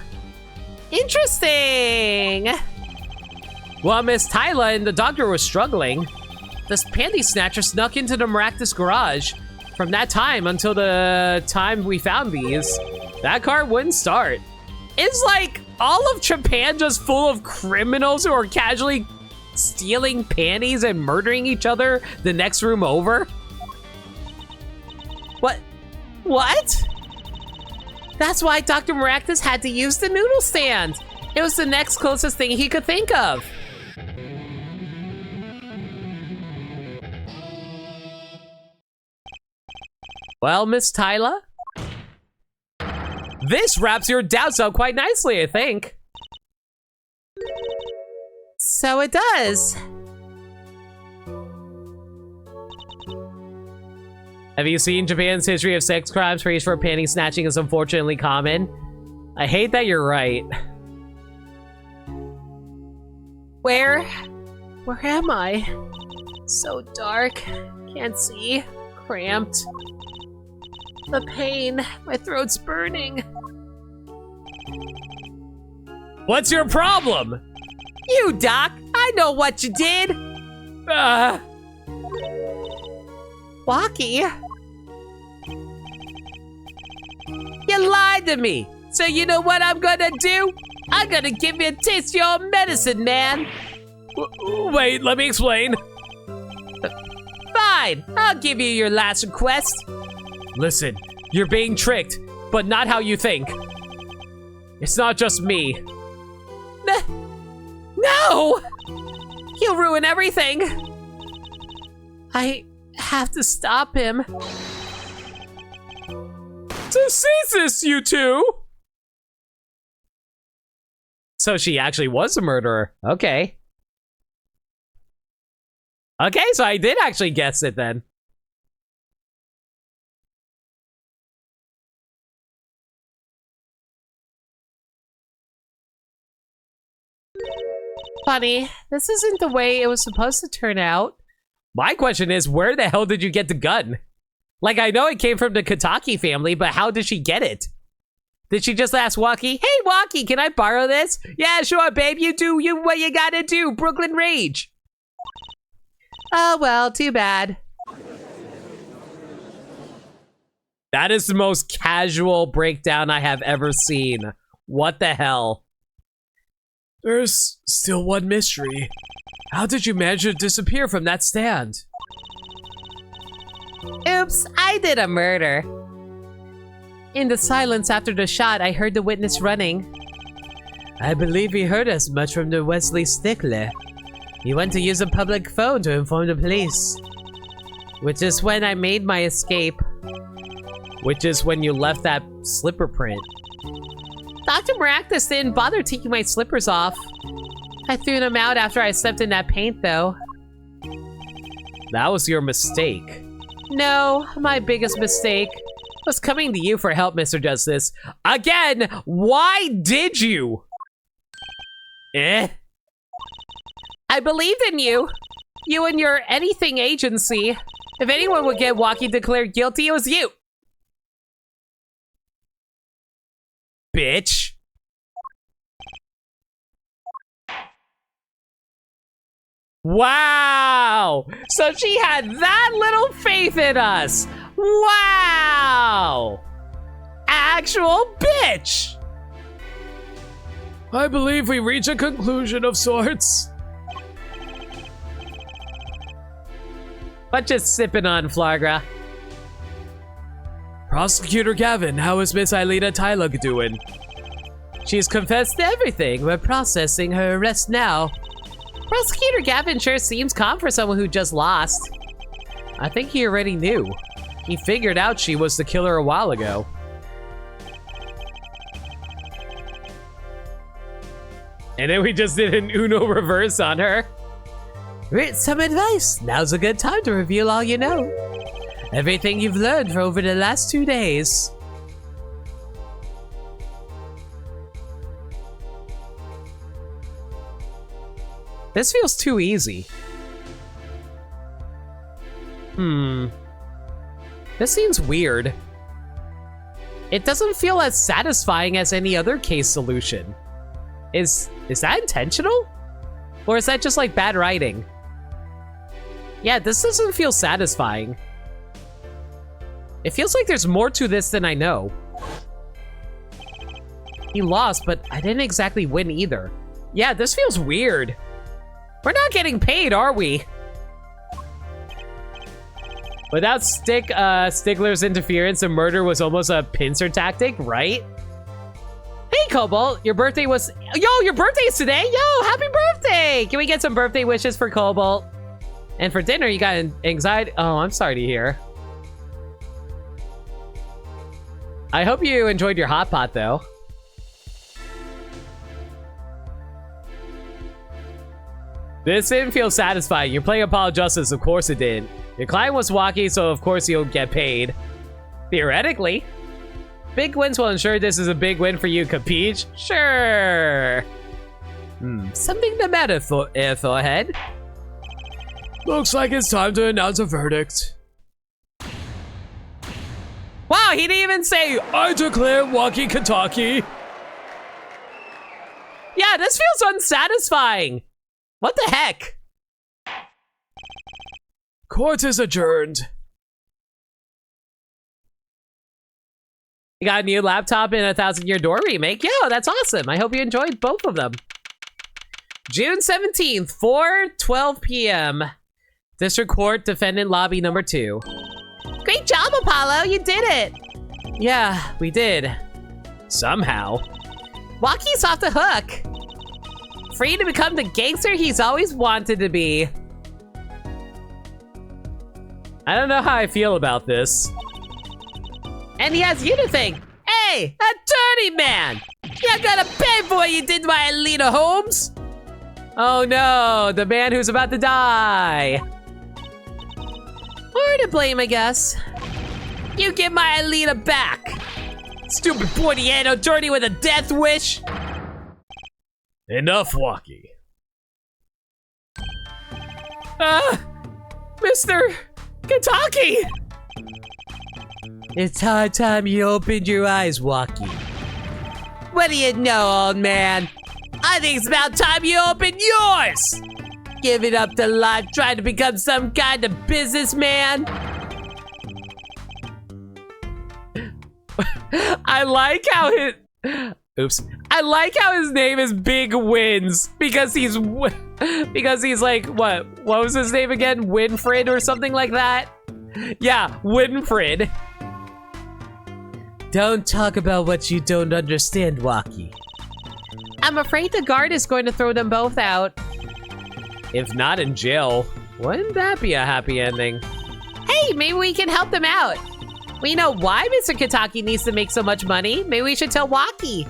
interesting. While Miss Tyla and the doctor were struggling, this panty snatcher snuck into the Maractus garage. From that time until the time we found these, that car wouldn't start. It's like all of Japan just full of criminals who are casually stealing panties and murdering each other the next room over? What? What? That's why Dr. Maractus had to use the noodle stand. It was the next closest thing he could think of. Well, Miss Tyla, this wraps your doubts up quite nicely, I think. So it does. Have you seen Japan's history of sex crimes? Praise for panty snatching is unfortunately common. I hate that you're right. Where am I? So dark, can't see, cramped. The pain, my throat's burning. What's your problem? You, Doc, I know what you did. Walkie? You lied to me. So you know what I'm gonna do? I'm gonna give you a taste of your medicine, man. Wait, let me explain. Fine, I'll give you your last request. Listen, you're being tricked, but not how you think. It's not just me. No! He'll ruin everything. I have to stop him. To cease this, you two! So she actually was a murderer. Okay. Okay, so I did actually guess it then. Funny, this isn't the way it was supposed to turn out. My question is, where the hell did you get the gun? Like, I know it came from the Kataki family, but how did she get it? Did she just ask Walkie, hey Walkie, can I borrow this? Yeah, sure, babe, you do what you gotta do, Brooklyn Rage. Oh, well, too bad. That is the most casual breakdown I have ever seen. What the hell? There's still one mystery. How did you manage to disappear from that stand? Oops, I did a murder. In the silence after the shot, I heard the witness running. I believe he heard as much from the Wesley Stickler. He went to use a public phone to inform the police. Which is when I made my escape. Which is when you left that slipper print. Dr. Maractus didn't bother taking my slippers off. I threw them out after I stepped in that paint, though. That was your mistake. No, my biggest mistake was coming to you for help, Mr. Justice. Again, why did you? I believed in you. You and your anything agency. If anyone would get Walkie declared guilty, it was you. Bitch. Wow! So she had that little faith in us. Wow! Actual bitch! I believe we reach a conclusion of sorts. But just sipping on Flagra. Prosecutor Gavin, how is Miss Aelita Tyler doing? She's confessed everything. We're processing her arrest now. Prosecutor Gavin sure seems calm for someone who just lost. I think he already knew. He figured out she was the killer a while ago. And then we just did an Uno reverse on her. With some advice. Now's a good time to reveal all you know. Everything you've learned for over the last 2 days. This feels too easy. This seems weird. It doesn't feel as satisfying as any other case solution. Is that intentional? Or is that just like bad writing? Yeah, this doesn't feel satisfying. It feels like there's more to this than I know. He lost, but I didn't exactly win either. Yeah, this feels weird. We're not getting paid, are we? Without Stigler's interference, the murder was almost a pincer tactic, right? Hey, Cobalt, your birthday was... Yo, your birthday's today? Yo, happy birthday! Can we get some birthday wishes for Cobalt? And for dinner, you got anxiety... Oh, I'm sorry to hear. I hope you enjoyed your hot pot, though. This didn't feel satisfying. You're playing Apollo Justice, of course it did. Your client was walkie, so of course you'll get paid. Theoretically. Big wins will ensure this is a big win for you, capiche? Sure. Something the matter, forehead? Looks like it's time to announce a verdict. Wow, he didn't even say, I declare walkie-talkie. Yeah, this feels unsatisfying. What the heck? Court is adjourned. You got a new laptop in a 1,000-Year Door remake? Yo, that's awesome. I hope you enjoyed both of them. June 17th, 4:12 p.m. District Court, Defendant Lobby number 2. Great job, Apollo. You did it. Yeah, we did. Somehow. Walkie's off the hook. Free to become the gangster he's always wanted to be. I don't know how I feel about this. And he has you to thank. Hey, attorney man! You gotta pay for what you did to my Alita Holmes! Oh no, the man who's about to die. Or to blame, I guess. You get my Alita back! Stupid pointy-head attorney with a death wish! Enough, Walkie. Mr. Kentucky! It's high time you opened your eyes, Walkie. What do you know, old man? I think it's about time you opened yours! Giving up the life, trying to become some kind of businessman? I like how his... Oops. I like how his name is Big Wins because he's like, what was his name again? Winfred or something like that? Yeah, Winfred. Don't talk about what you don't understand, Waki. I'm afraid the guard is going to throw them both out. If not in jail, wouldn't that be a happy ending? Hey, maybe we can help them out. We know why Mr. Kitaki needs to make so much money. Maybe we should tell Waki.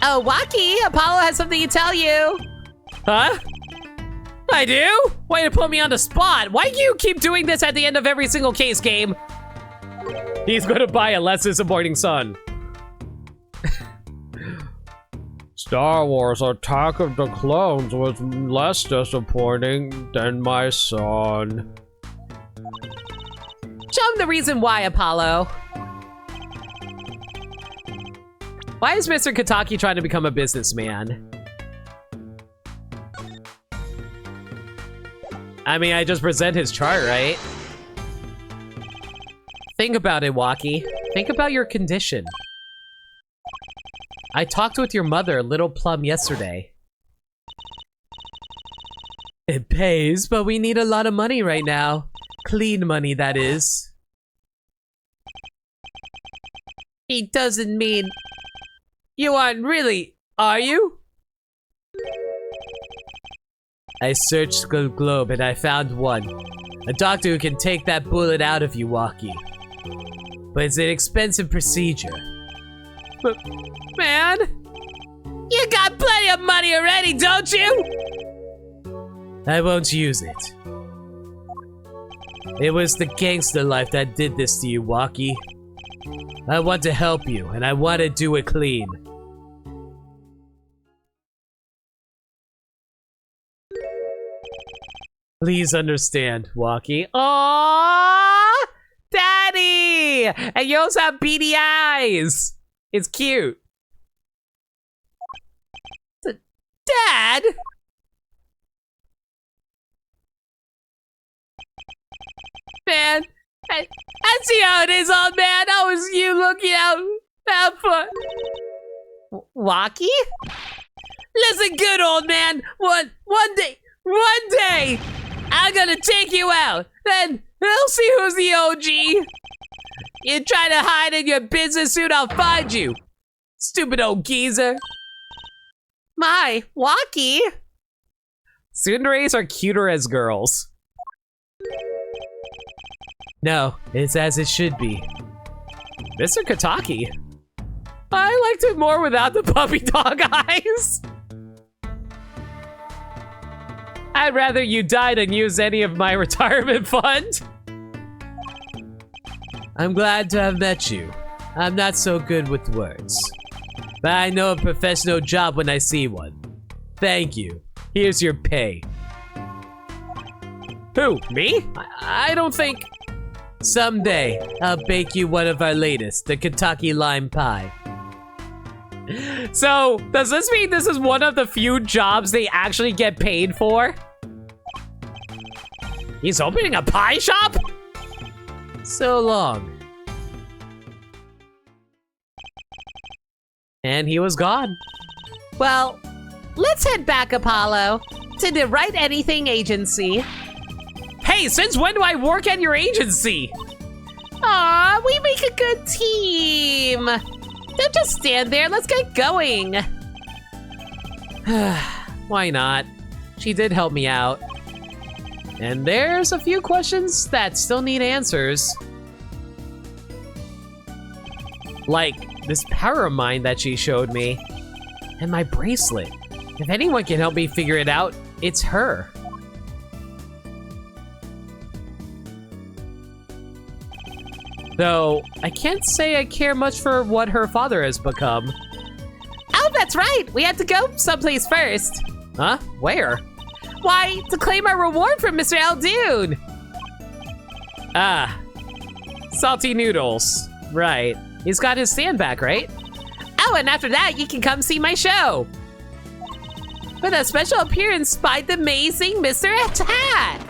Oh, Waki, Apollo has something to tell you. Huh? I do? Way to put me on the spot. Why do you keep doing this at the end of every single case game? He's gonna buy a less disappointing son. Star Wars Attack of the Clones was less disappointing than my son. Show him the reason why, Apollo. Why is Mr. Kitaki trying to become a businessman? I mean, I just present his chart, right? Think about it, Waki. Think about your condition. I talked with your mother, Little Plum, yesterday. It pays, but we need a lot of money right now. Clean money, that is. He doesn't mean... You aren't really, are you? I searched the globe and I found one. A doctor who can take that bullet out of you, Waki. But it's an expensive procedure. But, man, you got plenty of money already, don't you? I won't use it. It was the gangster life that did this to you, Waki. I want to help you, and I want to do it clean. Please understand, Waki. Aww, Daddy! And you also have beady eyes. It's cute. Dad? Man, I see how it is, old man. How was you looking out for... Waki? Listen good, old man. One day, I'm gonna take you out. Then we'll see who's the OG. You try to hide in your business suit, I'll find you. Stupid old geezer. My, Waki. Tsunderes are cuter as girls. No, it's as it should be. Mr. Kitaki. I liked it more without the puppy dog eyes. I'd rather you die than use any of my retirement fund. I'm glad to have met you. I'm not so good with words, but I know a professional job when I see one. Thank you. Here's your pay. Who, me? I don't think... Someday, I'll bake you one of our latest, the Kentucky lime pie. So, does this mean this is one of the few jobs they actually get paid for? He's opening a pie shop? So long. And he was gone. Well, let's head back, Apollo, to the Write Anything agency. Hey, since when do I work at your agency? Aw, we make a good team. Don't just stand there, let's get going. Why not? She did help me out. And there's a few questions that still need answers. Like this power of mine that she showed me. And my bracelet. If anyone can help me figure it out, it's her. Though, I can't say I care much for what her father has become. Oh, that's right. We have to go someplace first. Huh? Where? Why, to claim our reward from Mr. Aldoon. Ah. Salty noodles. Right. He's got his stand back, right? Oh, and after that, you can come see my show. With a special appearance by the amazing Mr. Hat.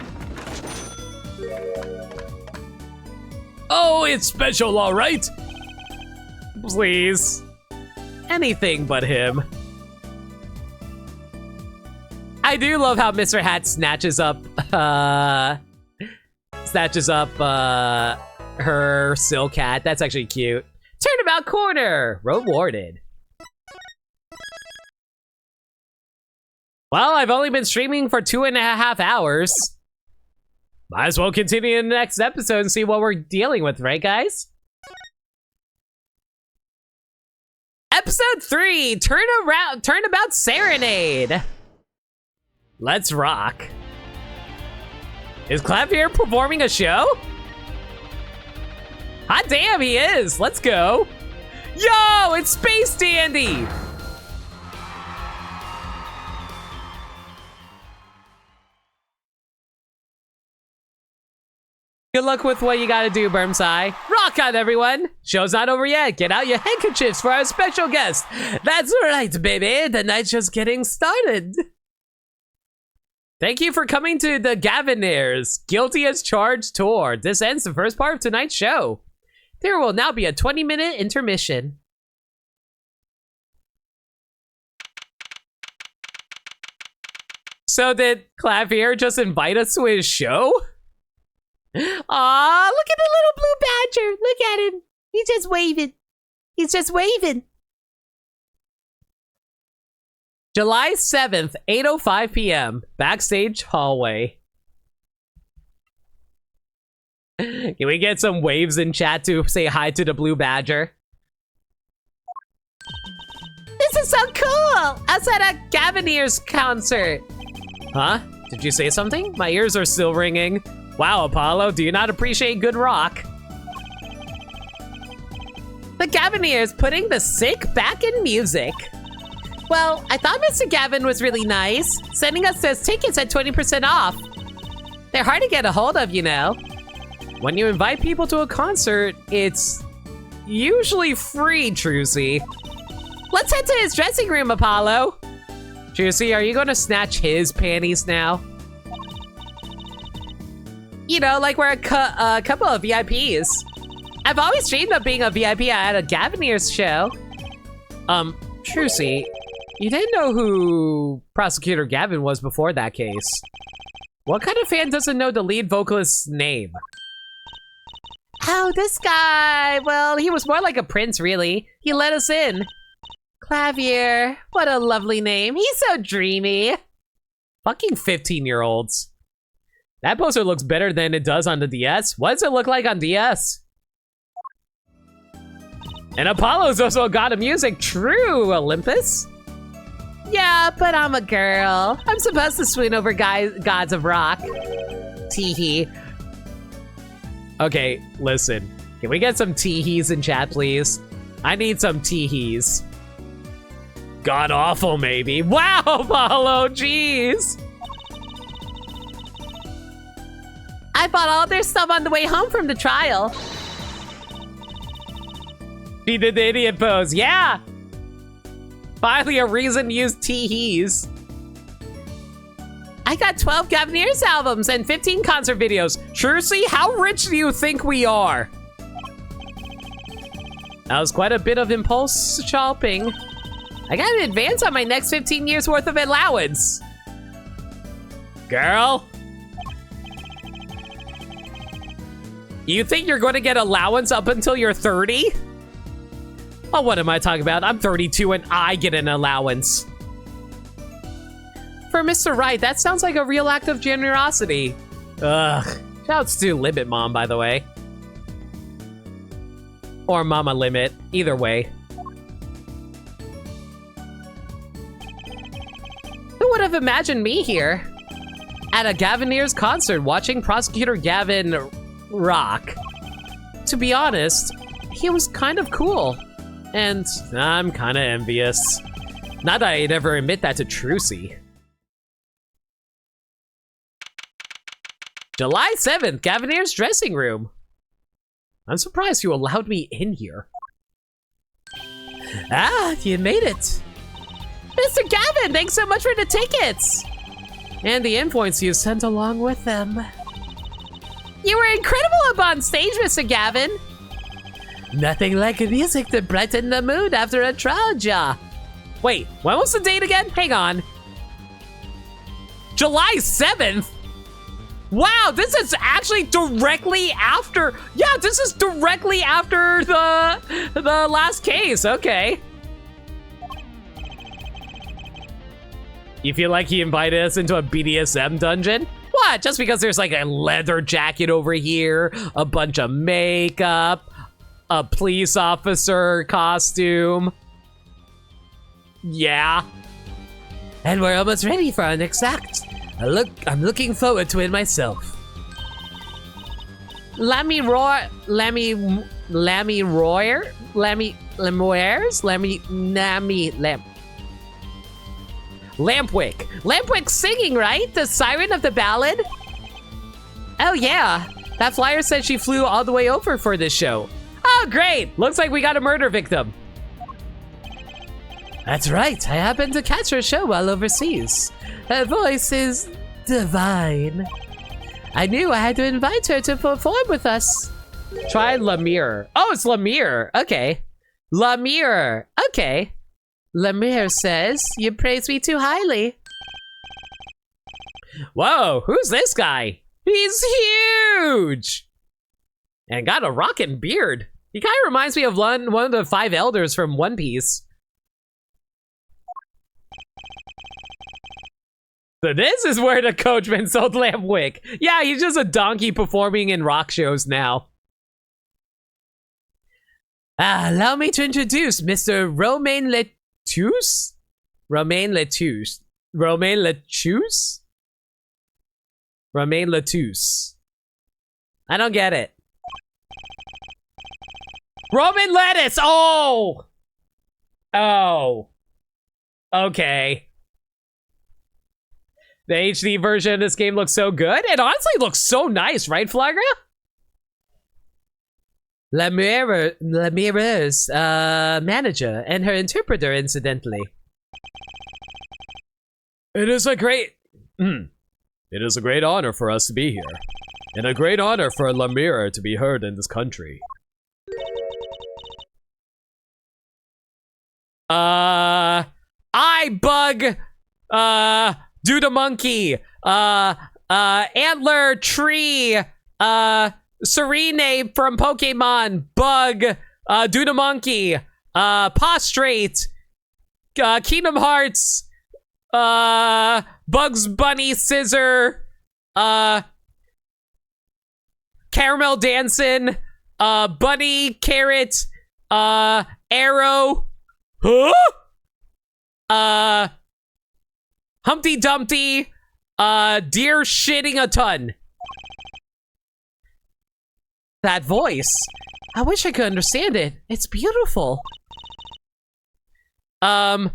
Oh, it's special, all right. Please. Anything but him. I do love how Mr. Hat snatches up her silk hat. That's actually cute. Turnabout corner, rewarded. Well, I've only been streaming for 2.5 hours. Might as well continue in the next episode and see what we're dealing with, right, guys? Episode 3, Turnabout Serenade. Let's rock. Is Clavier performing a show? Hot damn, he is. Let's go. Yo, it's Space Dandy. Good luck with what you gotta do, Burmsai. Rock on, everyone! Show's not over yet. Get out your handkerchiefs for our special guest. That's right, baby. The night's just getting started. Thank you for coming to the Gaviniers Guilty as Charged tour. This ends the first part of tonight's show. There will now be a 20-minute intermission. So did Clavier just invite us to his show? Aw, look at the little blue badger. Look at him. He's just waving. He's just waving. July 7th, 8:05 p.m. Backstage hallway. Can we get some waves in chat to say hi to the blue badger? This is so cool! Outside a Gaviniers concert. Huh? Did you say something? My ears are still ringing. Wow, Apollo, do you not appreciate good rock? The Gaviniers putting the sick back in music. Well, I thought Mr. Gavin was really nice, sending us those tickets at 20% off. They're hard to get a hold of, you know. When you invite people to a concert, it's usually free, Trucy. Let's head to his dressing room, Apollo. Trucy, are you gonna snatch his panties now? You know, like we're a couple of VIPs. I've always dreamed of being a VIP at a Gaviniers show. Trucy, you didn't know who Prosecutor Gavin was before that case. What kind of fan doesn't know the lead vocalist's name? Oh, this guy. Well, he was more like a prince, really. He let us in. Clavier. What a lovely name. He's so dreamy. Fucking 15-year-olds. That poster looks better than it does on the DS. What does it look like on DS? And Apollo's also a god of music. True, Olympus. Yeah, but I'm a girl. I'm supposed to swoon over gods of rock. Teehee. Okay, listen. Can we get some teehees in chat, please? I need some teehees. God awful, maybe. Wow, Apollo, jeez. I bought all their stuff on the way home from the trial. She did the idiot pose, yeah! Finally a reason to use teehees. I got 12 Gaviniers albums and 15 concert videos. Trucy, how rich do you think we are? That was quite a bit of impulse shopping. I got an advance on my next 15 years worth of allowance. Girl. You think you're going to get allowance up until you're 30? Oh, what am I talking about? I'm 32 and I get an allowance. For Mr. Wright, that sounds like a real act of generosity. Ugh. Shouts to Limit Mom, by the way. Or Mama Limit. Either way. Who would have imagined me here? At a Gaviniers concert watching Prosecutor Gavin rock. To be honest, he was kind of cool. And I'm kind of envious. Not that I'd ever admit that to Trucy. July 7th, Gavinier's dressing room. I'm surprised you allowed me in here. Ah, you made it. Mr. Gavin, thanks so much for the tickets. And the endpoints you sent along with them. You were incredible up on stage, Mr. Gavin. Nothing like music to brighten the mood after a trial job. Wait, when was the date again? Hang on. July 7th? Wow, this is actually directly after. Yeah, this is directly after the last case. Okay. You feel like he invited us into a BDSM dungeon? What? Just because there's like a leather jacket over here, a bunch of makeup, a police officer costume. Yeah. And we're almost ready for our next act. I'm looking forward to it myself. Lemmy Roar, Lemmy Royer, Lemoyers, Lampwick. Lampwick's singing, right? The siren of the ballad? Oh yeah, that flyer said she flew all the way over for this show. Oh great, looks like we got a murder victim. That's right, I happened to catch her show while overseas. Her voice is divine. I knew I had to invite her to perform with us. Try Lemire. Oh, it's Lemire. Okay. Lemire. Okay. Lemire says, you praise me too highly. Whoa, who's this guy? He's huge! And got a rockin' beard. He kind of reminds me of one of the 5 elders from One Piece. So this is where the coachman sold Lampwick. Yeah, he's just a donkey performing in rock shows now. Allow me to introduce Mr. Romain Lettuce? Romain Lettuce. Romain Lettuce? Romain Lettuce. I don't get it. Roman lettuce! Oh! Oh. Okay. The HD version of this game looks so good. It honestly looks so nice, right, Flagra? Lemire's manager and her interpreter, incidentally. It is a great honor for us to be here. And a great honor for Lemire to be heard in this country. Bug, Duda Monkey, Antler Tree, Serene from Pokemon, Bug, Duda Monkey, Prostrate, Kingdom Hearts, Bugs Bunny Scissor, Caramel Dancin', Bunny Carrot, Arrow, Humpty Dumpty, Deer Shitting a Ton. That voice. I wish I could understand it. It's beautiful. A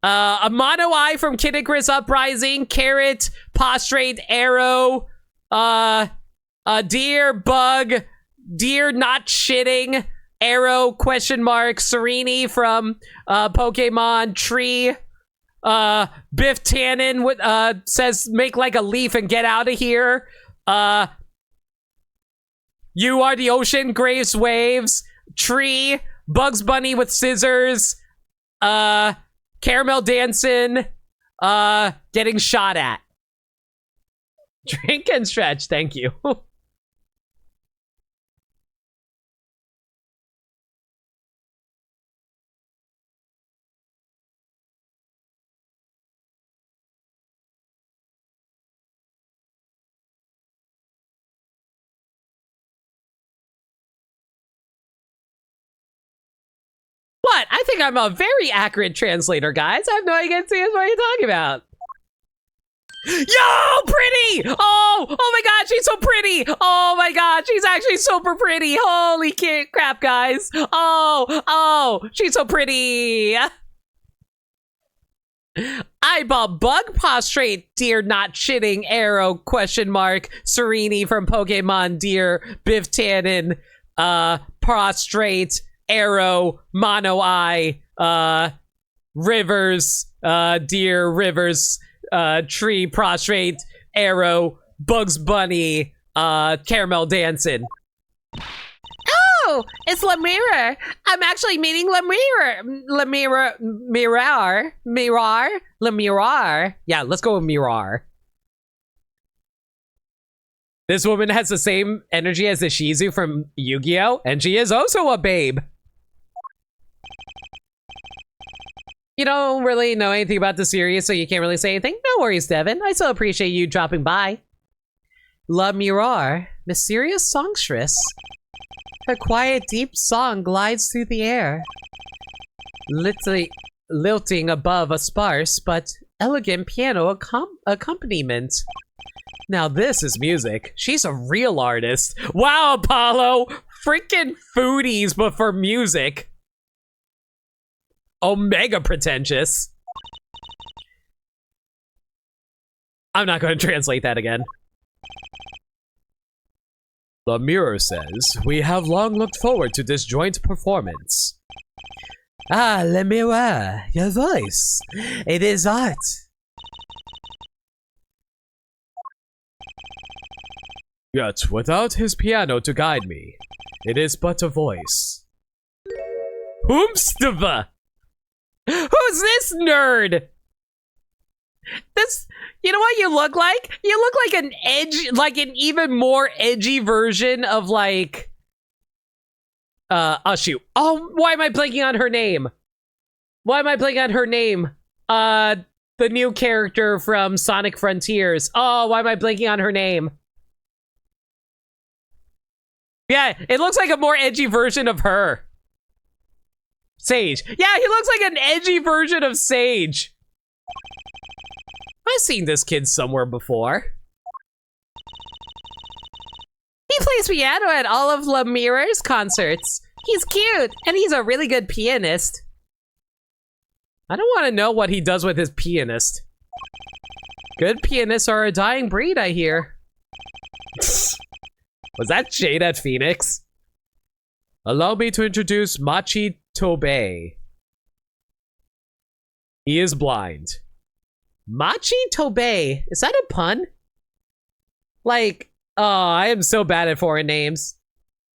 Mono Eye from Kid Icarus Uprising, Carrot, Prostrate, Arrow, Deer, Bug, Deer Not Shitting, Arrow, question mark, Serene from Pokemon, Tree, Biff Tannen says make like a leaf and get out of here. You are the ocean, Graves Waves, Tree, Bugs Bunny with scissors, Caramel Dancing, getting shot at. Drink and stretch, thank you. What? I think I'm a very accurate translator, guys. I have no idea what you're talking about. Yo, pretty! Oh my god, she's so pretty! Oh my god, she's actually super pretty! Holy crap, guys! Oh, she's so pretty! Eyeball Bug, Prostrate, Deer Not Shitting, Arrow, question mark, Serene from Pokemon, Deer, Biff Tannen, Prostrate, Arrow, Mono Eye, Rivers, Deer, Rivers, Tree, Prostrate, Arrow, Bugs Bunny, Caramel Dancing. Oh, it's Lemire. I'm actually meeting Lemire. Lemire. Yeah, let's go with Mirar. This woman has the same energy as the Shizu from Yu-Gi-Oh! And she is also a babe. You don't really know anything about the series, so you can't really say anything. No worries, Devin. I still appreciate you dropping by. La Mirar, mysterious songstress. Her quiet, deep song glides through the air, lilting above a sparse but elegant piano accompaniment. Now this is music. She's a real artist. Wow, Apollo! Freaking foodies, but for music. Omega pretentious. I'm not going to translate that again. The mirror says, we have long looked forward to this joint performance. Ah, Le Mirror, your voice. It is art. Yet, without his piano to guide me, it is but a voice. Whomstava! Who's this nerd? This, you know what you look like? You look like an an even more edgy version of like, oh shoot. Oh, why am I blanking on her name? Why am I blanking on her name? The new character from Sonic Frontiers. Oh, why am I blanking on her name? Yeah, it looks like a more edgy version of her. Sage. Yeah, he looks like an edgy version of Sage. I've seen this kid somewhere before. He plays piano at all of Lemirer's concerts. He's cute, and he's a really good pianist. I don't want to know what he does with his pianist. Good pianists are a dying breed, I hear. Was that Jade at Phoenix? Allow me to introduce Machi Tobey. He is blind. Machi Tobey. Is that a pun? Like, oh, I am so bad at foreign names.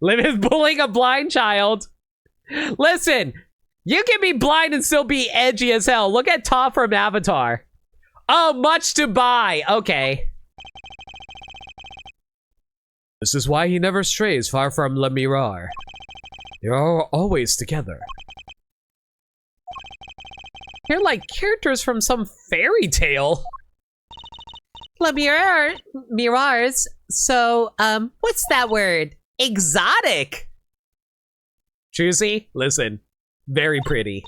Liv is bullying a blind child. Listen, you can be blind and still be edgy as hell. Look at Toph from Avatar. Oh, much to buy. Okay. This is why he never strays far from Le Mirar. They are always together. They're like characters from some fairy tale. Le Mirars. So, what's that word? Exotic. Choosy, listen. Very pretty.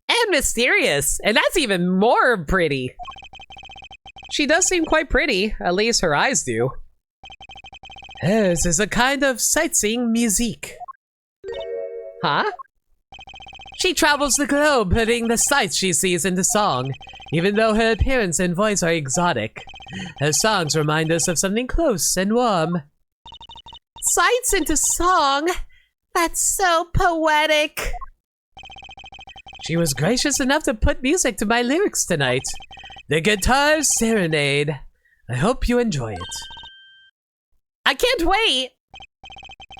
And mysterious. And that's even more pretty. She does seem quite pretty. At least her eyes do. Hers is a kind of sightseeing musique. Huh? She travels the globe, putting the sights she sees into song. Even though her appearance and voice are exotic, her songs remind us of something close and warm. Sights into song? That's so poetic. She was gracious enough to put music to my lyrics tonight. The Guitar Serenade. I hope you enjoy it. I can't wait!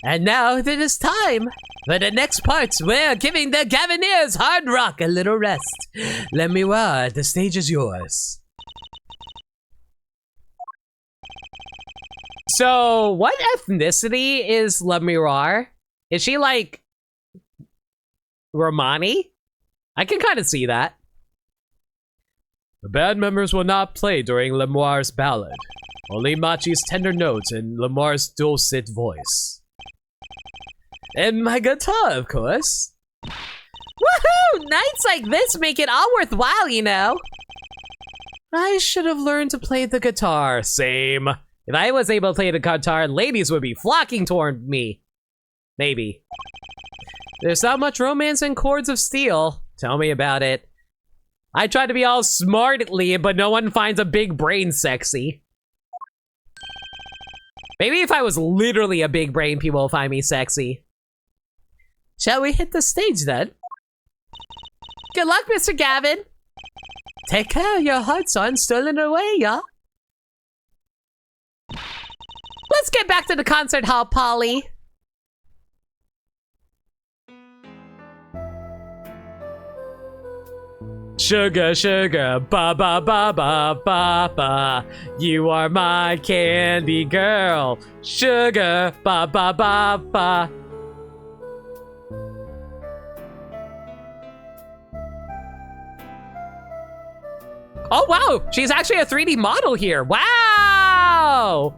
And now it is time. For the next parts, we're giving the Gavineers hard rock a little rest. Le Mirar, the stage is yours. So, what ethnicity is Le Mirar? Is she like Romani? I can kind of see that. The band members will not play during Le Mirar's ballad. Only Machi's tender notes and Lamar's dulcet voice. And my guitar, of course. Woohoo! Nights like this make it all worthwhile, you know. I should have learned to play the guitar. Same. If I was able to play the guitar, ladies would be flocking toward me. Maybe. There's not much romance in Chords of Steel. Tell me about it. I try to be all smartly, but no one finds a big brain sexy. Maybe if I was literally a big brain, people will find me sexy. Shall we hit the stage then? Good luck, Mr. Gavin. Take care, your heart's on stolen away, y'all. Let's get back to the concert hall, Polly. Sugar, sugar, ba ba ba ba ba ba. You are my candy girl. Sugar, ba ba ba ba. Oh wow, she's actually a 3D model here. Wow!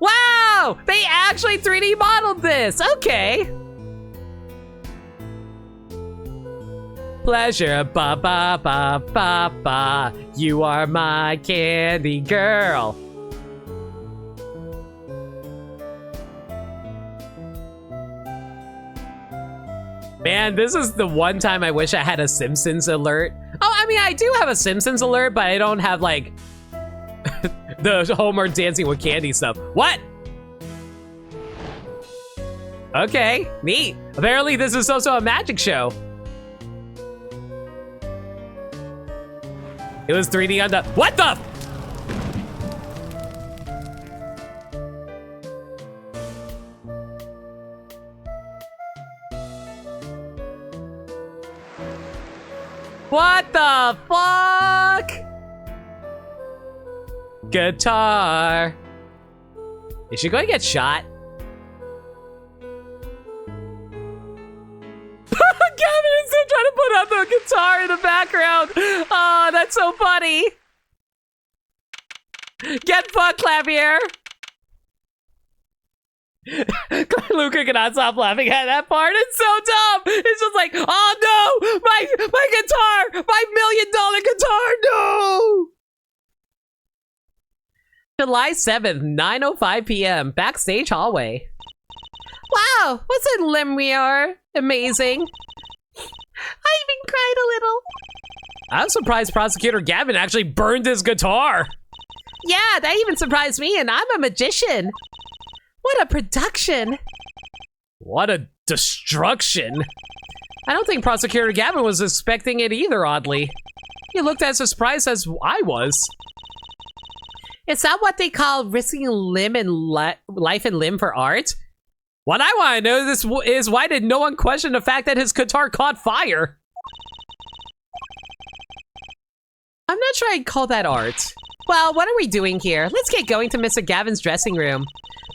Wow! They actually 3D modeled this. Okay. Pleasure, ba ba ba ba ba. You are my candy girl. Man, this is the one time I wish I had a Simpsons alert. Oh, I mean, I do have a Simpsons alert, but I don't have like the Homer dancing with candy stuff. What? Okay, neat. Apparently this is also a magic show. It was 3D on the, what the? What the fuck? Guitar. Is she going to get shot? Gavin is still trying to put out the guitar in the background. Oh, that's so funny. Get fucked, Clavier. Luca cannot stop laughing at that part. It's so dumb. It's just like, oh no, my guitar, my $1 million guitar, no. July 7th, 9:05 p.m. Backstage hallway. Wow, what's a Lemure? Amazing. I even cried a little. I'm surprised Prosecutor Gavin actually burned his guitar. Yeah, that even surprised me, and I'm a magician. What a production. What a destruction. I don't think Prosecutor Gavin was expecting it either, oddly. He looked as surprised as I was. Is that what they call risking limb and life and limb for art? What I want to know is why did no one question the fact that his guitar caught fire? I'm not sure I'd call that art. Well, what are we doing here? Let's get going to Mr. Gavin's dressing room.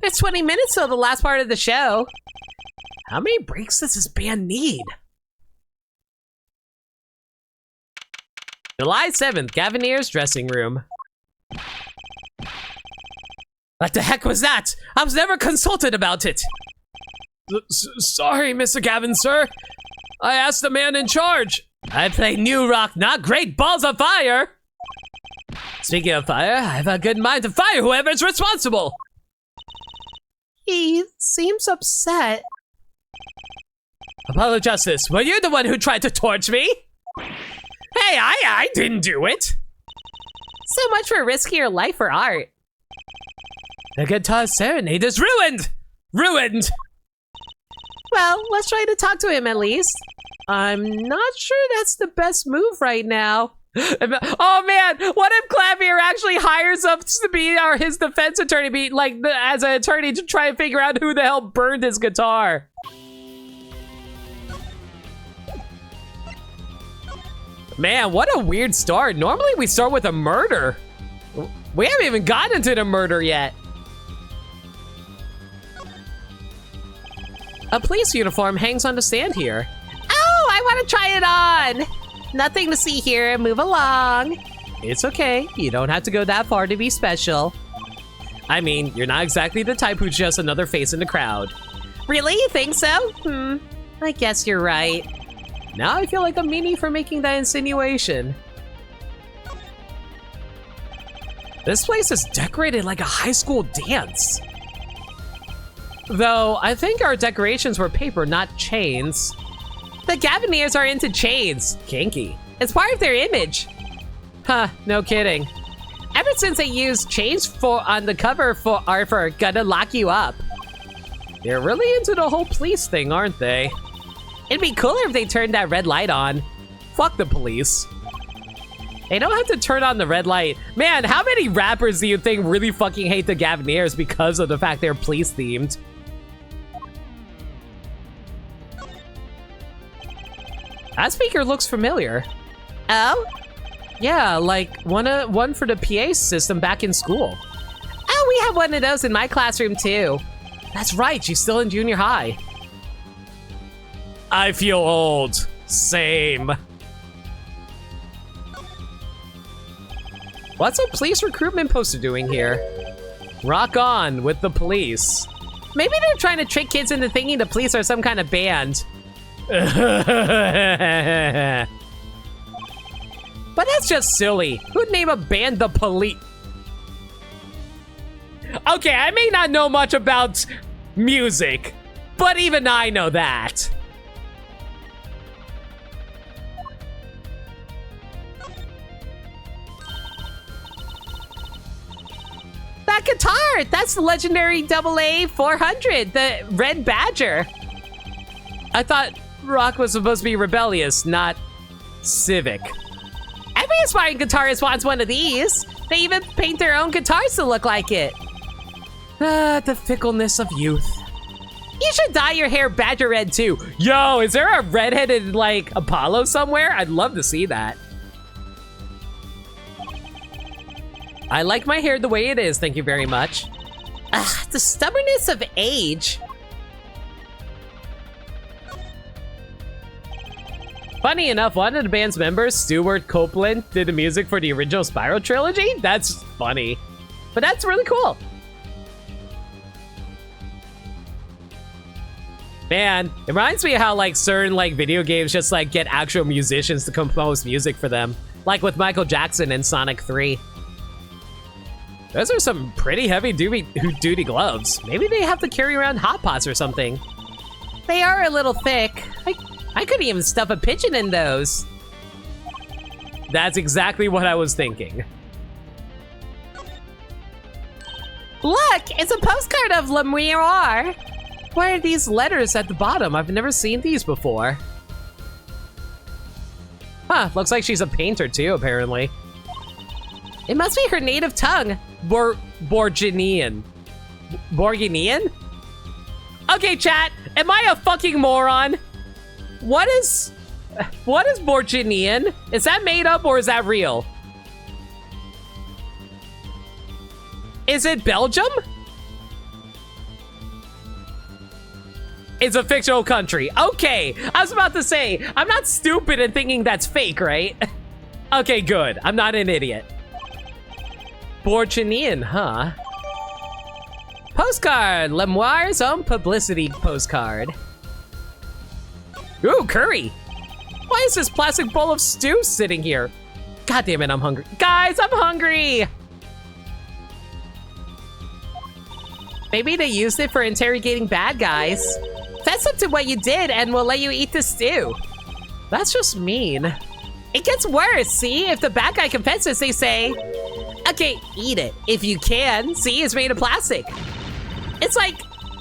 There's 20 minutes till the last part of the show. How many breaks does this band need? July 7th, Gavinier's dressing room. What the heck was that? I was never consulted about it. Sorry, Mr. Gavin, sir. I asked the man in charge. I play new rock, not Great Balls of Fire. Speaking of fire, I have a good mind to fire whoever's responsible. He seems upset. Apollo Justice, were you the one who tried to torch me? Hey, I didn't do it. So much for risking your life for art. The guitar serenade is ruined! Ruined! Well, let's try to talk to him at least. I'm not sure that's the best move right now. Oh man, what if Clavier actually hires us to be his defense attorney, as an attorney to try and figure out who the hell burned his guitar? Man, what a weird start. Normally we start with a murder. We haven't even gotten into the murder yet. A police uniform hangs on the stand here. Oh, I want to try it on. Nothing to see here. Move along. It's okay. You don't have to go that far to be special. I mean, you're not exactly the type who's just another face in the crowd. Really? You think so? I guess you're right. Now I feel like a meanie for making that insinuation. This place is decorated like a high school dance. Though, I think our decorations were paper, not chains. The Gaviniers are into chains. Kinky. It's part of their image. Huh, no kidding. Ever since they used chains on the cover for art for Gonna Lock You Up. They're really into the whole police thing, aren't they? It'd be cooler if they turned that red light on. Fuck the police. They don't have to turn on the red light. Man, how many rappers do you think really fucking hate the Gaviniers because of the fact they're police themed? That speaker looks familiar. Oh? Yeah, like one for the PA system back in school. Oh, we have one of those in my classroom too. That's right, she's still in junior high. I feel old. Same. What's a police recruitment poster doing here? Rock on with the police. Maybe they're trying to trick kids into thinking the police are some kind of band. But that's just silly. Who'd name a band the police? Okay, I may not know much about music, but even I know that. That guitar! That's the legendary AA 400, the Red Badger. I thought rock was supposed to be rebellious, not civic. Every aspiring guitarist wants one of these. They even paint their own guitars to look like it. Ah, the fickleness of youth. You should dye your hair badger red too. Yo, is there a redheaded, like, Apollo somewhere? I'd love to see that. I like my hair the way it is, thank you very much. The stubbornness of age. Funny enough, one of the band's members, Stuart Copeland, did the music for the original Spyro trilogy. That's funny. But that's really cool. Man, it reminds me of how like certain like video games just like get actual musicians to compose music for them. Like with Michael Jackson in Sonic 3. Those are some pretty heavy duty gloves. Maybe they have to carry around hot pots or something. They are a little thick. I couldn't even stuff a pigeon in those. That's exactly what I was thinking. Look, it's a postcard of Le Miroir. Why are these letters at the bottom? I've never seen these before. Huh, looks like she's a painter too, apparently. It must be her native tongue. Borginian. Borginian? Okay, chat, am I a fucking moron? What is Borginian? Is that made up or is that real? Is it Belgium? It's a fictional country. Okay, I was about to say, I'm not stupid in thinking that's fake, right? Okay, good. I'm not an idiot. Borginian, huh? Postcard, Lemoire's own publicity postcard. Ooh, curry. Why is this plastic bowl of stew sitting here? God damn it, I'm hungry. Guys, I'm hungry. Maybe they used it for interrogating bad guys. Fess up to what you did and we'll let you eat the stew. That's just mean. It gets worse, see? If the bad guy confesses, they say, okay, eat it. If you can, see, it's made of plastic. It's like,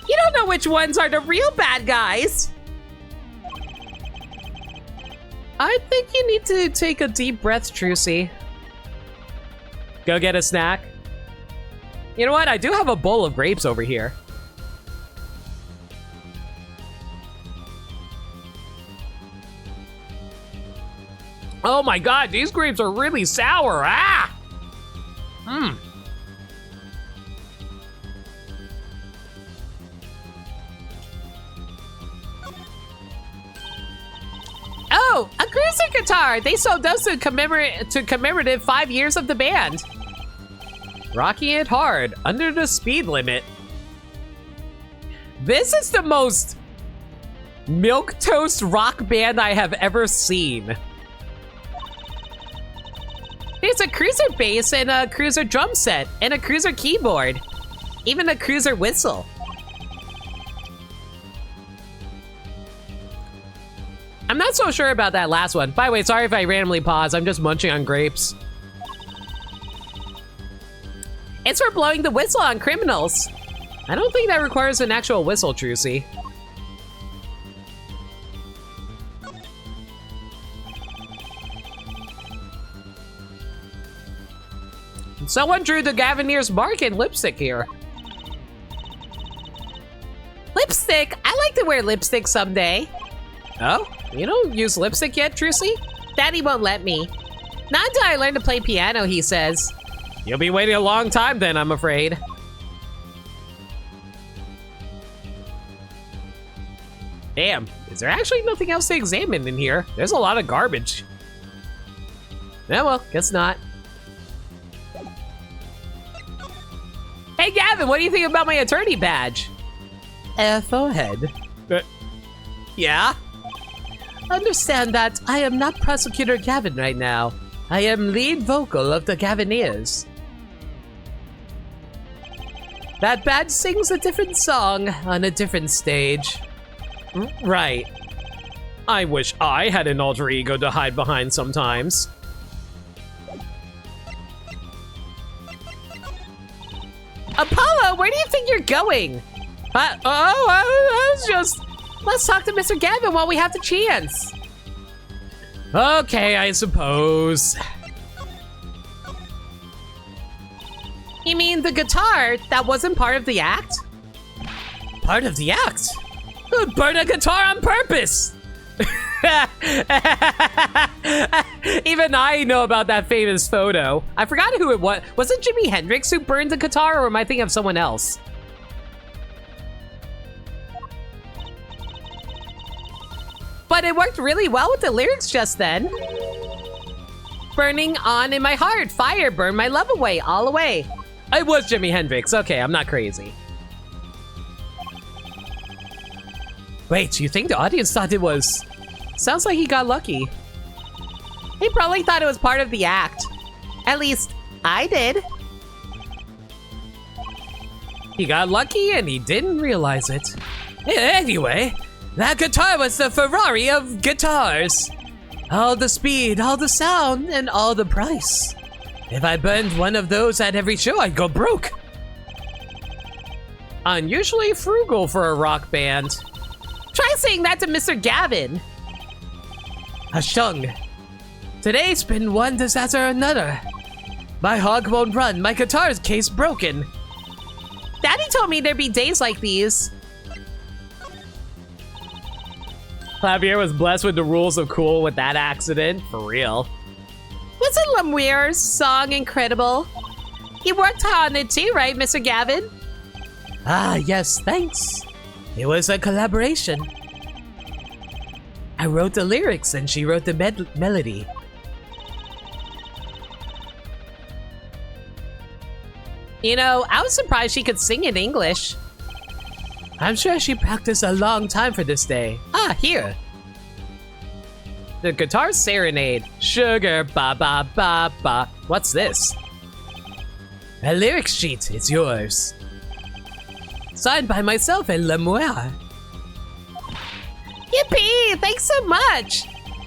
you don't know which ones are the real bad guys. I think you need to take a deep breath, Trucy. Go get a snack. You know what? I do have a bowl of grapes over here. Oh my god, these grapes are really sour. Ah! Oh, a cruiser guitar! They sold those to commemorative 5 years of the band. Rocking it hard, under the speed limit. This is the most milquetoast rock band I have ever seen. There's a cruiser bass and a cruiser drum set and a cruiser keyboard. Even a cruiser whistle. I'm not so sure about that last one. By the way, sorry if I randomly pause. I'm just munching on grapes. It's for blowing the whistle on criminals. I don't think that requires an actual whistle, Trucy. Someone drew the Gavineer's mark in lipstick here. Lipstick? I like to wear lipstick someday. Oh? You don't use lipstick yet, Trucy? Daddy won't let me. Not until I learn to play piano, he says. You'll be waiting a long time then, I'm afraid. Damn, is there actually nothing else to examine in here? There's a lot of garbage. Yeah, well, guess not. Hey, Gavin, what do you think about my attorney badge? Forehead. Yeah? Understand that I am not Prosecutor Gavin right now. I am lead vocal of the Gavineers. That badge sings a different song on a different stage. Right. I wish I had an alter ego to hide behind sometimes. Apollo, where do you think you're going? I was just... Let's talk to Mr. Gavin while we have the chance. Okay, I suppose. You mean the guitar that wasn't part of the act? Part of the act? Who'd burn a guitar on purpose? Even I know about that famous photo. I forgot who it was. Was it Jimi Hendrix who burned the guitar, or am I thinking of someone else? But it worked really well with the lyrics just then. Burning on in my heart, fire, burn my love away, all away. It was Jimi Hendrix. Okay, I'm not crazy. Wait, you think the audience thought it was... Sounds like he got lucky. He probably thought it was part of the act. At least, I did. He got lucky and he didn't realize it. Anyway, that guitar was the Ferrari of guitars. All the speed, all the sound, and all the price. If I burned one of those at every show, I'd go broke. Unusually frugal for a rock band. Try saying that to Mr. Gavin. Hashung. Today's been one disaster or another. My hog won't run, my guitar's case broken. Daddy told me there'd be days like these. Clavier was blessed with the rules of cool with that accident, for real. Wasn't Lemuel's song incredible? He worked on it too, right, Mr. Gavin? Ah, yes, thanks. It was a collaboration. I wrote the lyrics and she wrote the melody. You know, I was surprised she could sing in English. I'm sure she practiced a long time for this day. Ah, here. The guitar serenade. Sugar, ba ba ba ba. What's this? A lyrics sheet. It's yours. Signed by myself and Lemuel. Yippee! Thanks so much!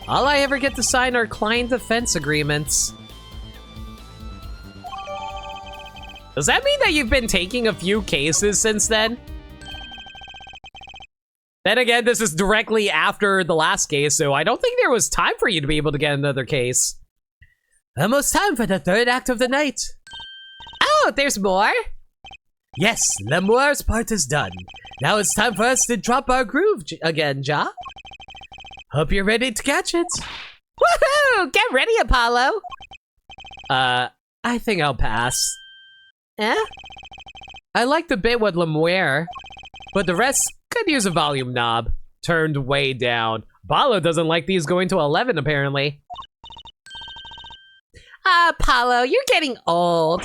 All I ever get to sign are client defense agreements. Does that mean that you've been taking a few cases since then? Then again, this is directly after the last case, so I don't think there was time for you to be able to get another case. Almost time for the third act of the night. Oh, there's more? Yes, Lemuel's part is done. Now it's time for us to drop our groove again, Ja. Hope you're ready to catch it. Woohoo! Get ready, Apollo! I think I'll pass. Eh? I like the bit with Lemuel, but the rest could use a volume knob. Turned way down. Apollo doesn't like these going to 11, apparently. Apollo, you're getting old.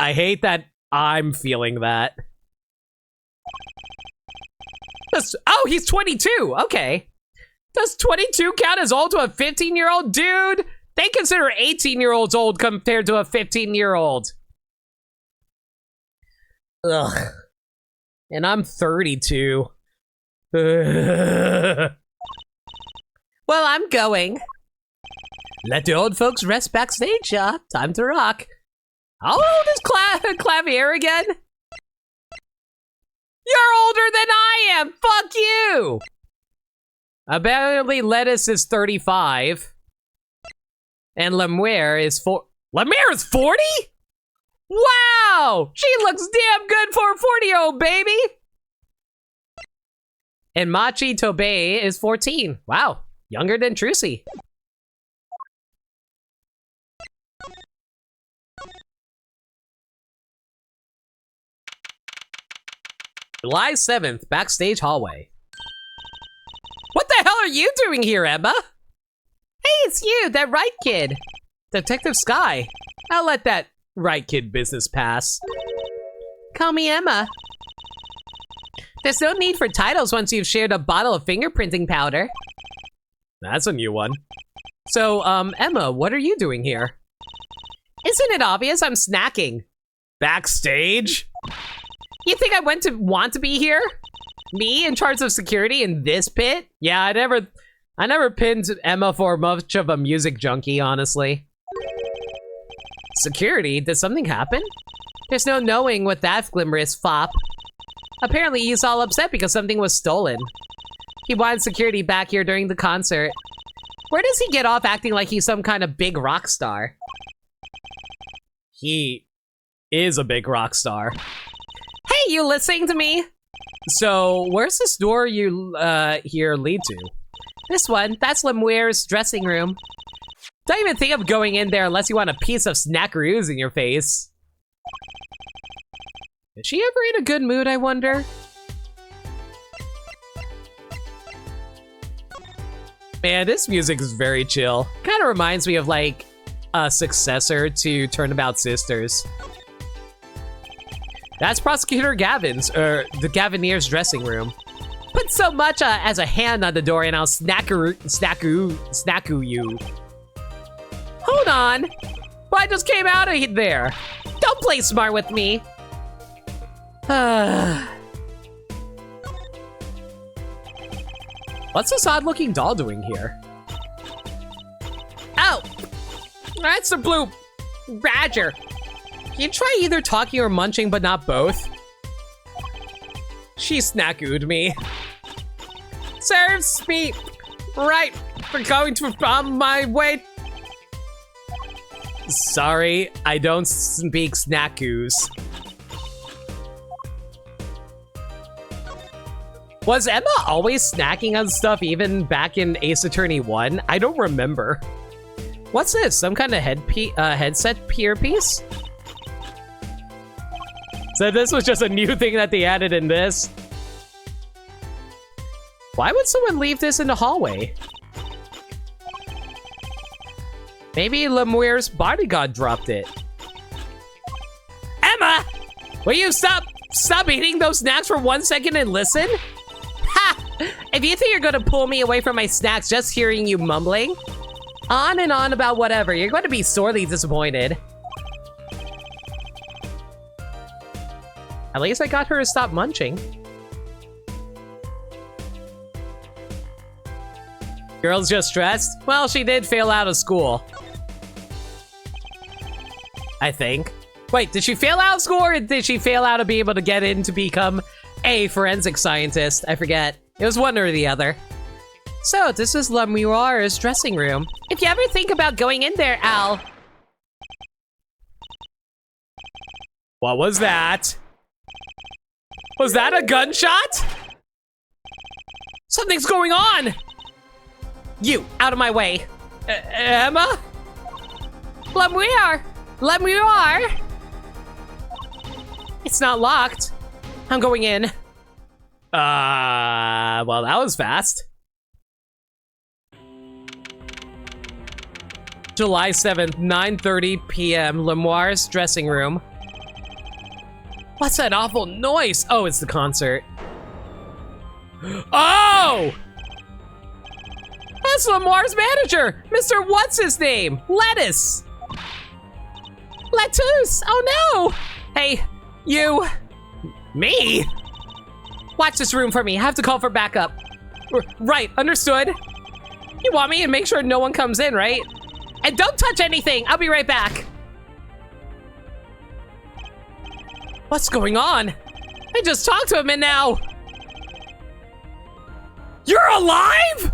I hate that I'm feeling that. Oh, he's 22. Okay. Does 22 count as old to a 15-year-old? Dude, they consider 18-year-olds old compared to a 15-year-old. Ugh. And I'm 32. Well, I'm going. Let the old folks rest backstage, yeah. Time to rock. How old is Clavier again? You're older than I am! Fuck you! Apparently Lettuce is 35. And Lemuel is Lemuel is 40? Wow! She looks damn good for a 40-year-old baby! And Machi Tobey is 14. Wow. Younger than Trucy. July 7th, backstage hallway. What the hell are you doing here, Emma? Hey, it's you, that right kid. Detective Sky. I'll let that right kid business pass. Call me Emma. There's no need for titles once you've shared a bottle of fingerprinting powder. That's a new one. So, Emma, what are you doing here? Isn't it obvious I'm snacking? Backstage? You think I want to be here? Me in charge of security in this pit? Yeah, I never pinned Emma for much of a music junkie, honestly. Security? Did something happen? There's no knowing what that glimmerous fop. Apparently he's all upset because something was stolen. He wanted security back here during the concert. Where does he get off acting like he's some kind of big rock star? He is a big rock star. Hey, you listening to me? So, where's this door you here lead to? This one, that's Lemuel's dressing room. Don't even think of going in there unless you want a piece of snackaroos in your face. Is she ever in a good mood, I wonder? Man, this music is very chill. Kind of reminds me of like a successor to Turnabout Sisters. That's Prosecutor Gavin's, or the Gavineer's dressing room. Put so much as a hand on the door and I'll snacku you. Hold on. Well, I just came out of there. Don't play smart with me. What's this odd-looking doll doing here? Oh! That's the blue badger. Can you try either talking or munching, but not both? She snackooed me. Serves me right for going to my way. Sorry, I don't speak snackoos. Was Emma always snacking on stuff even back in Ace Attorney 1? I don't remember. What's this? Some kind of headset earpiece? So this was just a new thing that they added in this. Why would someone leave this in the hallway? Maybe Lemuel's bodyguard dropped it. Emma! Will you stop eating those snacks for 1 second and listen? Ha! If you think you're gonna pull me away from my snacks just hearing you mumbling on and on about whatever, you're going to be sorely disappointed. At least I got her to stop munching. Girl's just stressed? Well, she did fail out of school. I think. Wait, did she fail out of school or did she fail out of being able to get in to become a forensic scientist? I forget. It was one or the other. So, this is Lemuel's dressing room. If you ever think about going in there, Al. What was that? Was that a gunshot? Something's going on! You, out of my way. Emma? Lemuel! Lemuel! It's not locked. I'm going in. Well, that was fast. July 7th, 9:30 p.m. Lemuel's dressing room. What's that awful noise? Oh, it's the concert. Oh! That's Lemuel's manager! Mr. What's his name? Lettuce! Lettuce! Oh no! Hey, you... Me? Watch this room for me. I have to call for backup. Right, understood. You want me to make sure no one comes in, right? And don't touch anything! I'll be right back. What's going on? I just talked to him and now... You're alive?!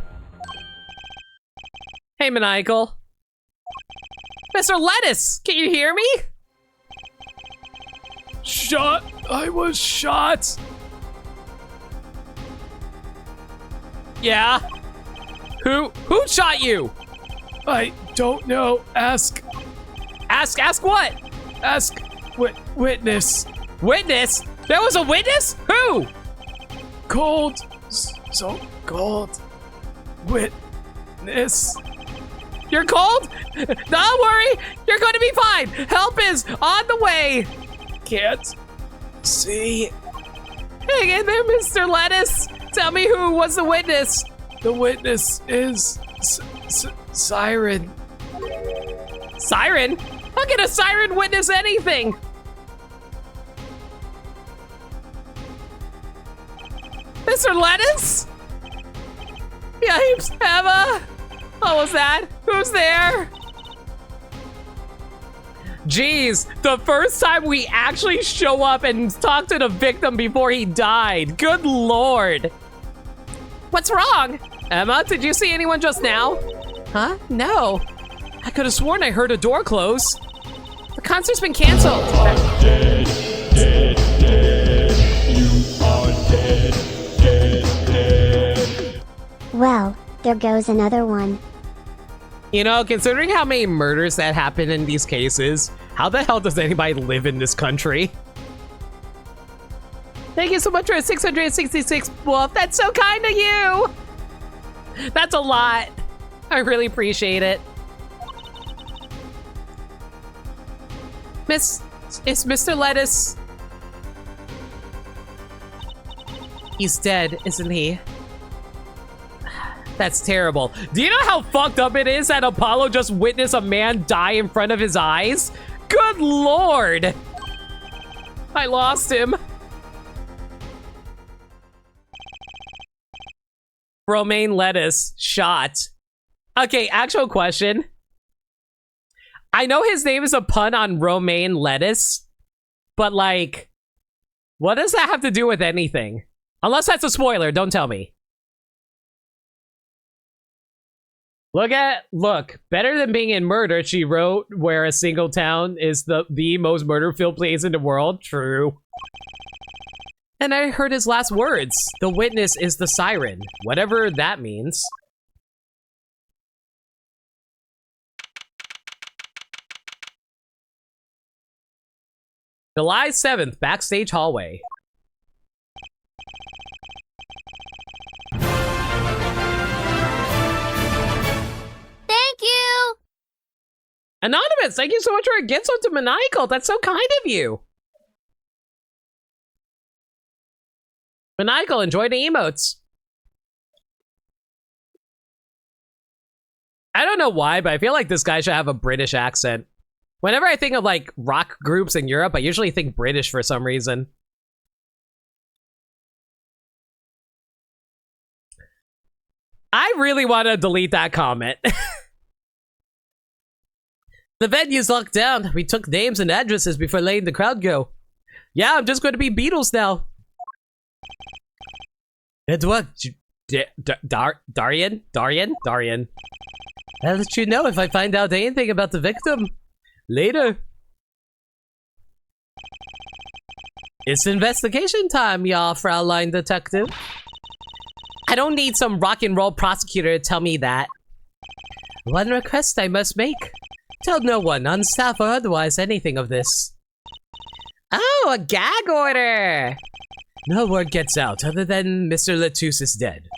Hey, Maniacal. Mr. Lettuce, can you hear me? Shot. I was shot. Yeah. Who shot you? I don't know. Ask What? witness. Witness? There was a witness? Who? Cold. So cold. Witness. You're cold? Don't worry, you're going to be fine. Help is on the way. Can't see. Hang in there, Mr. Lettuce. Tell me who was the witness. The witness is Siren. Siren? How can a siren witness anything? Mr. Lettuce? Yipes, Emma? What was that? Who's there? Jeez, the first time we actually show up and talk to the victim before he died. Good lord. What's wrong? Emma, did you see anyone just now? Huh? No. I could have sworn I heard a door close. The concert's been canceled. Well, there goes another one. You know, considering how many murders that happen in these cases, how the hell does anybody live in this country? Thank you so much for a 666 wolf. That's so kind of you. That's a lot. I really appreciate it. Is Mr. Lettuce? He's dead, isn't he? That's terrible. Do you know how fucked up it is that Apollo just witnessed a man die in front of his eyes? Good lord! I lost him. Romaine Lettuce shot. Okay, actual question. I know his name is a pun on Romaine Lettuce, but like, what does that have to do with anything? Unless that's a spoiler, don't tell me. Look, better than being in Murder, she wrote, where a single town is the most murder-filled place in the world. True. And I heard his last words. The witness is the siren. Whatever that means. July 7th, backstage hallway. Thank you! Anonymous, thank you so much for a gift to Maniacal. That's so kind of you. Maniacal, enjoy the emotes. I don't know why, but I feel like this guy should have a British accent. Whenever I think of like rock groups in Europe, I usually think British for some reason. I really want to delete that comment. The venue's locked down. We took names and addresses before letting the crowd go. Yeah, I'm just going to be Beatles now. And what? Darian? I'll let you know if I find out anything about the victim. Later. It's investigation time, y'all, Fraulein Detective. I don't need some rock and roll prosecutor to tell me that. One request I must make. Tell no one, on staff or otherwise, anything of this. Oh, a gag order! No word gets out other than Mr. Lettuce is dead.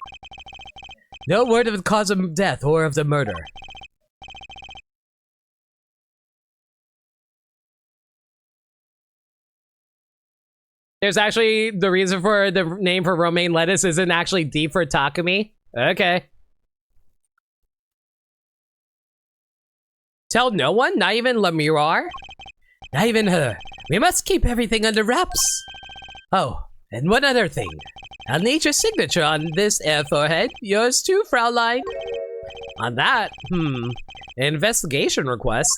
No word of the cause of death or of the murder. There's actually, the reason for the name for Romaine Lettuce isn't actually deep for Takumi. Okay. Tell no one? Not even Lemirar? Not even her. We must keep everything under wraps. Oh, and one other thing. I'll need your signature on this forehead. Yours too, Fraulein. On that, investigation request.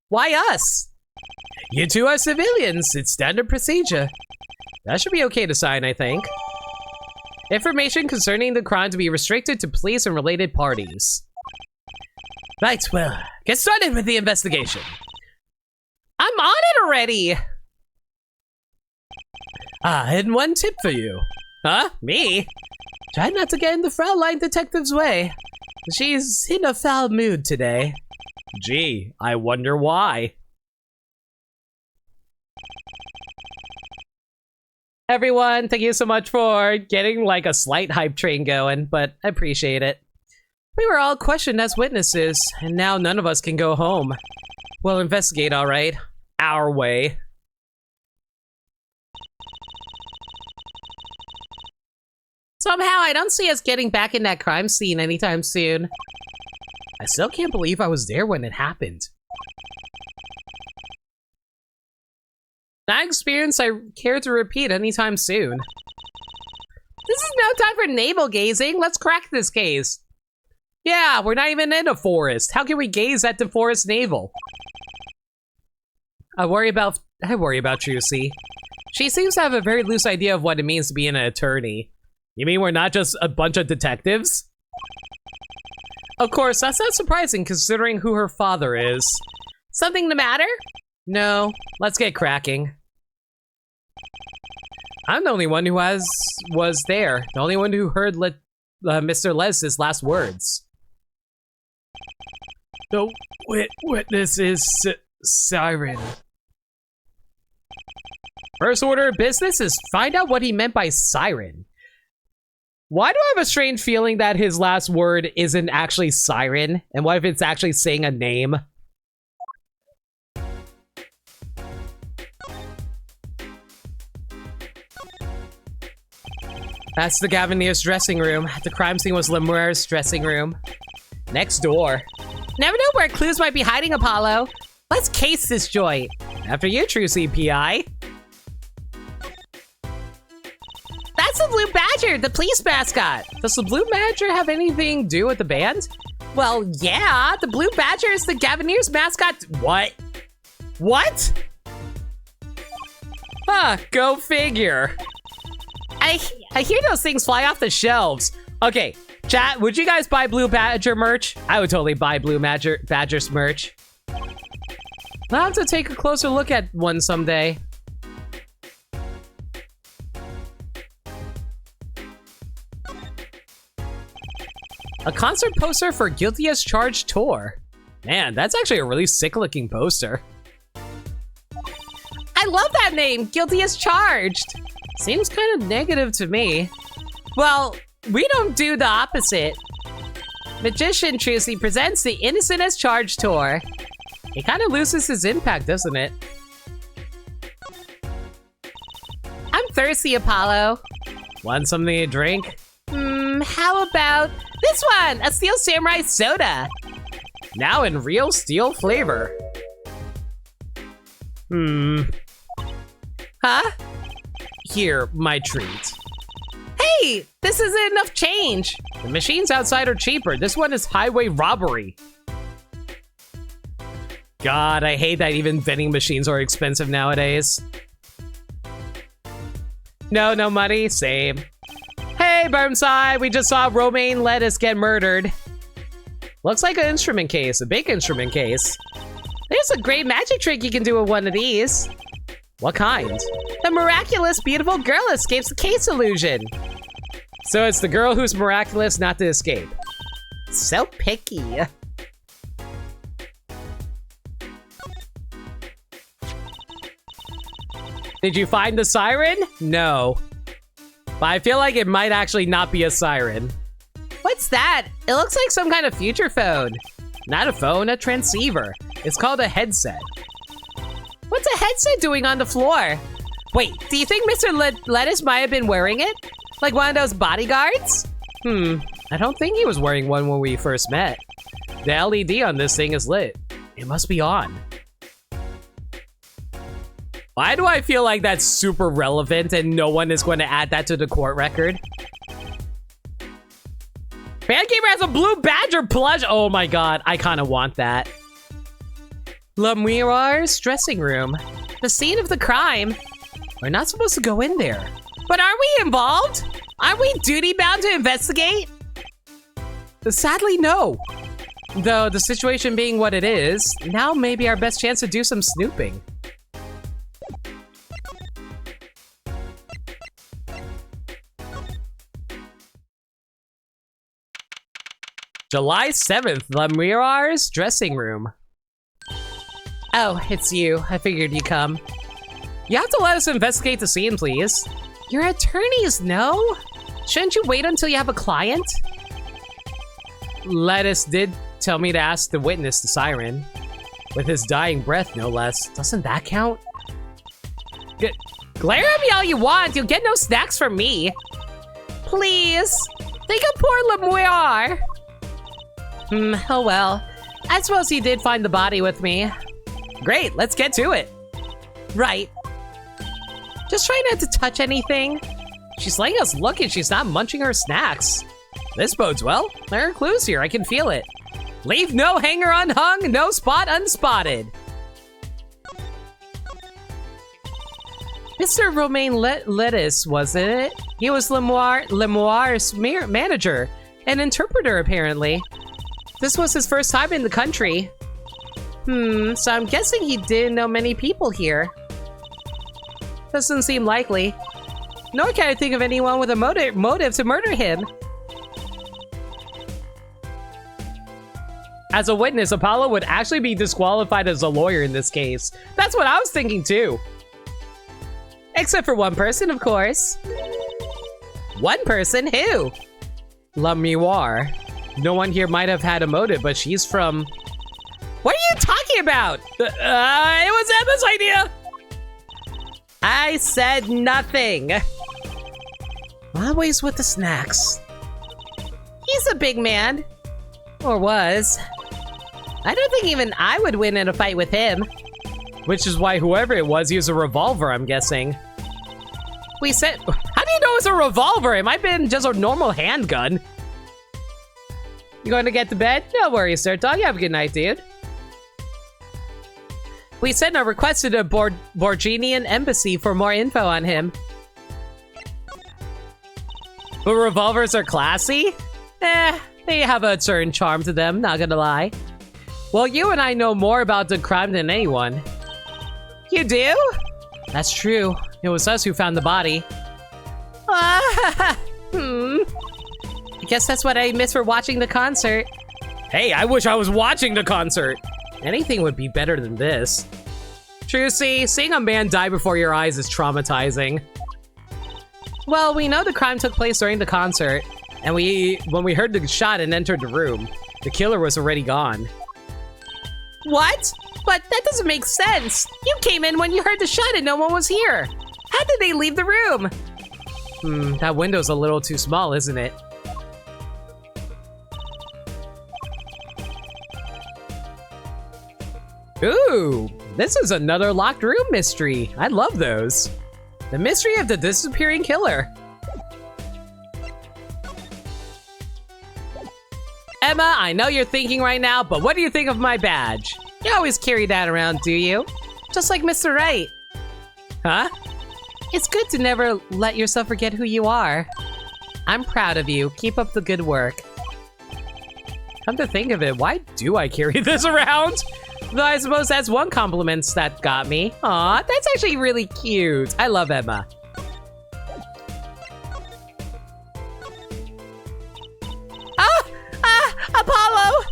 Why us? You two are civilians. It's standard procedure. That should be okay to sign, I think. Information concerning the crime to be restricted to police and related parties. Right, well, get started with the investigation. I'm on it already! Ah, and one tip for you. Huh? Me? Try not to get in the Fraulein detective's way. She's in a foul mood today. Gee, I wonder why. Everyone, thank you so much for getting like a slight hype train going, but I appreciate it. We were all questioned as witnesses, and now none of us can go home. We'll investigate, all right. Our way. Somehow, I don't see us getting back in that crime scene anytime soon. I still can't believe I was there when it happened. Not an experience I care to repeat anytime soon. This is no time for navel gazing. Let's crack this case. Yeah, we're not even in a forest. How can we gaze at the forest navel? I worry about Trucy. She seems to have a very loose idea of what it means to be an attorney. You mean we're not just a bunch of detectives? Of course, that's not surprising considering who her father is. Something the matter? No, let's get cracking. I'm the only one who was there. The only one who heard Mr. Les's last words. The witness is Siren. First order of business is find out what he meant by siren. Why do I have a strange feeling that his last word isn't actually siren? And what if it's actually saying a name? That's the Gaviniers' dressing room. The crime scene was Lemuel's dressing room. Next door. Never know where clues might be hiding, Apollo. Let's case this joint. After you, true CPI. That's the Blue Badger, the police mascot. Does the Blue Badger have anything to do with the band? Well, yeah. The Blue Badger is the Gaviniers' mascot. What? What? Huh, go figure. I hear those things fly off the shelves. Okay, chat, would you guys buy Blue Badger merch? I would totally buy Blue Badger's merch. I'll have to take a closer look at one someday. A concert poster for Guilty as Charged tour. Man, that's actually a really sick-looking poster. I love that name, Guilty as Charged. Seems kind of negative to me. Well, we don't do the opposite. Magician Trucy presents the Innocent as Charged tour. It kind of loses its impact, doesn't it? I'm thirsty, Apollo. Want something to drink? How about this one? A Steel Samurai soda. Now in real steel flavor. Huh? Here, my treat. Hey, this isn't enough change. The machines outside are cheaper. This one is highway robbery. God, I hate that even vending machines are expensive nowadays. No money, same. Hey, Burnside, we just saw Romaine Lettuce get murdered. Looks like an instrument case, a big instrument case. There's a great magic trick you can do with one of these. What kind? The miraculous beautiful girl escapes the case illusion. So it's the girl who's miraculous not to escape. So picky. Did you find the siren? No. But I feel like it might actually not be a siren. What's that? It looks like some kind of future phone. Not a phone, a transceiver. It's called a headset. What's a headset doing on the floor? Wait, do you think Mr. Lettuce might have been wearing it? Like one of those bodyguards? I don't think he was wearing one when we first met. The LED on this thing is lit. It must be on. Why do I feel like that's super relevant and no one is going to add that to the court record? Fangamer has a Blue Badger plush! Oh my god, I kind of want that. Lemuel's dressing room. The scene of the crime. We're not supposed to go in there. But aren't we involved? Aren't we duty-bound to investigate? Sadly, no. Though the situation being what it is, now may be our best chance to do some snooping. July 7th, Lemuel's dressing room. Oh, it's you. I figured you'd come. You have to let us investigate the scene, please. Your attorneys know? Shouldn't you wait until you have a client? Lettuce did tell me to ask the witness, the siren. With his dying breath, no less. Doesn't that count? Glare at me all you want. You'll get no snacks from me. Please. Think of poor Lemuel. Oh well. I suppose he did find the body with me. Great, let's get to it. Right. Just try not to touch anything. She's letting us look and she's not munching her snacks. This bodes well. There are clues here, I can feel it. Leave no hanger unhung, no spot unspotted. Mr. Romaine Lettuce, wasn't it? He was Lemuel's manager, an interpreter apparently. This was his first time in the country. So I'm guessing he didn't know many people here. Doesn't seem likely. Nor can I think of anyone with a motive to murder him. As a witness, Apollo would actually be disqualified as a lawyer in this case. That's what I was thinking too. Except for one person, of course. One person? Who? Lemuel. No one here might have had a motive, but she's from... What are you talking about? It was Emma's idea! I said nothing. Always with the snacks. He's a big man. Or was. I don't think even I would win in a fight with him. Which is why whoever it was used a revolver, I'm guessing. We said... How do you know it's a revolver? It might have been just a normal handgun. You going to get to bed? No worries, sir. Dog, you have a good night, dude. We sent a request to the Borginian embassy for more info on him. But revolvers are classy? They have a certain charm to them, not gonna lie. Well, you and I know more about the crime than anyone. You do? That's true. It was us who found the body. I guess that's what I miss for watching the concert. Hey, I wish I was watching the concert. Anything would be better than this. True, seeing a man die before your eyes is traumatizing. Well, we know the crime took place during the concert, and when we heard the shot and entered the room, the killer was already gone. What? But that doesn't make sense. You came in when you heard the shot and no one was here. How did they leave the room? That window's a little too small, isn't it? Ooh, this is another locked room mystery. I love those. The mystery of the disappearing killer. Emma, I know you're thinking right now, but what do you think of my badge? You always carry that around, do you? Just like Mr. Right. Huh? It's good to never let yourself forget who you are. I'm proud of you. Keep up the good work. Come to think of it, why do I carry this around? Though I suppose that's one compliment that got me. Aw, that's actually really cute. I love Emma. Apollo!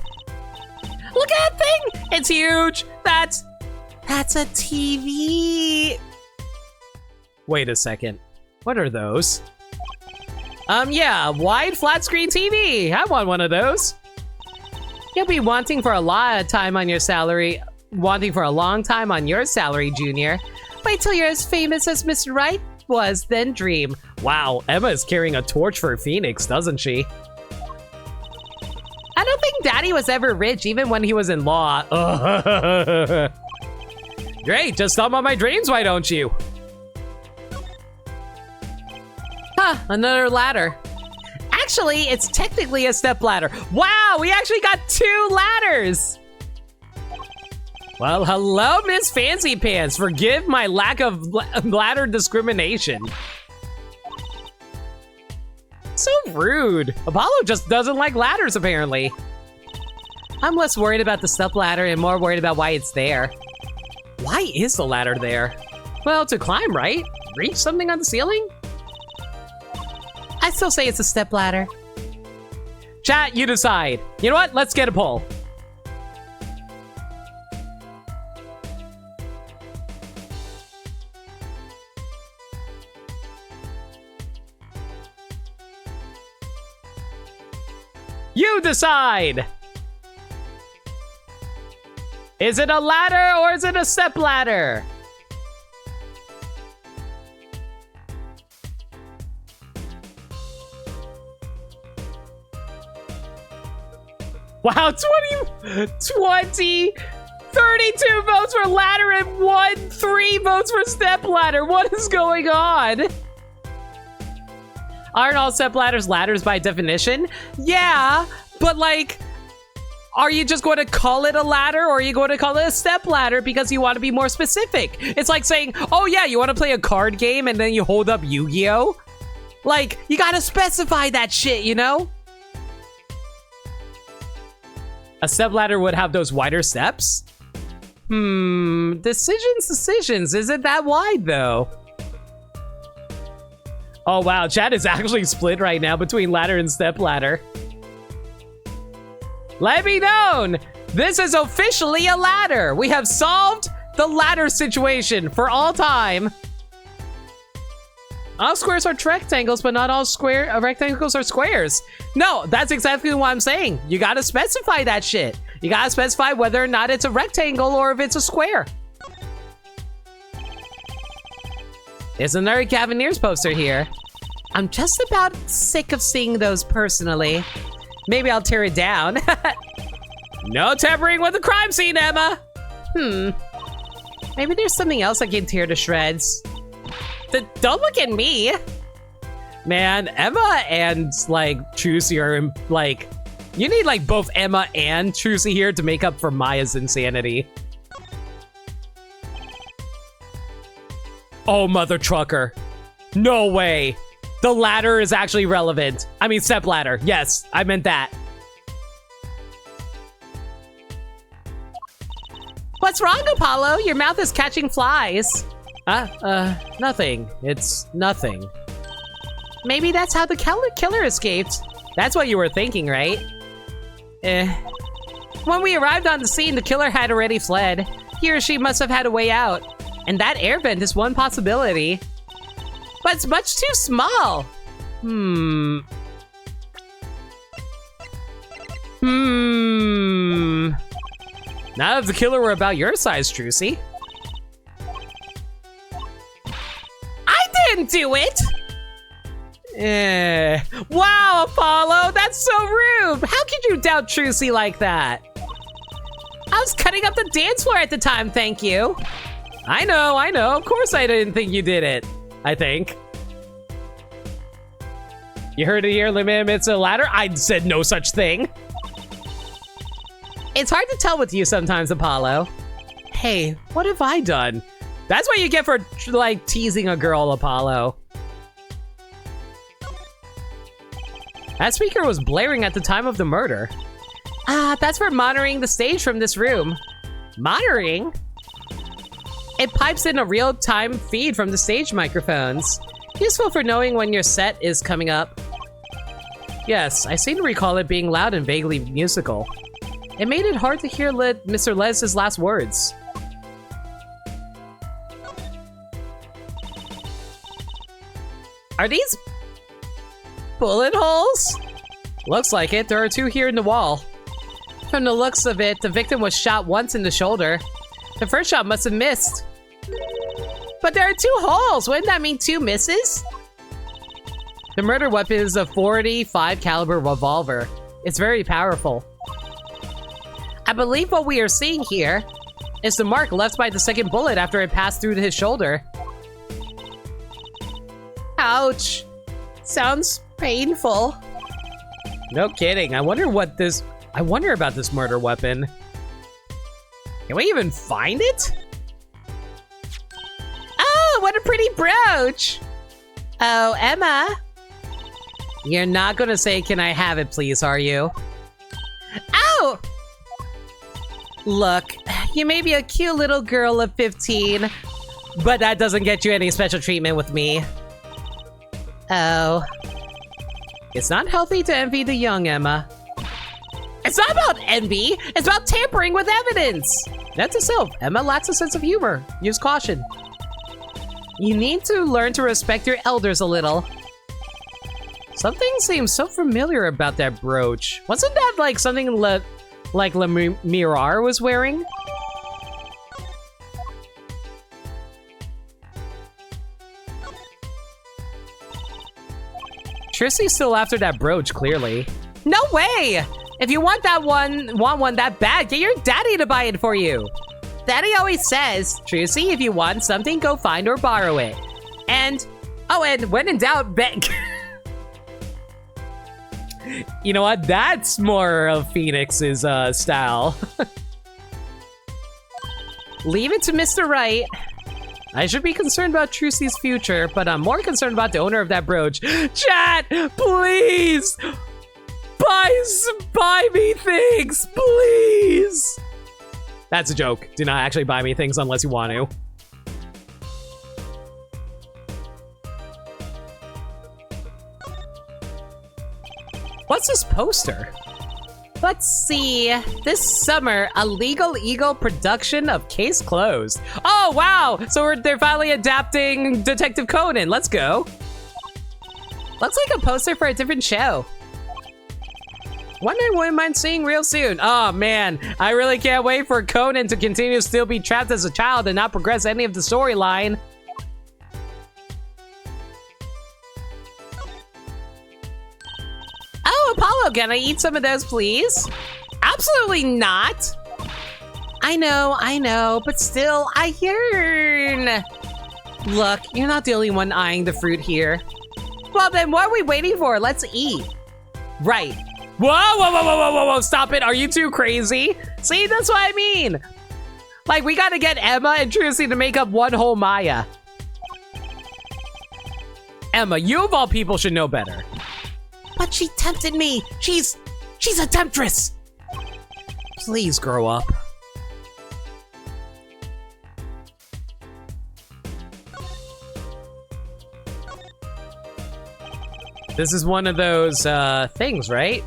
Look at that thing! It's huge! That's a TV! Wait a second. What are those? Yeah, wide flat screen TV. I want one of those. You'll be wanting for a long time on your salary, Junior. Wait till you're as famous as Mr. Wright was, then dream. Wow, Emma is carrying a torch for Phoenix, doesn't she? I don't think Daddy was ever rich, even when he was in law. Great, just thumb on my dreams, why don't you? Huh, another ladder. Actually, it's technically a step ladder. Wow, we actually got 2 ladders! Well, hello, Miss Fancy Pants. Forgive my lack of ladder discrimination. So rude. Apollo just doesn't like ladders, apparently. I'm less worried about the step ladder and more worried about why it's there. Why is the ladder there? Well, to climb, right? Reach something on the ceiling? I still say it's a step ladder. Chat, you decide. You know what? Let's get a poll. You decide! Is it a ladder or is it a step ladder? Wow, 32 votes for ladder and 3 votes for step ladder. What is going on? Aren't all step ladders ladders by definition? Yeah, but like, are you just going to call it a ladder or are you going to call it a step ladder because you want to be more specific? It's like saying, oh yeah, you want to play a card game and then you hold up Yu-Gi-Oh? Like, you gotta specify that shit, you know? A step ladder would have those wider steps? Decisions. Is it that wide though? Oh wow, chat is actually split right now between ladder and step ladder. Let me know! This is officially a ladder! We have solved the ladder situation for all time. All squares are rectangles, but not all rectangles are squares. No, that's exactly what I'm saying. You gotta specify that shit. You gotta specify whether or not it's a rectangle or if it's a square. There's another Cavaliers poster here. I'm just about sick of seeing those personally. Maybe I'll tear it down. No tampering with the crime scene, Emma. Maybe there's something else I can tear to shreds. Don't look at me. Man, Emma and like Trucy are like, you need like both Emma and Trucy here to make up for Maya's insanity. Oh, mother trucker. No way. The ladder is actually relevant. I mean, step ladder. Yes, I meant that. What's wrong, Apollo? Your mouth is catching flies. Nothing. It's nothing. Maybe that's how the killer escaped. That's what you were thinking, right? When we arrived on the scene, the killer had already fled. He or she must have had a way out. And that air vent is one possibility. But it's much too small. None of the killer were about your size, Trucy. I didn't do it! Wow, Apollo, that's so rude! How could you doubt Trucy like that? I was cutting up the dance floor at the time, thank you. I know, of course I didn't think you did it. I think. You heard it here, Limit, it's a ladder? I said no such thing. It's hard to tell with you sometimes, Apollo. Hey, what have I done? That's what you get for, like, teasing a girl, Apollo. That speaker was blaring at the time of the murder. That's for monitoring the stage from this room. Monitoring? It pipes in a real-time feed from the stage microphones. Useful for knowing when your set is coming up. Yes, I seem to recall it being loud and vaguely musical. It made it hard to hear Mr. Les' last words. Are these bullet holes? Looks like it. There are 2 here in the wall. From the looks of it, the victim was shot once in the shoulder. The first shot must have missed. But there are 2 holes. Wouldn't that mean 2 misses? The murder weapon is a .45 caliber revolver. It's very powerful. I believe what we are seeing here is the mark left by the second bullet after it passed through his shoulder. Ouch. Sounds painful. No kidding. I wonder about this murder weapon. Can we even find it? Oh, what a pretty brooch. Oh, Emma. You're not gonna say, can I have it, please, are you? Ow! Look, you may be a cute little girl of 15, but that doesn't get you any special treatment with me. Oh. It's not healthy to envy the young, Emma. It's not about envy. It's about tampering with evidence. Note to self, Emma lacks a sense of humor. Use caution. You need to learn to respect your elders a little. Something seems so familiar about that brooch. Wasn't that like something like Le Mirar was wearing? Trissy's still after that brooch, clearly. No way! If you want one that bad, get your daddy to buy it for you. Daddy always says, Trissy, if you want something, go find or borrow it. And when in doubt, beg. You know what? That's more of Phoenix's style. Leave it to Mr. Right. I should be concerned about Trucy's future, but I'm more concerned about the owner of that brooch. Chat, please! Buy me things, please! That's a joke. Do not actually buy me things unless you want to. What's this poster? Let's see. This summer, a Legal Eagle production of Case Closed. Oh, wow. So they're finally adapting Detective Conan. Let's go. Looks like a poster for a different show. Wondering what I might seeing real soon. Oh, man. I really can't wait for Conan to continue to still be trapped as a child and not progress any of the storyline. Oh, Apollo, can I eat some of those, please? Absolutely not. I know, but still, I yearn. Look, you're not the only one eyeing the fruit here. Well, then what are we waiting for? Let's eat. Right. Whoa, stop it. Are you too crazy? See, that's what I mean. Like, we gotta get Emma and Trucy to make up one whole Maya. Emma, you of all people should know better. But she tempted me. She's a temptress. Please grow up. This is one of those things, right?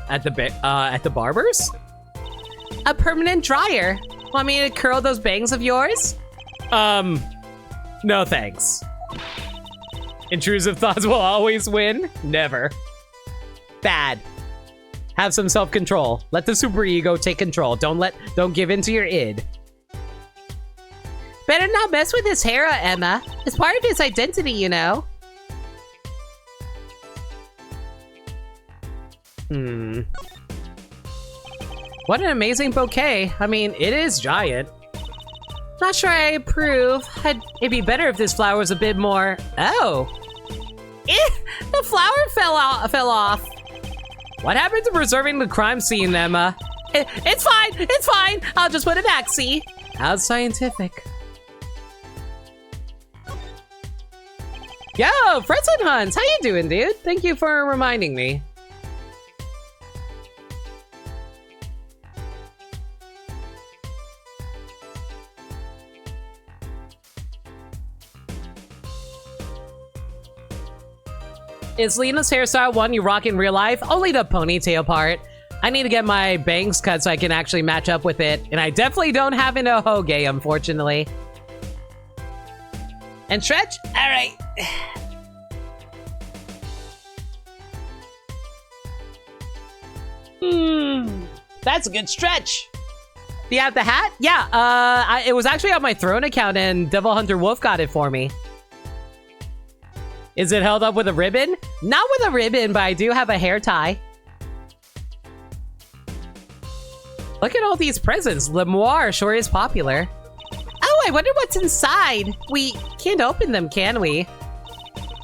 At the barber's? A permanent dryer. Want me to curl those bangs of yours? No thanks. Intrusive thoughts will always win? Never. Bad. Have some self-control. Let the superego take control. Don't give in to your id. Better not mess with his hair, Emma. It's part of his identity, you know. What an amazing bouquet. I mean, it is giant. Not sure I approve. It'd be better if this flower was a bit more... Oh. The flower fell off. What happened to preserving the crime scene, Emma? It's fine. I'll just put it back, see? How scientific. Yo, Frets and Huns, how you doing, dude? Thank you for reminding me. Is Lena's hairstyle one you rock in real life? Only the ponytail part. I need to get my bangs cut so I can actually match up with it. And I definitely don't have an Ohoge, unfortunately. And stretch? Alright. That's a good stretch. Do you have the hat? Yeah, it was actually on my Throne account and Devil Hunter Wolf got it for me. Is it held up with a ribbon? Not with a ribbon, but I do have a hair tie. Look at all these presents. Lemoire sure is popular. Oh, I wonder what's inside. We can't open them, can we?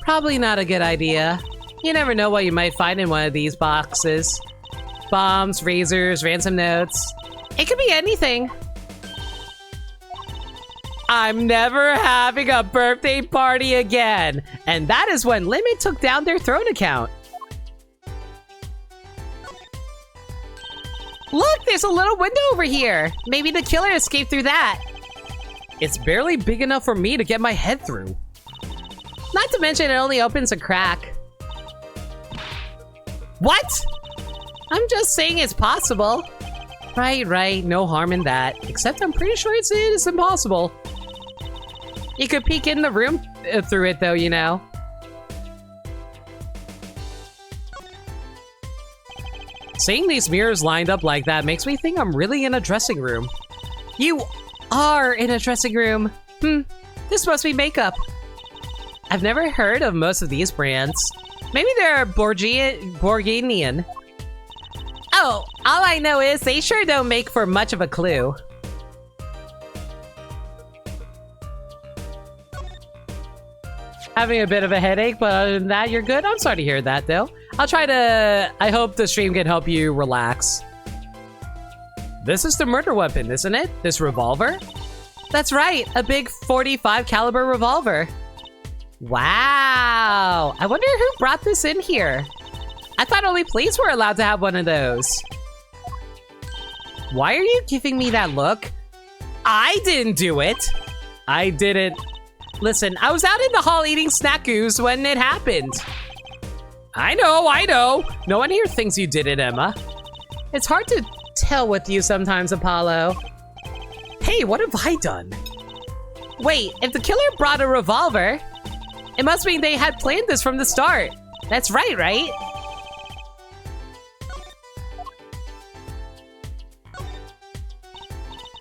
Probably not a good idea. You never know what you might find in one of these boxes. Bombs, razors, ransom notes. It could be anything. I'm never having a birthday party again. And that is when Limit took down their Throne account. Look, there's a little window over here. Maybe the killer escaped through that. It's barely big enough for me to get my head through. Not to mention it only opens a crack. What? I'm just saying it's possible. Right. No harm in that. Except I'm pretty sure it is impossible. You could peek in the room through it, though, you know. Seeing these mirrors lined up like that makes me think I'm really in a dressing room. You are in a dressing room. This must be makeup. I've never heard of most of these brands. Maybe they're Borganian. Oh, all I know is they sure don't make for much of a clue. Having a bit of a headache, but other than that, you're good? I'm sorry to hear that, though. I hope the stream can help you relax. This is the murder weapon, isn't it? This revolver? That's right, a big 45 caliber revolver. Wow, I wonder who brought this in here. I thought only police were allowed to have one of those. Why are you giving me that look? I didn't do it. I didn't. Listen, I was out in the hall eating snackoos when it happened. I know. No one here thinks you did it, Emma. It's hard to tell with you sometimes, Apollo. Hey, what have I done? Wait, if the killer brought a revolver, it must mean they had planned this from the start. That's right?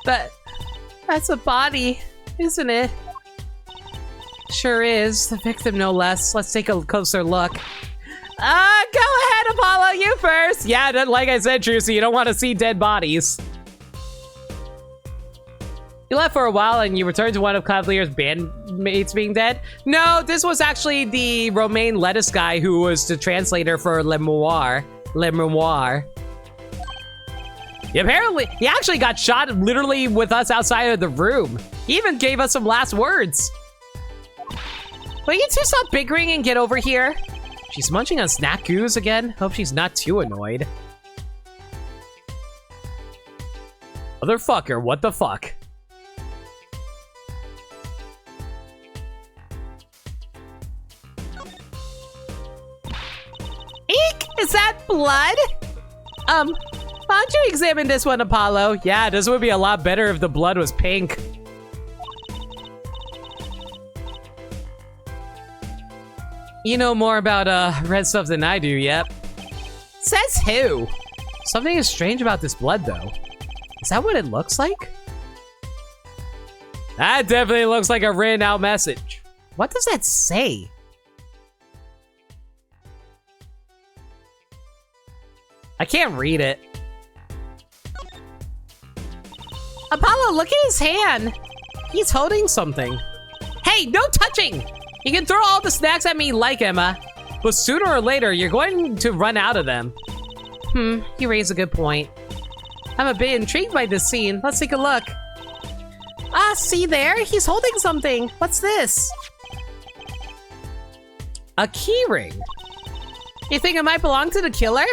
But that's a body, isn't it? Sure is. The victim, no less. Let's take a closer look. Go ahead, Apollo, you first. Yeah, like I said, Trucy, you don't want to see dead bodies. You left for a while and you returned to one of Cavalier's bandmates being dead? No, this was actually the romaine lettuce guy who was the translator for Le Memoir. He actually got shot literally with us outside of the room. He even gave us some last words. Will you two stop bickering and get over here? She's munching on snack goos again? Hope she's not too annoyed. Motherfucker, what the fuck? Eek! Is that blood? Why don't you examine this one, Apollo? Yeah, this would be a lot better if the blood was pink. You know more about red stuff than I do, yep. Says who? Something is strange about this blood, though. Is that what it looks like? That definitely looks like a written out message. What does that say? I can't read it. Apollo, look at his hand. He's holding something. Hey, no touching! You can throw all the snacks at me like Emma, but sooner or later, you're going to run out of them. You raise a good point. I'm a bit intrigued by this scene. Let's take a look. Ah, see there? He's holding something. What's this? A keyring. You think it might belong to the killer?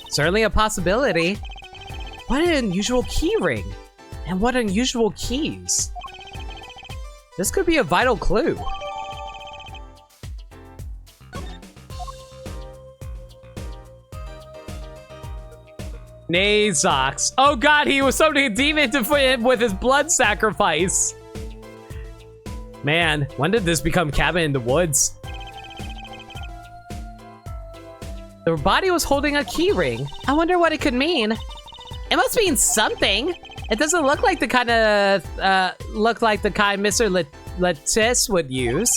Certainly a possibility. What an unusual keyring. And what unusual keys. This could be a vital clue. Nazox. Oh god, he was summoning a demon to put him with his blood sacrifice. Man, when did this become Cabin in the Woods? The body was holding a keyring. I wonder what it could mean. It must mean something. It doesn't look like the kind Mr. Lettice would use.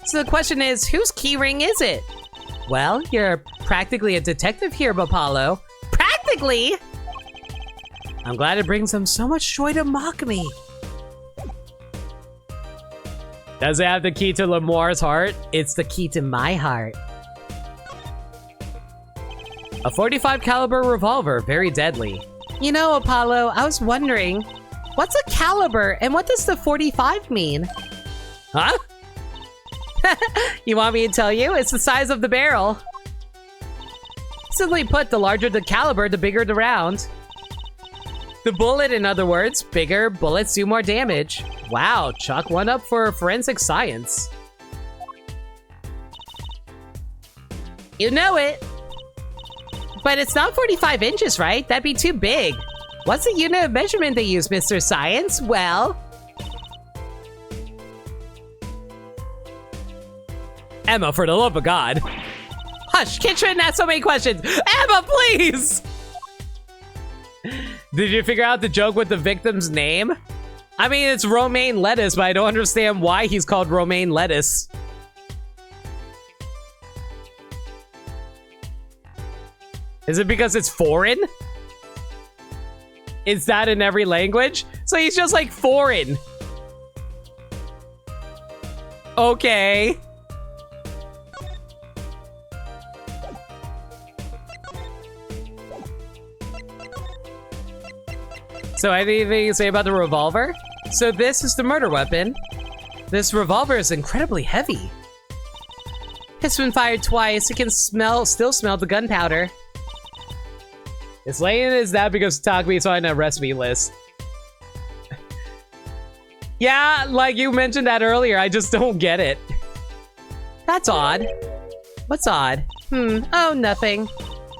So the question is, whose keyring is it? Well, you're practically a detective here, Apollo. Practically! I'm glad it brings him so much joy to mock me. Does it have the key to Lemoire's heart? It's the key to my heart. A 45 caliber revolver, very deadly. You know, Apollo, I was wondering, what's a caliber and what does the 45 mean? Huh? You want me to tell you? It's the size of the barrel. Simply put, the larger the caliber, the bigger the round. The bullet, in other words, bigger bullets do more damage. Wow, chalk one up for forensic science. You know it. But it's not 45 inches, right? That'd be too big. What's the unit of measurement they use, Mr. Science? Well... Emma, for the love of God. Hush, kids shouldn't ask so many questions. Emma, please! Did you figure out the joke with the victim's name? I mean, it's romaine lettuce, but I don't understand why he's called romaine lettuce. Is it because it's foreign? Is that in every language? So he's just like foreign. Okay. So anything you say about the revolver? So this is the murder weapon. This revolver is incredibly heavy. It's been fired twice. It can still smell the gunpowder. It's laying his that because Takumi saw it in a recipe list. Yeah, like you mentioned that earlier, I just don't get it. That's odd. What's odd? Oh, nothing.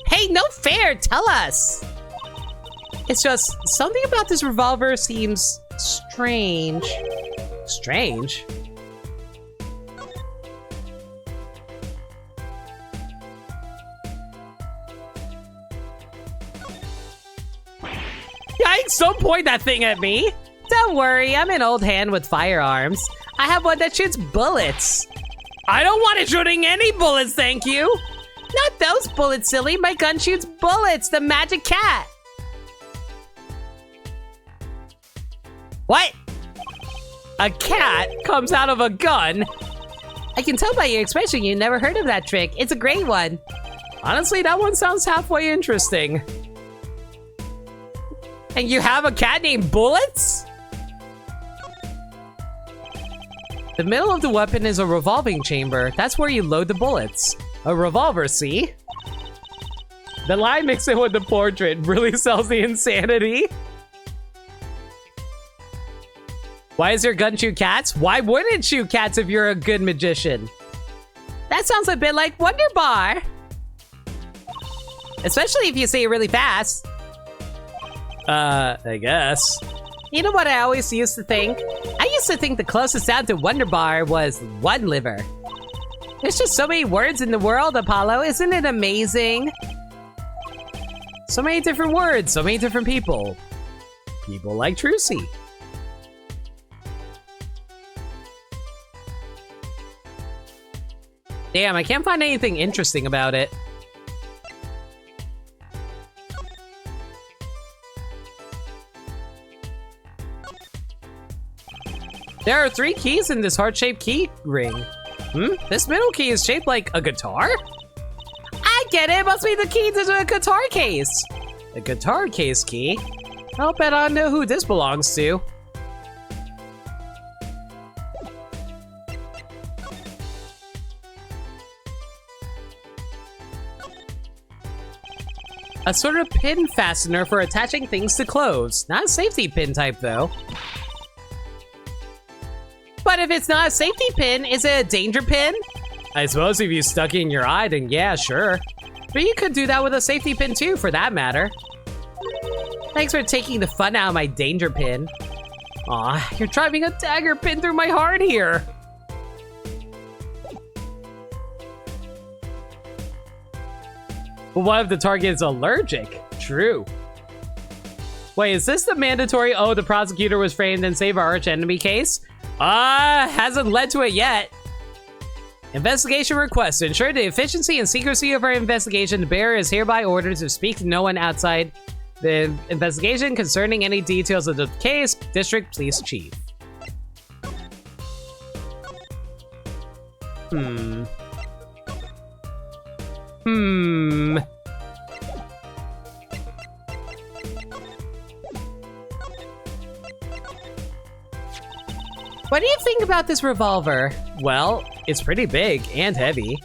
Hey, no fair! Tell us! It's just, something about this revolver seems strange. Strange? Yikes, don't point that thing at me! Don't worry, I'm an old hand with firearms. I have one that shoots bullets. I don't want it shooting any bullets, thank you! Not those bullets, silly. My gun shoots bullets, the magic cat. What? A cat comes out of a gun? I can tell by your expression you never heard of that trick. It's a great one. Honestly, that one sounds halfway interesting. And you have a cat named Bullets? The middle of the weapon is a revolving chamber. That's where you load the bullets. A revolver, see? The line mixed in with the portrait really sells the insanity. Why does your gun shoot cats? Why wouldn't it shoot cats if you're a good magician? That sounds a bit like Wonder Bar. Especially if you say it really fast. I guess. You know what I always used to think? I used to think the closest sound to Wonder Bar was one liver. There's just so many words in the world, Apollo. Isn't it amazing? So many different words, so many different people. People like Trucy. Damn, I can't find anything interesting about it. There are 3 keys in this heart-shaped key ring. This middle key is shaped like a guitar? I get it! It must be the key to a guitar case! A guitar case key? I'll bet I know who this belongs to. A sort of pin fastener for attaching things to clothes. Not a safety pin type, though. But if it's not a safety pin, is it a danger pin? I suppose if you stuck it in your eye, then yeah, sure. But you could do that with a safety pin too, for that matter. Thanks for taking the fun out of my danger pin. Aw, you're driving a dagger pin through my heart here. But what if the target is allergic? True. Wait, is this the mandatory, oh, the prosecutor was framed and save our arch enemy case? Hasn't led to it yet. Investigation request. To ensure the efficiency and secrecy of our investigation, the bearer is hereby ordered to speak to no one outside the investigation concerning any details of the case. District Police Chief. What do you think about this revolver? Well, it's pretty big and heavy.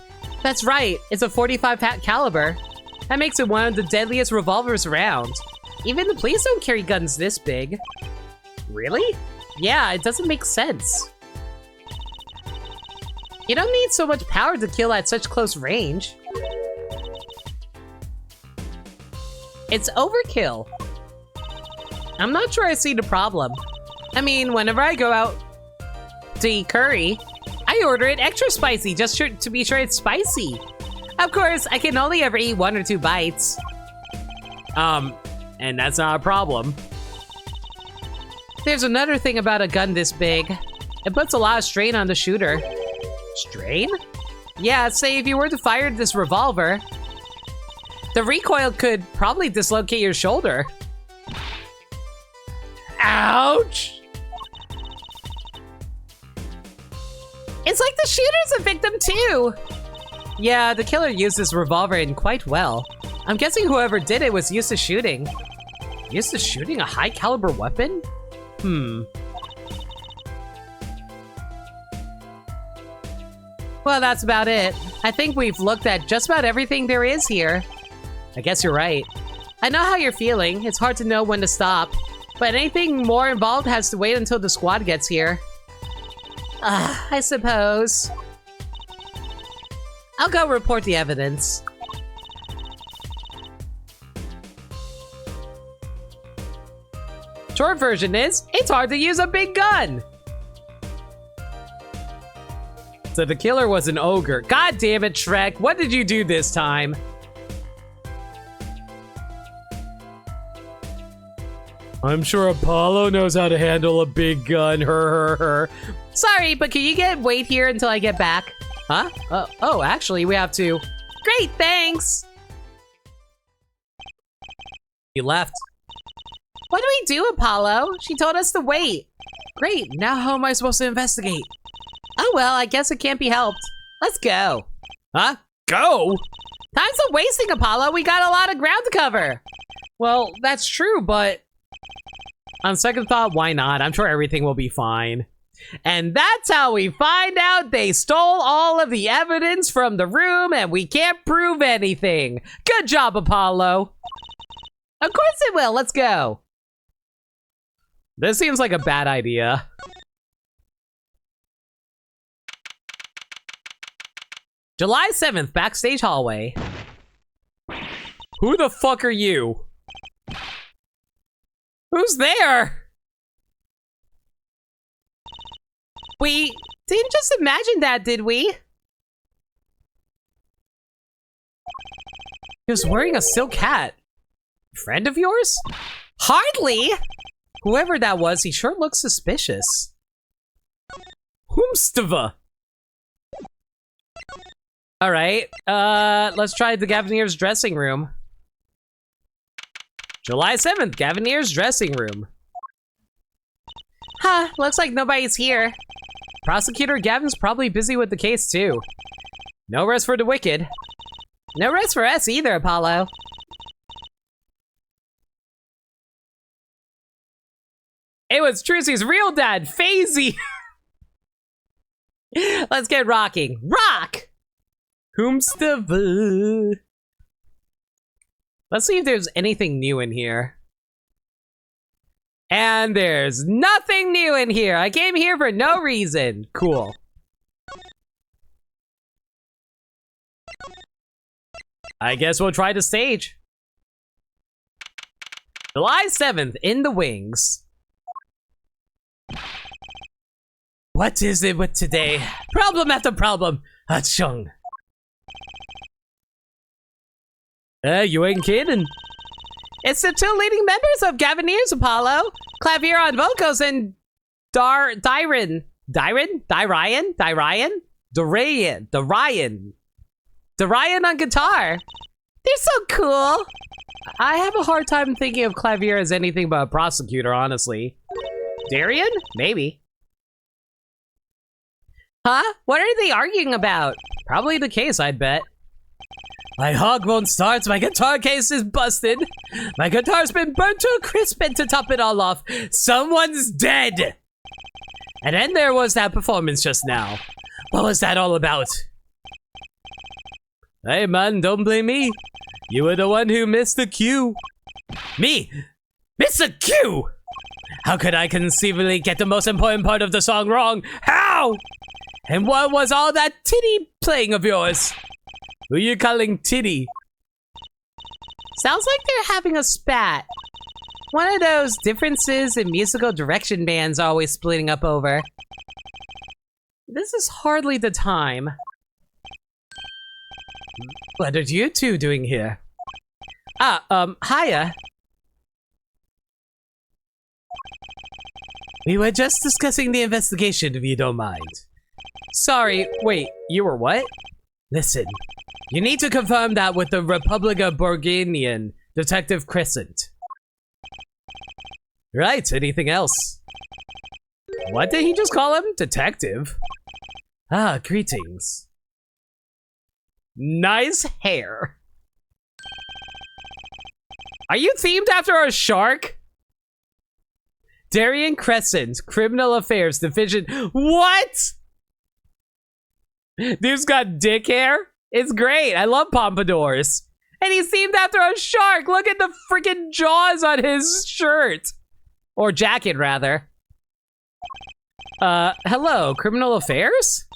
That's right, it's a 45 caliber. That makes it one of the deadliest revolvers around. Even the police don't carry guns this big. Really? Yeah, it doesn't make sense. You don't need so much power to kill at such close range. It's overkill. I'm not sure I see the problem. I mean, whenever I go out to eat curry, I order it extra spicy just to be sure it's spicy. Of course, I can only ever eat 1 or 2 bites. And that's not a problem. There's another thing about a gun this big. It puts a lot of strain on the shooter. Strain? Yeah, say if you were to fire this revolver, the recoil could probably dislocate your shoulder. Ouch! It's like the shooter's a victim too! Yeah, the killer used this revolver in quite well. I'm guessing whoever did it was used to shooting. Used to shooting a high caliber weapon? Well, that's about it. I think we've looked at just about everything there is here. I guess you're right. I know how you're feeling. It's hard to know when to stop. But anything more involved has to wait until the squad gets here. I suppose. I'll go report the evidence. Short version is, it's hard to use a big gun! So the killer was an ogre. God damn it, Shrek, what did you do this time? I'm sure Apollo knows how to handle a big gun, her. Sorry, but can you wait here until I get back? Huh? Oh, actually, we have to. Great, thanks! You left. What do we do, Apollo? She told us to wait. Great, now how am I supposed to investigate? Oh well, I guess it can't be helped. Let's go. Huh? Go? Time's not wasting, Apollo. We got a lot of ground to cover. Well, that's true, but on second thought, why not? I'm sure everything will be fine. And that's how we find out they stole all of the evidence from the room and we can't prove anything. Good job, Apollo. Of course it will. Let's go. This seems like a bad idea. July 7th, backstage hallway. Who the fuck are you? Who's there? We didn't just imagine that, did we? He was wearing a silk hat. Friend of yours? Hardly! Whoever that was, he sure looks suspicious. Whomstava. Alright, let's try the Gavanier's dressing room. July 7th, Gavanier's dressing room. Huh, looks like nobody's here. Prosecutor Gavin's probably busy with the case too. No rest for the wicked. No rest for us either, Apollo. It was Trucy's real dad, Phasey. Let's get rocking. Rock! Whomstava. Let's see if there's anything new in here. And there's nothing new in here. I came here for no reason. Cool. I guess we'll try the stage. July 7th, in the wings. What is it with today? Problem after problem. Achung. You ain't kidding. It's the 2 leading members of Gavanier's, Apollo. Clavier on vocals and Darian on guitar. They're so cool. I have a hard time thinking of Clavier as anything but a prosecutor, honestly. Darian? Maybe. Huh? What are they arguing about? Probably the case, I'd bet. My hog won't start, my guitar case is busted. My guitar's been burnt to a crisp, and to top it all off, someone's dead. And then there was that performance just now. What was that all about? Hey man, don't blame me. You were the one who missed the cue. Me? Miss the cue? How could I conceivably get the most important part of the song wrong? How? And what was all that titty playing of yours? Who you calling titty? Sounds like they're having a spat. One of those differences in musical direction bands are always splitting up over. This is hardly the time. What are you two doing here? Hiya. We were just discussing the investigation, if you don't mind. Sorry, wait, you were what? Listen, you need to confirm that with the Republica Borganian, Detective Crescent. Right, anything else? What did he just call him? Detective? Ah, greetings. Nice hair. Are you themed after a shark? Darien Crescent, Criminal Affairs Division. What? Dude's got dick hair? It's great. I love pompadours. And he's themed after a shark. Look at the freaking jaws on his shirt. Or jacket, rather. Hello, Criminal Affairs?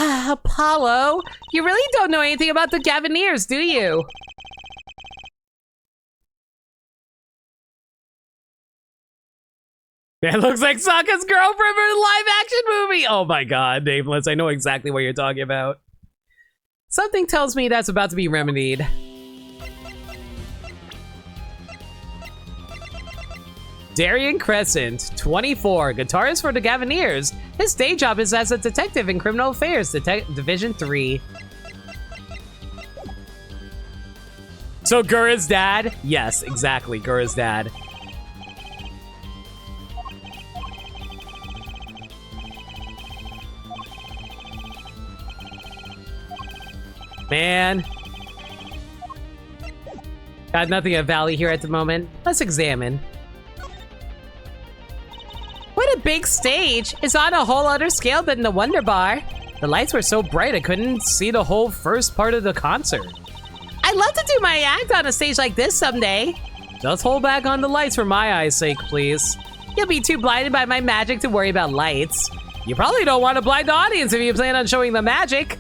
Apollo, you really don't know anything about the Gavineers, do you? It looks like Sokka's girlfriend from a live-action movie! Oh my god, Nameless, I know exactly what you're talking about. Something tells me that's about to be remedied. Darien Crescent, 24, guitarist for the Gavineers. His day job is as a detective in Criminal Affairs, Division 3. So Gura's dad? Yes, exactly, Gura's dad. Man. Got nothing at Valley here at the moment. Let's examine. What a big stage! It's on a whole other scale than the Wonder Bar. The lights were so bright I couldn't see the whole first part of the concert. I'd love to do my act on a stage like this someday. Just hold back on the lights for my eyes' sake, please. You'll be too blinded by my magic to worry about lights. You probably don't want to blind the audience if you plan on showing the magic.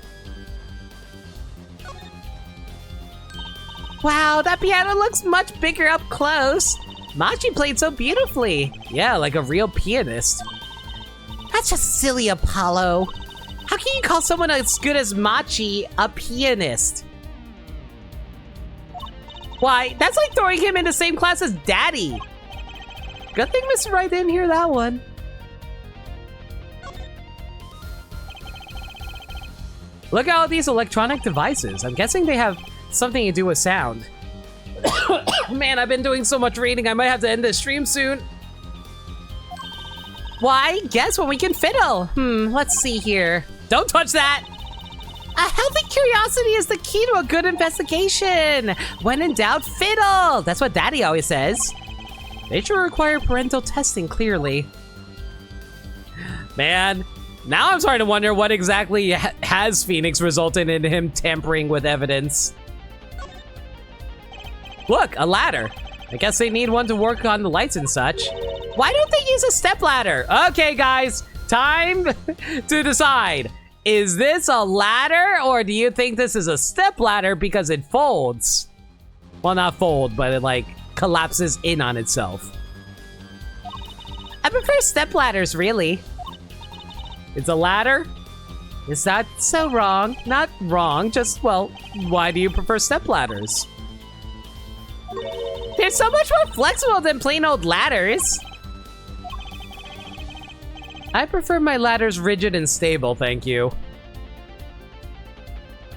Wow, that piano looks much bigger up close. Machi played so beautifully. Yeah, like a real pianist. That's just silly, Apollo. How can you call someone as good as Machi a pianist? Why, that's like throwing him in the same class as Daddy. Good thing Mr. Wright didn't hear that one. Look at all these electronic devices. I'm guessing they have something to do with sound. Man, I've been doing so much reading, I might have to end this stream soon. Why? Guess when we can fiddle. Let's see here. Don't touch that! A healthy curiosity is the key to a good investigation. When in doubt, fiddle! That's what Daddy always says. They should require parental testing, clearly. Man, now I'm starting to wonder what exactly has Phoenix resulted in him tampering with evidence. Look, a ladder. I guess they need one to work on the lights and such. Why don't they use a stepladder? Okay, guys, time to decide. Is this a ladder, or do you think this is a stepladder because it folds? Well, not fold, but it, like, collapses in on itself. I prefer stepladders, really. It's a ladder? Is that so wrong? Not wrong, just, well, why do you prefer stepladders? They're so much more flexible than plain old ladders. I prefer my ladders rigid and stable, thank you.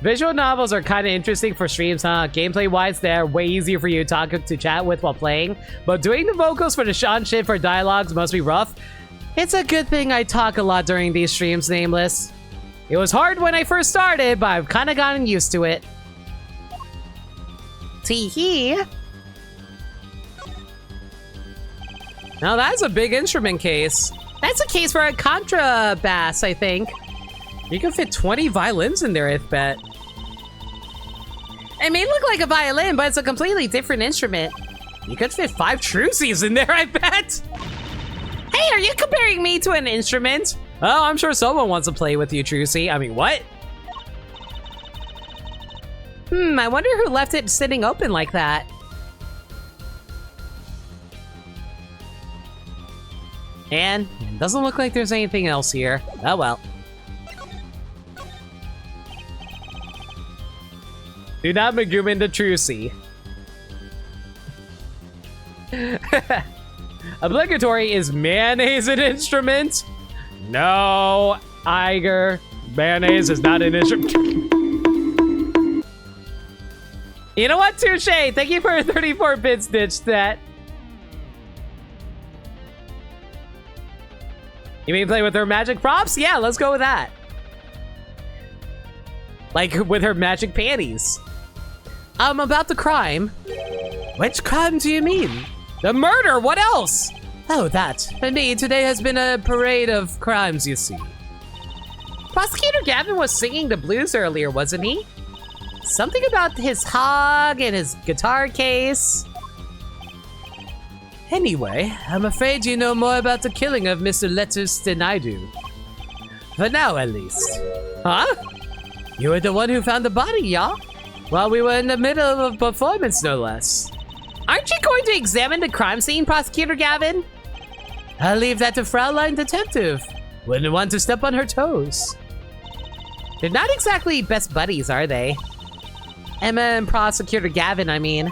Visual novels are kind of interesting for streams, huh? Gameplay-wise, they're way easier for you to chat with while playing, but doing the vocals for the Sean shit for dialogues must be rough. It's a good thing I talk a lot during these streams, Nameless. It was hard when I first started, but I've kind of gotten used to it. Tee-hee. Now that's a big instrument case. That's a case for a contrabass, I think. You can fit 20 violins in there, I bet. It may look like a violin, but it's a completely different instrument. You could fit 5 trusies in there, I bet. Hey, are you comparing me to an instrument? Oh, I'm sure someone wants to play with you, Trucy. I mean, what? I wonder who left it sitting open like that. And it doesn't look like there's anything else here. Oh well. Do not Megumi the Trucy. Obligatory is mayonnaise an instrument? No, Iger. Mayonnaise is not an instrument. You know what, Touche? Thank you for a 34 bits, Ditch that. You mean play with her magic props? Yeah, let's go with that. Like with her magic panties. About the crime. Which crime do you mean? The murder, what else? Oh, that. For me, today has been a parade of crimes, you see. Prosecutor Gavin was singing the blues earlier, wasn't he? Something about his hog and his guitar case. Anyway, I'm afraid you know more about the killing of Mr. Letters than I do. For now, at least. Huh? You were the one who found the body, y'all. While we were in the middle of a performance, no less. Aren't you going to examine the crime scene, Prosecutor Gavin? I'll leave that to Fraulein Detective. Wouldn't want to step on her toes. They're not exactly best buddies, are they? Emma and Prosecutor Gavin, I mean.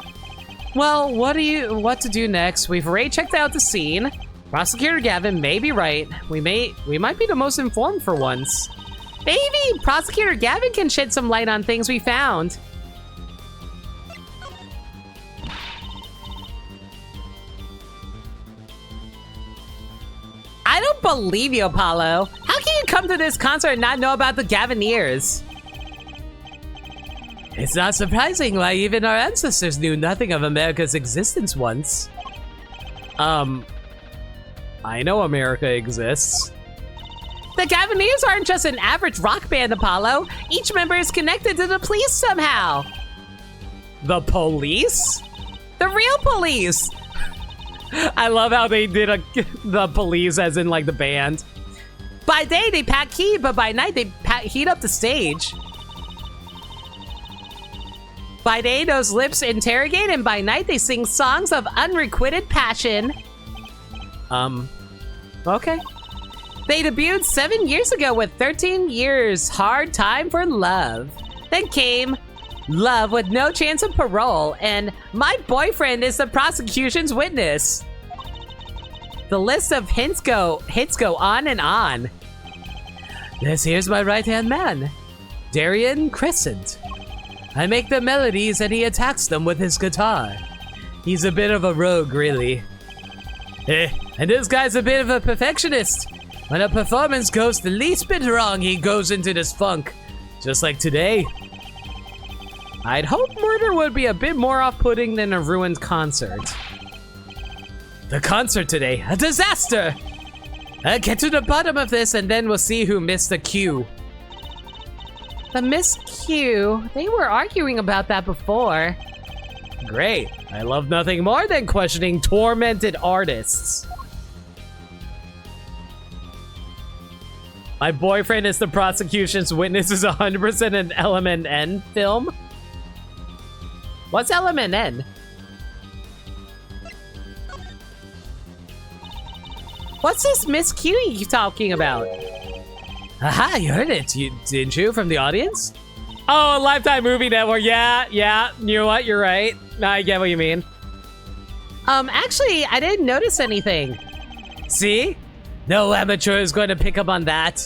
Well, what to do next? We've already checked out the scene. Prosecutor Gavin may be right. We might be the most informed for once. Maybe Prosecutor Gavin can shed some light on things we found. I don't believe you, Apollo. How can you come to this concert and not know about the Gavineers? It's not surprising why even our ancestors knew nothing of America's existence once. I know America exists. The Gavineers aren't just an average rock band, Apollo. Each member is connected to the police somehow. The police? The real police! I love how they did the police as in like the band. By day they pack heat, but by night they heat up the stage. By day those lips interrogate, and by night they sing songs of unrequited passion. Okay. They debuted 7 years ago with 13 Years, Hard Time for Love. Then came Love with No Chance of Parole, and My Boyfriend is the Prosecution's Witness. The list of hits go on and on. Here's my right-hand man, Darian Crescent. I make the melodies and he attacks them with his guitar. He's a bit of a rogue, really. And this guy's a bit of a perfectionist. When a performance goes the least bit wrong, he goes into this funk. Just like today. I'd hope murder would be a bit more off-putting than a ruined concert. The concert today, a disaster! I'll get to the bottom of this and then we'll see who missed the cue. The missed cue? They were arguing about that before. Great. I love nothing more than questioning tormented artists. My Boyfriend is the Prosecution's Witness is 100% an LMNN film? What's LMNN? What's this Miss Q you talking about? Aha, you heard it, didn't you, from the audience? Oh, Lifetime Movie Network, yeah, you know what, you're right. I get what you mean. Actually, I didn't notice anything. See? No amateur is going to pick up on that.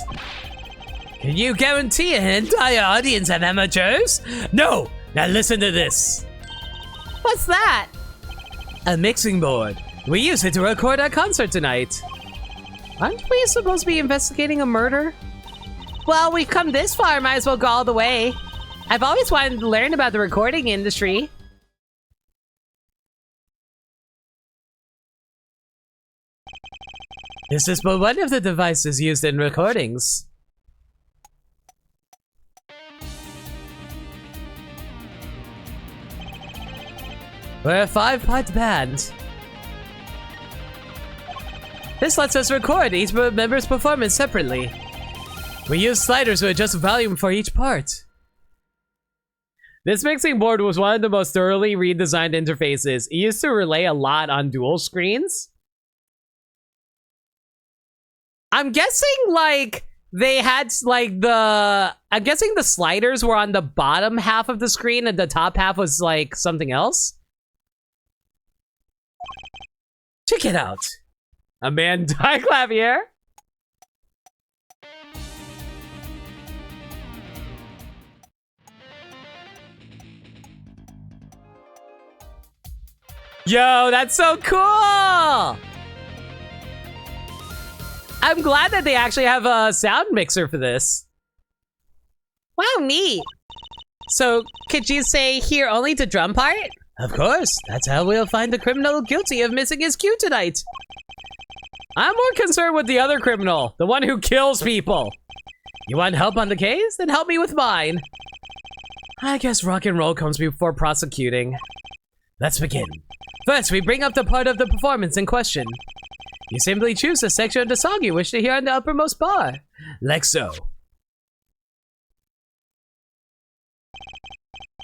Can you guarantee an entire audience of amateurs? No! Now listen to this. What's that? A mixing board. We use it to record our concert tonight. Aren't we supposed to be investigating a murder? Well, we've come this far, might as well go all the way. I've always wanted to learn about the recording industry. This is but one of the devices used in recordings. We're a 5-part band. This lets us record each member's performance separately. We use sliders to adjust volume for each part. This mixing board was one of the most thoroughly redesigned interfaces. It used to relay a lot on dual screens. I'm guessing, like, they had, like, I'm guessing the sliders were on the bottom half of the screen and the top half was, like, something else. Check it out. A man died, Clavier. Yo, that's so cool! I'm glad that they actually have a sound mixer for this. Wow, neat. So, could you say here only to drum part? Of course, that's how we'll find the criminal guilty of missing his cue tonight. I'm more concerned with the other criminal, the one who kills people. You want help on the case? Then help me with mine. I guess rock and roll comes before prosecuting. Let's begin. First, we bring up the part of the performance in question. You simply choose the section of the song you wish to hear on the uppermost bar, like so.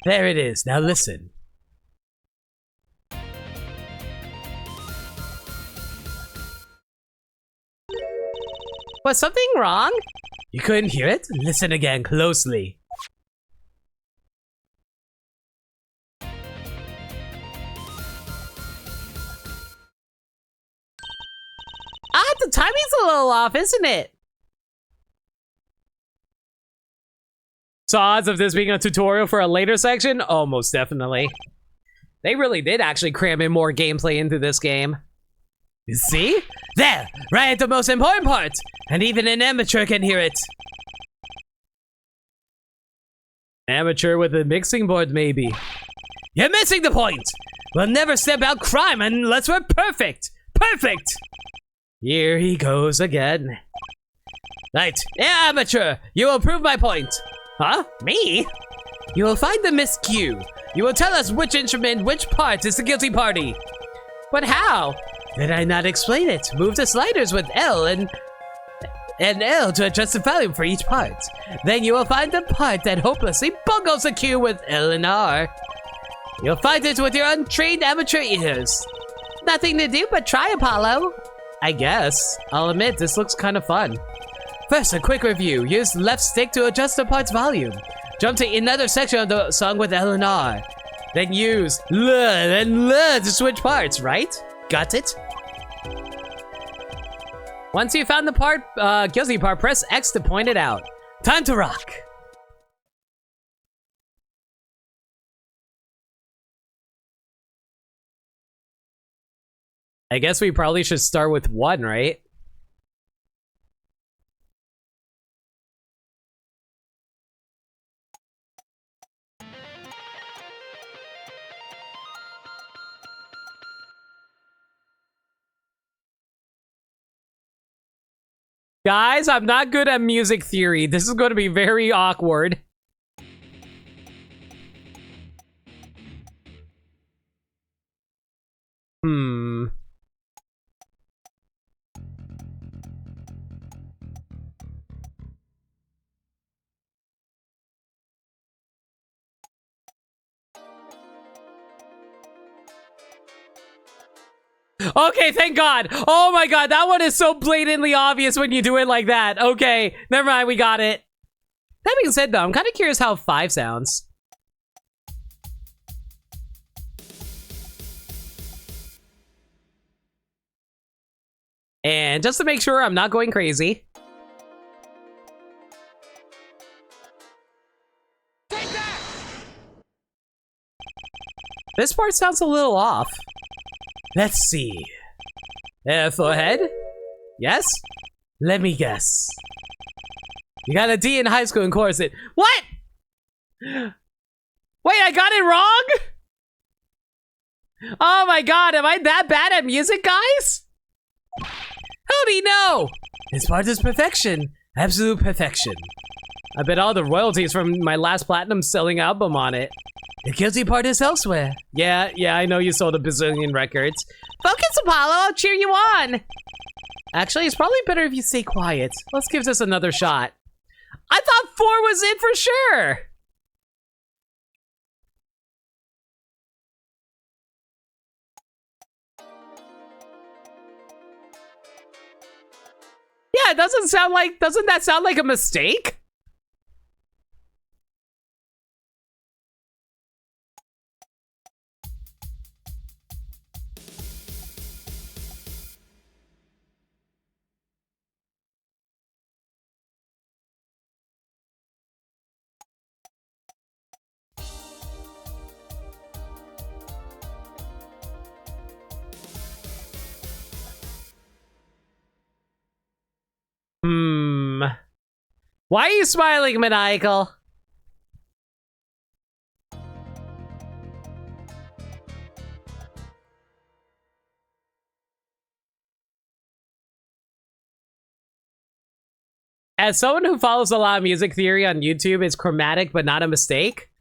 There it is, now listen. Was something wrong? You couldn't hear it? Listen again closely. The timing's a little off, isn't it? So odds of this being a tutorial for a later section? Oh, most definitely. They really did actually cram in more gameplay into this game. You see? There! Right at the most important part! And even an amateur can hear it. Amateur with a mixing board, maybe. You're missing the point! We'll never step out crime unless we're perfect! Perfect! Here he goes again. Right, amateur, you will prove my point. Huh? Me? You will find the miscue. You will tell us which instrument, which part is the guilty party. But how? Did I not explain it? Move the sliders with L and L to adjust the volume for each part. Then you will find the part that hopelessly bungles the cue with L and R. You'll find it with your untrained amateur ears. Nothing to do but try, Apollo. I guess. I'll admit, this looks kind of fun. First, a quick review. Use left stick to adjust the part's volume. Jump to another section of the song with L and R. Then use L and L to switch parts, right? Got it? Once you found the part, guilty part, press X to point it out. Time to rock. I guess we probably should start with 1, right? Guys, I'm not good at music theory. This is going to be very awkward. Okay, thank God. Oh my God, that one is so blatantly obvious when you do it like that. Okay, never mind, we got it. That being said, though, I'm kind of curious how 5 sounds. And just to make sure I'm not going crazy. Take that! This part sounds a little off. Let's see. Forehead? Yes? Let me guess. You got a D in high school in chorus. What? Wait, I got it wrong? Oh my God, am I that bad at music, guys? How'd he know? This part is perfection. Absolute perfection. I bet all the royalties from my last platinum selling album on it. The guilty part is elsewhere. Yeah, I know you sold a bazillion records. Focus, Apollo, I'll cheer you on. Actually, it's probably better if you stay quiet. Let's give this another shot. I thought 4 was it for sure. Yeah, doesn't that sound like a mistake? Why are you smiling, Maniacal? As someone who follows a lot of music theory on YouTube, is chromatic but not a mistake?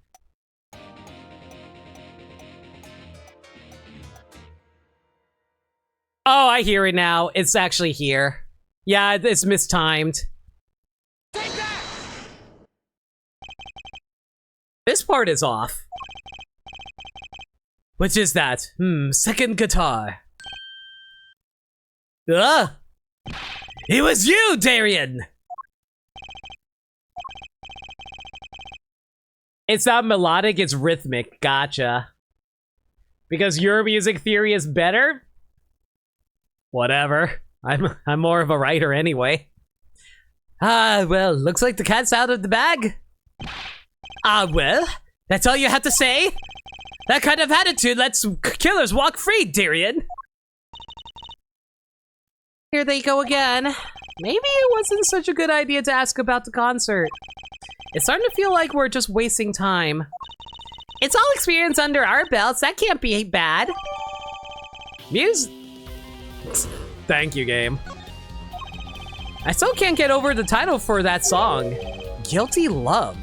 Oh, I hear it now. It's actually here. Yeah, it's mistimed. This part is off. Which is that? Second guitar. Ugh! It was you, Darian! It's not melodic, it's rhythmic. Gotcha. Because your music theory is better? Whatever. I'm more of a writer anyway. Well, looks like the cat's out of the bag. Well, that's all you have to say? That kind of attitude lets killers walk free, Darian. Here they go again. Maybe it wasn't such a good idea to ask about the concert. It's starting to feel like we're just wasting time. It's all experience under our belts. That can't be bad. Thank you, game. I still can't get over the title for that song. Guilty Love.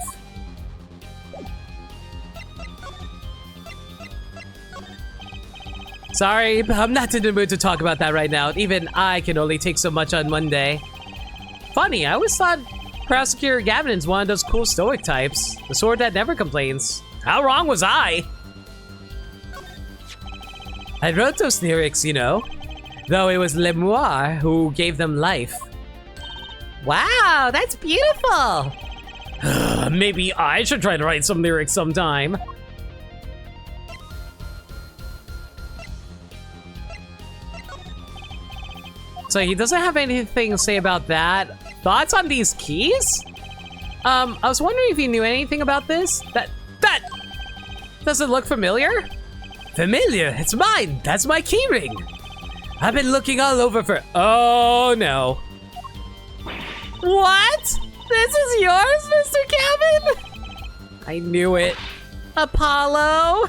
Sorry, but I'm not in the mood to talk about that right now. Even I can only take so much on one day. Funny, I always thought Prosecutor Gavin's one of those cool stoic types. The sword that never complains. How wrong was I? I wrote those lyrics, you know. Though it was Lemoire who gave them life. Wow, that's beautiful! Maybe I should try to write some lyrics sometime. So he doesn't have anything to say about that. Thoughts on these keys? I was wondering if you knew anything about this. That does it look familiar? Familiar? It's mine. That's my keyring. I've been looking all over for. Oh no! What? This is yours, Mr. Gavin? I knew it. Apollo?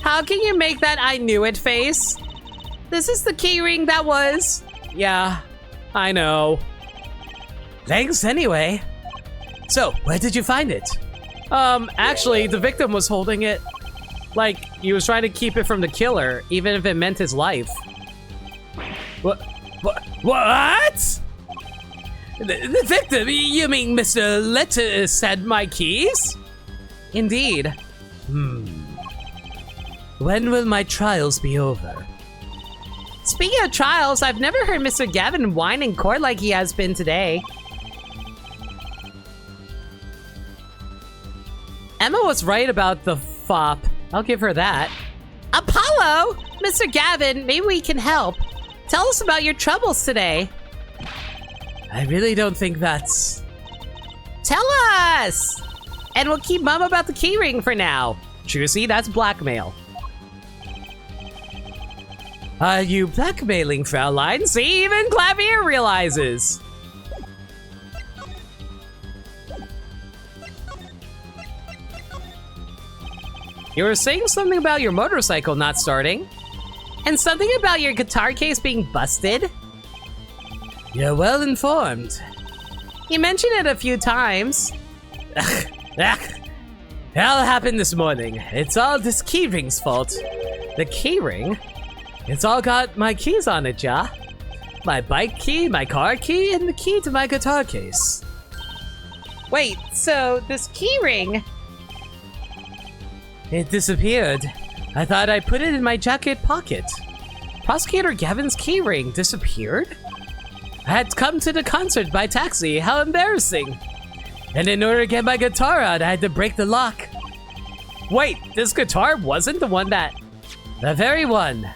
How can you make that I knew it face? This is the keyring that was. Yeah, I know. Thanks anyway. So, where did you find it? Actually, the victim was holding it. Like, he was trying to keep it from the killer, even if it meant his life. What? The victim? You mean Mr. Lettuce had my keys? Indeed. When will my trials be over? Speaking of trials, I've never heard Mr. Gavin whine in court like he has been today. Emma was right about the fop. I'll give her that. Apollo! Mr. Gavin, maybe we can help. Tell us about your troubles today. I really don't think that's... Tell us! And we'll keep mum about the keyring for now. Trucy, that's blackmail. Are you blackmailing, Fraulein? See, even Clavier realizes. You were saying something about your motorcycle not starting. And something about your guitar case being busted. You're well informed. You mentioned it a few times. It all happened this morning. It's all this keyring's fault. The keyring? It's all got my keys on it, yeah? My bike key, my car key, and the key to my guitar case. Wait, so this keyring... It disappeared. I thought I put it in my jacket pocket. Prosecutor Gavin's keyring disappeared? I had come to the concert by taxi. How embarrassing. And in order to get my guitar out, I had to break the lock. Wait, this guitar wasn't the one that... The very one.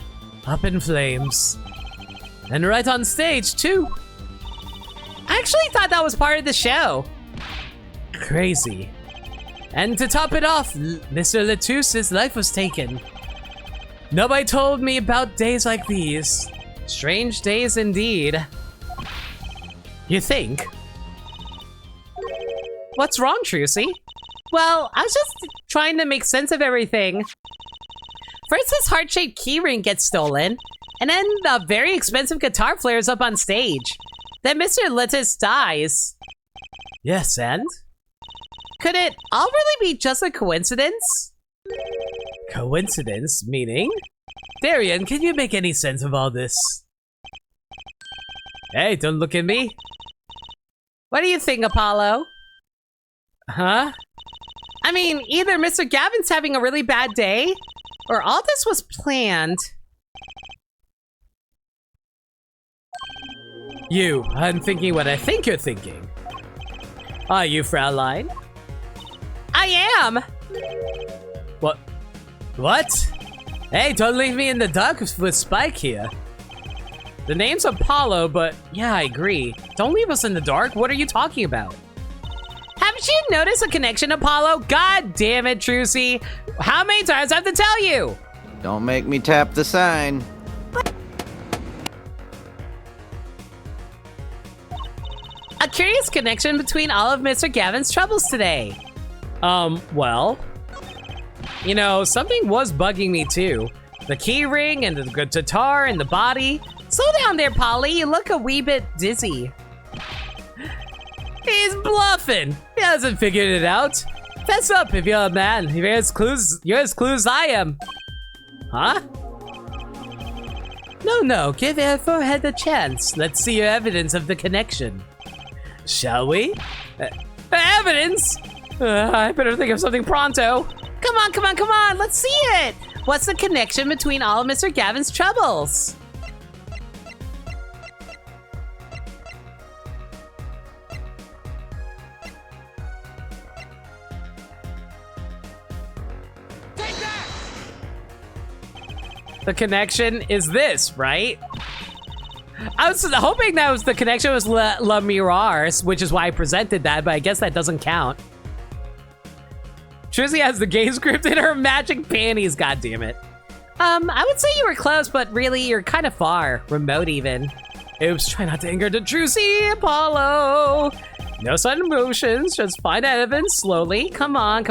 Up in flames. And right on stage, too. I actually thought that was part of the show. Crazy. And to top it off, Mr. Letus's life was taken. Nobody told me about days like these. Strange days indeed. You think? What's wrong, Trucy? Well, I was just trying to make sense of everything. First, this heart-shaped keyring gets stolen, and then the very expensive guitar flares up on stage. Then Mr. Letus dies. Yes, and? Could it all really be just a coincidence? Coincidence? Meaning? Darian, can you make any sense of all this? Hey, don't look at me. What do you think, Apollo? Huh? I mean, either Mr. Gavin's having a really bad day, or all this was planned. You, I'm thinking what I think you're thinking. Are you, Fraulein? I am! What? What? Hey, don't leave me in the dark with Spike here. The name's Apollo, but yeah, I agree. Don't leave us in the dark. What are you talking about? Haven't you noticed a connection, Apollo? God damn it, Trucy. How many times do I have to tell you? Don't make me tap the sign. A curious connection between all of Mr. Gavin's troubles today. Well, You know, something was bugging me too. The key ring and the guitar and the body. Slow down there, Polly. You look a wee bit dizzy. he's bluffing. He hasn't figured it out. Fess up if you're a man. You're as clues as I am. Huh? No, give your forehead a chance. Let's see your evidence of the connection. Shall we? Evidence? I better think of something pronto. Come on. Let's see it. What's the connection between all of Mr. Gavin's troubles? Take that! The connection is this, right? I was hoping that was the connection was La Mirage, which is why I presented that, but I guess that doesn't count. Trizzy has the gay script in her magic panties, goddammit. I would say you were close, but really, you're kind of far. Remote, even. Oops, try not to anger the Trucy, Apollo. No sudden emotions, just find evidence slowly. Come on.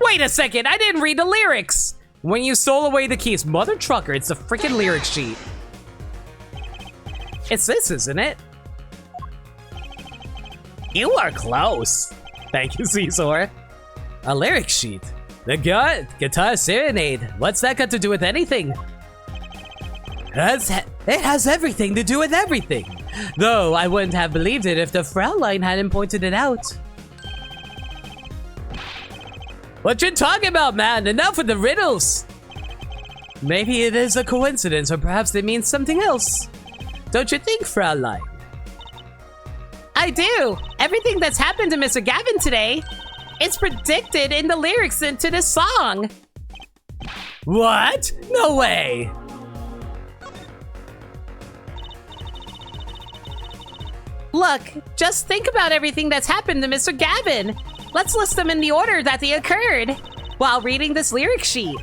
Wait a second, I didn't read the lyrics. When you stole away the keys, mother trucker, it's the freaking lyric sheet. It's this, isn't it? You are close. Thank you, Caesar. A lyric sheet. The guitar serenade. What's that got to do with anything? It has everything to do with everything. Though I wouldn't have believed it if the Fraulein hadn't pointed it out. What you talking about, man? Enough with the riddles. Maybe it is a coincidence, or perhaps it means something else. Don't you think, Fraulein? I do. Everything that's happened to Mr. Gavin today, it's predicted in the lyrics to this song. What? No way. Look, just think about everything that's happened to Mr. Gavin. Let's list them in the order that they occurred while reading this lyric sheet.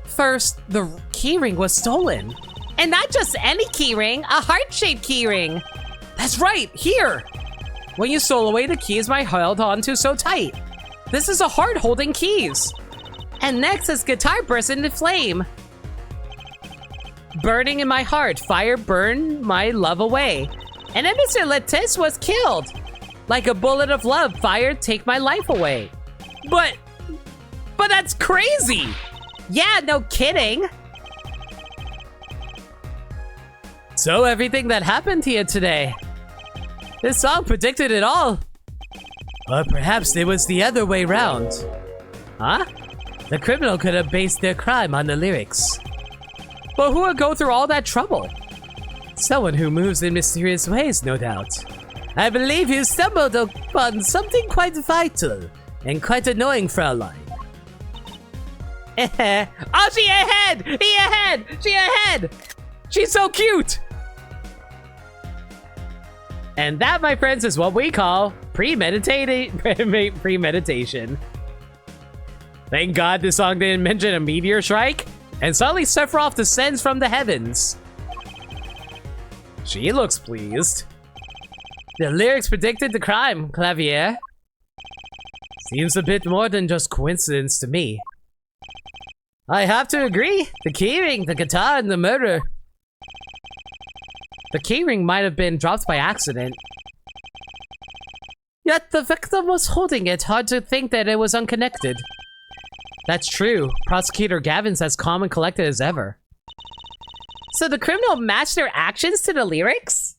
First, the keyring was stolen. And not just any keyring, a heart-shaped keyring. That's right, here. When you stole away the keys my held onto so tight. This is a heart holding keys. And next, his guitar burst into flame. Burning in my heart, fire burned my love away. And then Mr. Letus was killed. Like a bullet of love, fire take my life away. But that's crazy. Yeah, no kidding. So everything that happened here today. This song predicted it all. Or perhaps it was the other way round. Huh? The criminal could have based their crime on the lyrics. But who would go through all that trouble? Someone who moves in mysterious ways, no doubt. I believe you stumbled upon something quite vital and quite annoying, Fraulein. Oh, she ahead! He ahead! She ahead! She's so cute! And that, my friends, is what we call premeditation. Thank God this song didn't mention a meteor strike, and suddenly Sephiroth descends from the heavens. She looks pleased. The lyrics predicted the crime, Clavier. Seems a bit more than just coincidence to me. I have to agree. The keyring, the guitar, and the murder. The keyring might have been dropped by accident. Yet the victim was holding it. Hard to think that it was unconnected. That's true. Prosecutor Gavin's as calm and collected as ever. So the criminal matched their actions to the lyrics?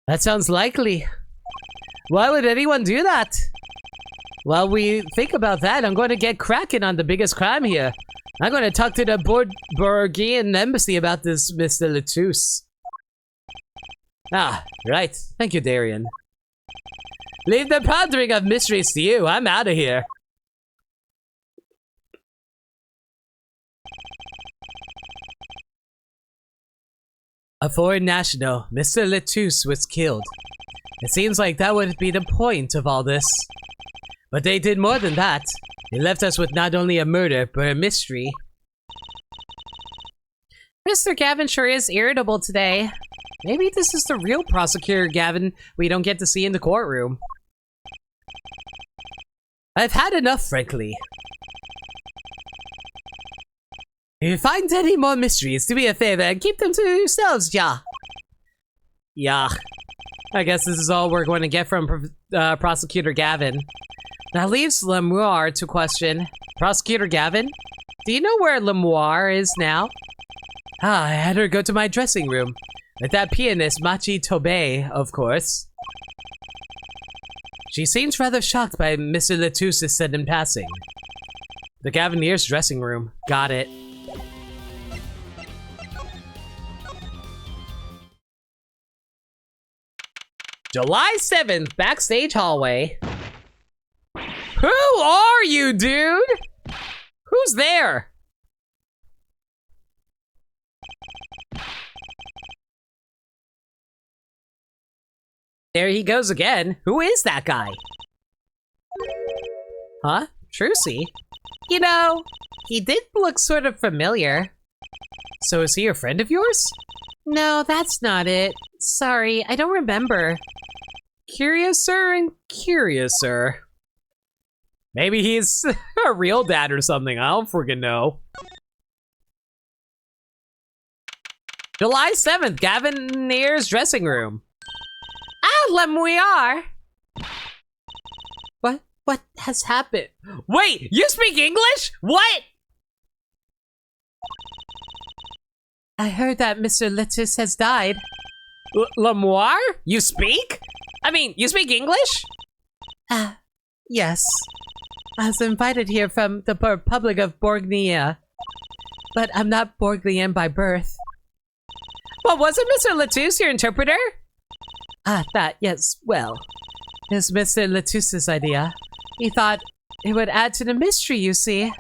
That sounds likely. Why would anyone do that? While we think about that, I'm going to get cracking on the biggest crime here. I'm going to talk to the Borgian embassy about this, Mr. Letus. Ah, right. Thank you, Darian. Leave the pondering of mysteries to you. I'm out of here. A foreign national, Mr. Letus, was killed. It seems like that would be the point of all this. But they did more than that. They left us with not only a murder, but a mystery. Mr. Gavin sure is irritable today. Maybe this is the real prosecutor Gavin we don't get to see in the courtroom. I've had enough, frankly. If you find any more mysteries, do me a favor and keep them to yourselves, yeah. Yeah. I guess this is all we're going to get from Prosecutor Gavin. That leaves Lemoire to question. Prosecutor Gavin, do you know where Lemoire is now? Ah, I had her go to my dressing room. With that pianist, Machi Tobey, of course. She seems rather shocked by Mr. Letus's sudden passing. The Gavinier's dressing room. Got it. July 7th, backstage hallway. Who are you, dude? Who's there? There he goes again. Who is that guy? Huh? Trucy? You know, he did look sort of familiar. So is he a friend of yours? No, that's not it. Sorry, I don't remember. Curiouser and curiouser. Maybe he's a real dad or something. I don't freaking know. July 7th, Gavinier's dressing room. Ah, Lemoire! What has happened? Wait, you speak English? What? I heard that Mr. Letus has died. Lemoire? You speak? I mean, you speak English? Yes. I was invited here from the Republic of Borgnia. But I'm not Borglian by birth. But wasn't Mr. Letus your interpreter? Ah, that, yes, well. It was Mr. Letus's idea. He thought it would add to the mystery, you see.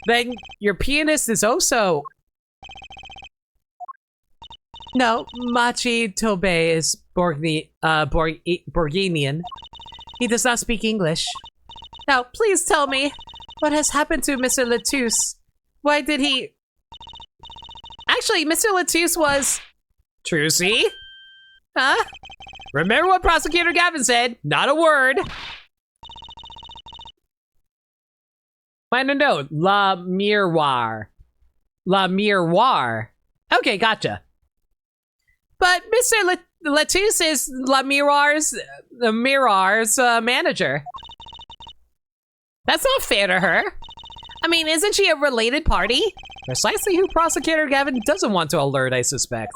Then your pianist is also... No, Machi Tobey is Borginian. He does not speak English. Now, please tell me, what has happened to Mr. Letus? Why did he... Actually, Mr. Letus was... Trucy? Huh? Remember what Prosecutor Gavin said? Not a word. Minor note. La Miroir. La Miroir. Okay, gotcha. But Mr. Letus is La Miroir's manager. That's not fair to her. I mean, isn't she a related party? Precisely who Prosecutor Gavin doesn't want to alert, I suspect.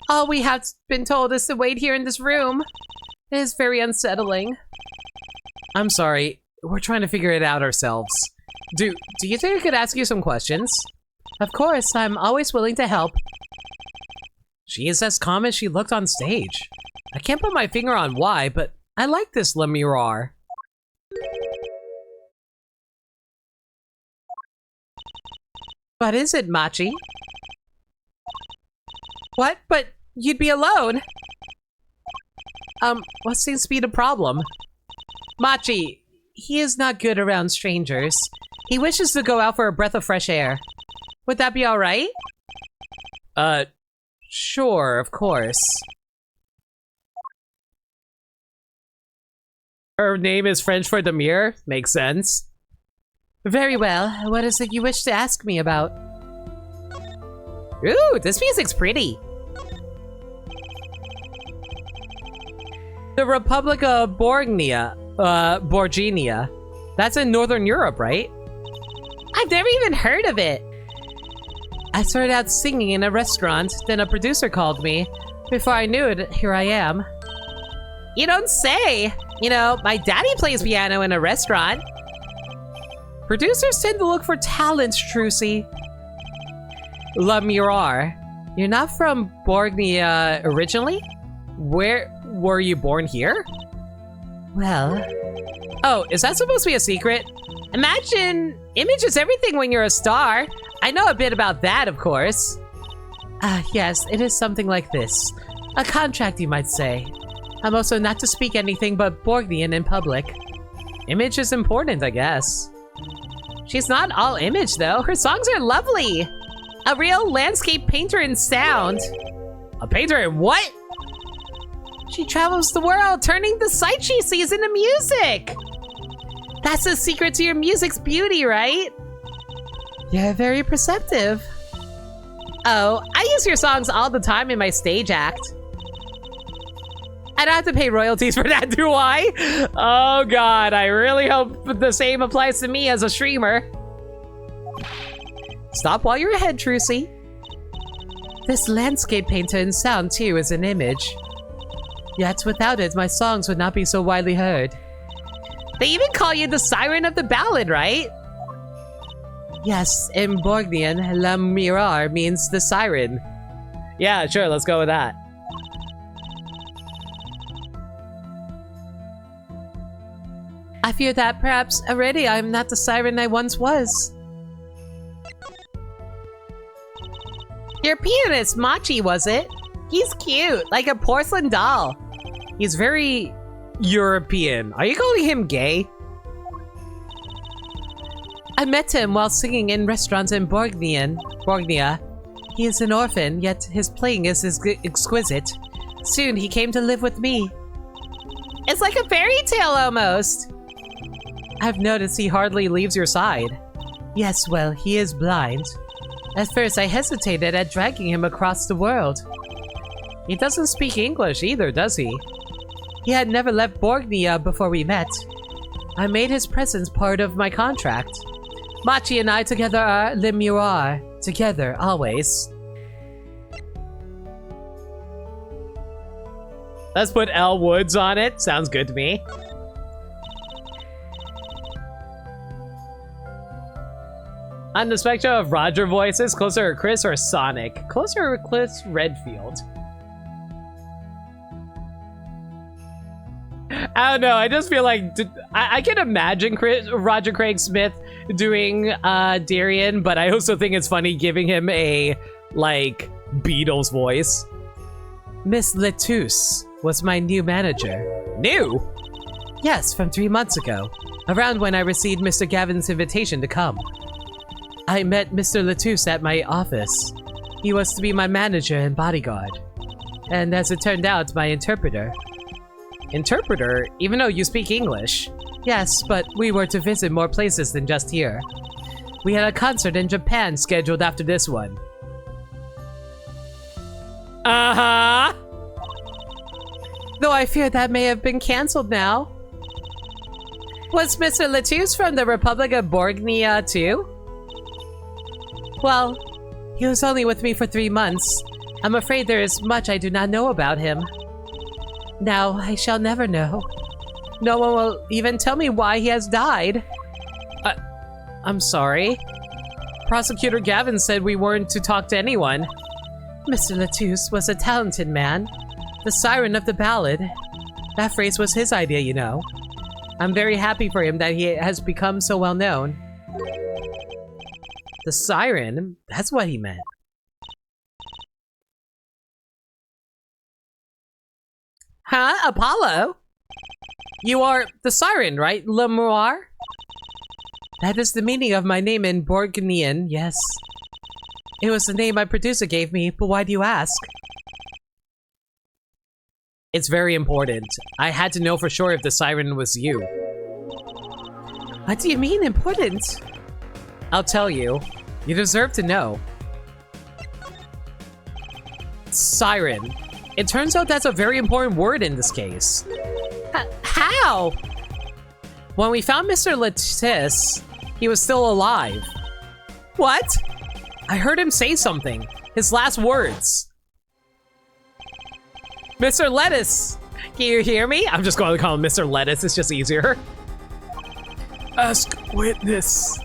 All we have been told is to wait here in this room. It is very unsettling. I'm sorry. we're trying to figure it out ourselves. Do you think I could ask you some questions? Of course, I'm always willing to help. She is as calm as she looked on stage. I can't put my finger on why, but I like this Le Miroir. What is it, Machi? What? But you'd be alone. What seems to be the problem? Machi, he is not good around strangers. He wishes to go out for a breath of fresh air. Would that be alright? Sure, of course. Her name is French for Demir? Makes sense. Very well. What is it you wish to ask me about? Ooh, this music's pretty. The Republic of Borgnia. That's in Northern Europe, right? I've never even heard of it. I started out singing in a restaurant, then a producer called me. Before I knew it, here I am. You don't say! You know, my daddy plays piano in a restaurant. Producers tend to look for talent, Trucy. Le Miroir. You're not from Borgnia originally? Where were you born here? Well... Oh, is that supposed to be a secret? Imagine, image is everything when you're a star. I know a bit about that, of course. Yes, it is something like this. A contract, you might say. I'm also not to speak anything but Borgnian in public. Image is important, I guess. She's not all image, though. Her songs are lovely. A real landscape painter in sound. A painter in what? She travels the world, turning the sight she sees into music. That's the secret to your music's beauty, right? You're very perceptive. Oh, I use your songs all the time in my stage act. I don't have to pay royalties for that, do I? Oh god, I really hope the same applies to me as a streamer. Stop while you're ahead, Trucy. This landscape painter in sound, too, is an image. Yet without it, my songs would not be so widely heard. They even call you the siren of the ballad, right? Yes, in Borgnian, Le Miroir means the siren. Yeah, sure, let's go with that. I fear that perhaps already I'm not the siren I once was. Your pianist, Machi, was it? He's cute, like a porcelain doll. He's very European. Are you calling him gay? I met him while singing in restaurants in Borgnia. He is an orphan, yet his playing is exquisite. Soon he came to live with me. It's like a fairy tale almost. I've noticed he hardly leaves your side. Yes, well, he is blind. At first I hesitated at dragging him across the world. He doesn't speak English either, does he? He had never left Borgnia before we met. I made his presence part of my contract. Machi and I together are Le Miroir. Together, always. Let's put L Woods on it. Sounds good to me. On the spectrum of Roger voices, closer to Chris or Sonic? Closer to Chris Redfield. I don't know, I just feel like I can imagine Roger Craig Smith doing Darien, but I also think it's funny giving him a, like, Beatles voice. Miss Lettuce was my new manager. New? Yes, from 3 months ago, around when I received Mr. Gavin's invitation to come. I met Mr. Lettuce at my office. He was to be my manager and bodyguard. And as it turned out, my interpreter. Interpreter? Even though you speak English? Yes, but we were to visit more places than just here. We had a concert in Japan scheduled after this one. Uh-huh! Though I fear that may have been cancelled now. Was Mr. Lettuce from the Republic of Borgnia too? Well, he was only with me for 3 months. I'm afraid there is much I do not know about him. Now, I shall never know. no one will even tell me why he has died. I'm sorry. Prosecutor Gavin said we weren't to talk to anyone. Mr. Latouche was a talented man. The siren of the ballad. That phrase was his idea, you know. I'm very happy for him that he has become so well known. The siren? That's what he meant. Huh? Apollo? You are the siren, right, Lemoir? That is the meaning of my name in Borgnian, yes. It was the name my producer gave me, but why do you ask? It's very important. I had to know for sure if the siren was you. What do you mean, important? I'll tell you. You deserve to know. Siren. It turns out that's a very important word in this case. How? When we found Mr. Latouche, he was still alive. What? I heard him say something. His last words. Mr. Lettuce! Can you hear me? I'm just going to call him Mr. Lettuce. It's just easier. Ask witness.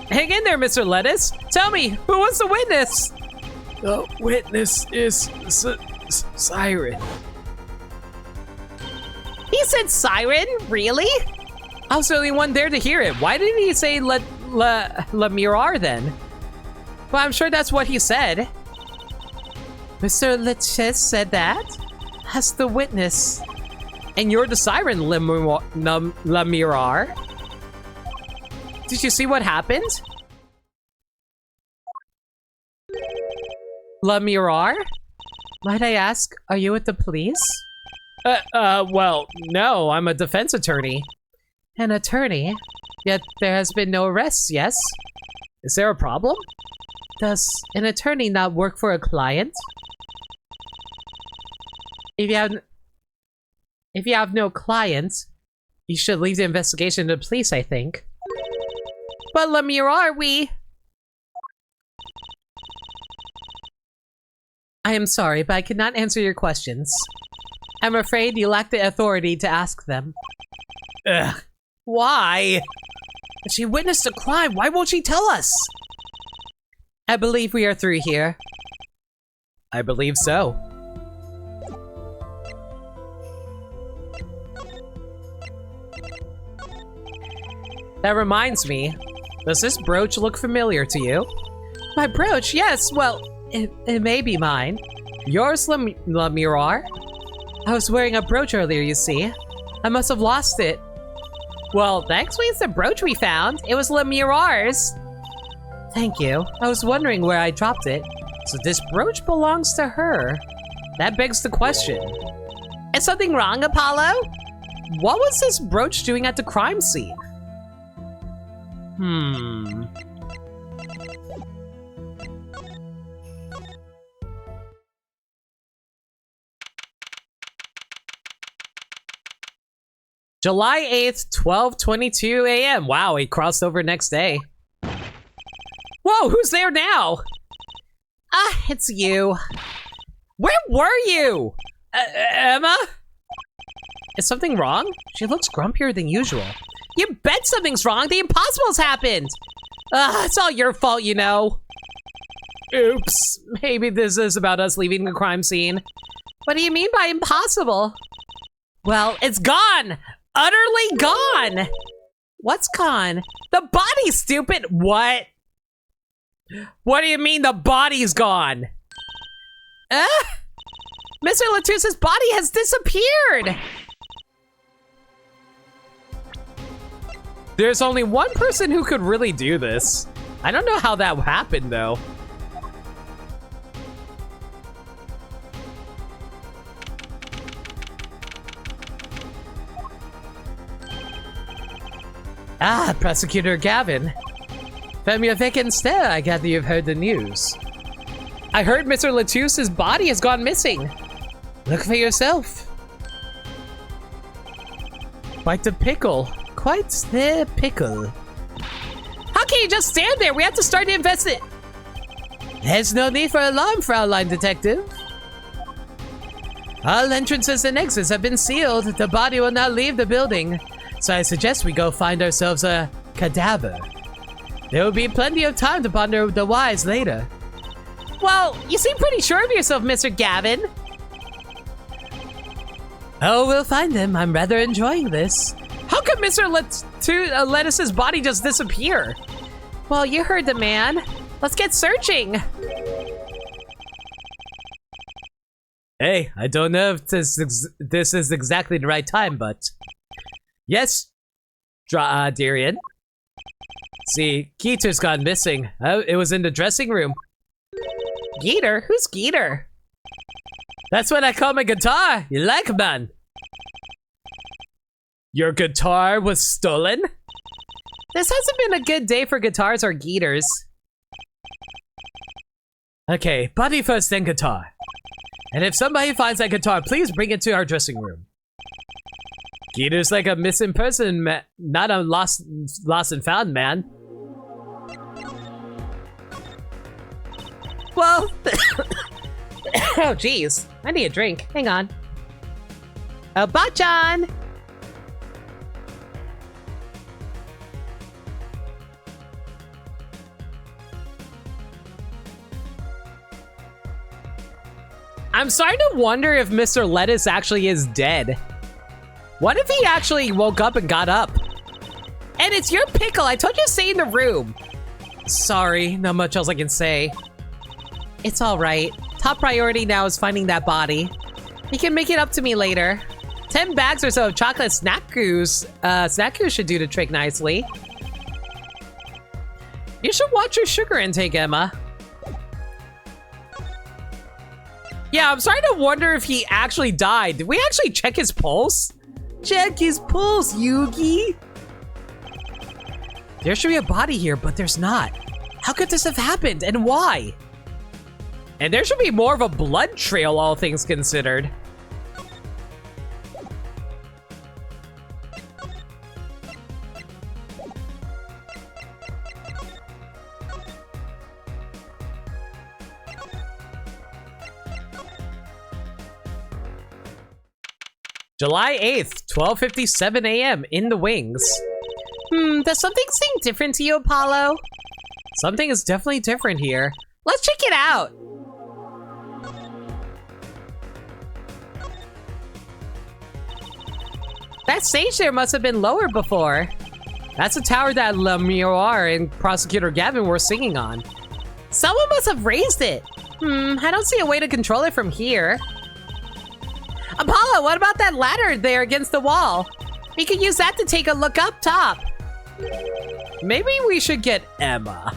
Hang in there, Mr. Lettuce. Tell me, who was the witness? The witness is Siren. He said Siren? Really? I was the only one there to hear it. Why didn't he say La Mirar then? Well, I'm sure that's what he said. Mr. Latouche said that? As the witness. And you're the siren, La Mirar. Did you see what happened? La Mirar? Might I ask, are you with the police? Well, no, I'm a defense attorney. An attorney? Yet there has been no arrests, yes? Is there a problem? Does an attorney not work for a client? If you have no client, you should leave the investigation to the police, I think. But La Mirar, I am sorry, but I cannot answer your questions. I'm afraid you lack the authority to ask them. Ugh. Why? If she witnessed a crime, why won't she tell us? I believe we are through here. I believe so. That reminds me, does this brooch look familiar to you? My brooch? Yes, well, it may be mine. Yours, La Mirar? I was wearing a brooch earlier, you see. I must have lost it. Well, thankfully it's the brooch we found. It was La Mirar's. Thank you. I was wondering where I dropped it. So this brooch belongs to her. That begs the question. Is something wrong, Apollo? What was this brooch doing at the crime scene? July 8th, 12:22 a.m. Wow, he crossed over next day. Whoa, who's there now? Ah, it's you. Where were you? Emma? Is something wrong? She looks grumpier than usual. You bet something's wrong. The impossible's happened. It's all your fault, you know. Oops. Maybe this is about us leaving the crime scene. What do you mean by impossible? Well, it's gone. Utterly gone. What's gone? The body, stupid. What? What do you mean the body's gone? Mr. Latouche's body has disappeared. There's only one person who could really do this. I don't know how that happened, though. Ah, Prosecutor Gavin. From your vacant stare, I gather you've heard the news. I heard Mr. Latouche's body has gone missing. Look for yourself. Quite the pickle. Quite the pickle. How can you just stand there? We have to start to invest it. There's no need for alarm, Fraulein Detective. All entrances and exits have been sealed. The body will not leave the building. So I suggest we go find ourselves a cadaver. There will be plenty of time to ponder the whys later. Well, you seem pretty sure of yourself, Mr. Gavin. Oh, we'll find them. I'm rather enjoying this. How could Mr. Lettuce's body just disappear? Well, you heard the man. Let's get searching. Hey, I don't know if this is exactly the right time, but... Yes, Darian. See, Geeter's gone missing. It was in the dressing room. Geeter? Who's Geeter? That's what I call my guitar. You like, man? Your guitar was stolen? This hasn't been a good day for guitars or Geeters. Okay, body first, then guitar. And if somebody finds that guitar, please bring it to our dressing room. Geeter's like a missing person, not a lost and found man. Well, oh jeez, I need a drink. Hang on. Oh, Bachan! I'm starting to wonder if Mr. Lettuce actually is dead. What if he actually woke up and got up? And it's your pickle. I told you to stay in the room. Sorry, not much else I can say. It's all right. Top priority now is finding that body. You can make it up to me later. 10 bags or so of chocolate snack goos. Snack goos should do the trick nicely. You should watch your sugar intake, Emma. Yeah, I'm starting to wonder if he actually died. Did we actually check his pulse? Check his pulse, Yugi. There should be a body here, but there's not. How could this have happened, and why? And there should be more of a blood trail, all things considered. July 8th, 12:57 a.m. in the wings. Does something seem different to you, Apollo? Something is definitely different here. Let's check it out. That stage there must have been lower before. That's the tower that Le Miroir and Prosecutor Gavin were singing on. Someone must have raised it. I don't see a way to control it from here. Apollo, what about that ladder there against the wall? We could use that to take a look up top. Maybe we should get Emma.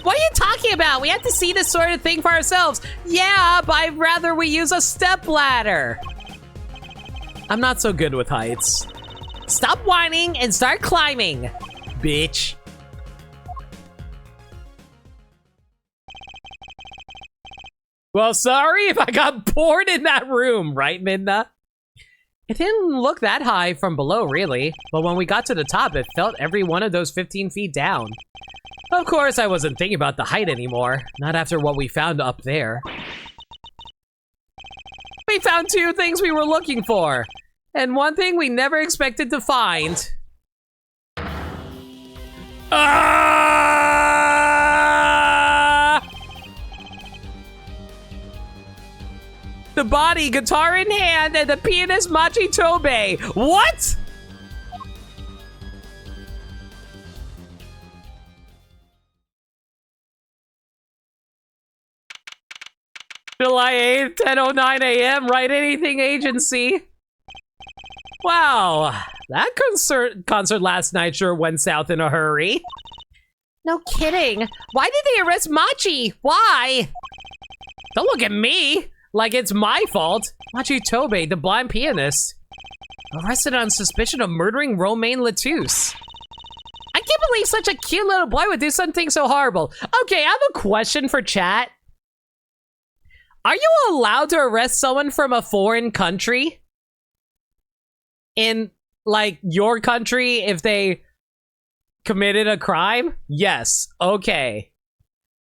What are you talking about? We have to see this sort of thing for ourselves. Yeah, but I'd rather we use a step ladder. I'm not so good with heights. Stop whining and start climbing, bitch. Well, sorry if I got bored in that room, right, Midna? It didn't look that high from below, really. But when we got to the top, it felt every one of those 15 feet down. Of course, I wasn't thinking about the height anymore. Not after what we found up there. We found two things we were looking for. And one thing we never expected to find. The body, guitar in hand, and the pianist Machi Tobe. What? July 8th, 10:09 a.m. Write anything, agency. Wow, that concert last night sure went south in a hurry. No kidding. Why did they arrest Machi? Why? Don't look at me like it's my fault. Machi Tobe, the blind pianist, arrested on suspicion of murdering Romaine Latouche. I can't believe such a cute little boy would do something so horrible. Okay, I have a question for chat. Are you allowed to arrest someone from a foreign country? In, like, your country if they committed a crime? Yes. Okay.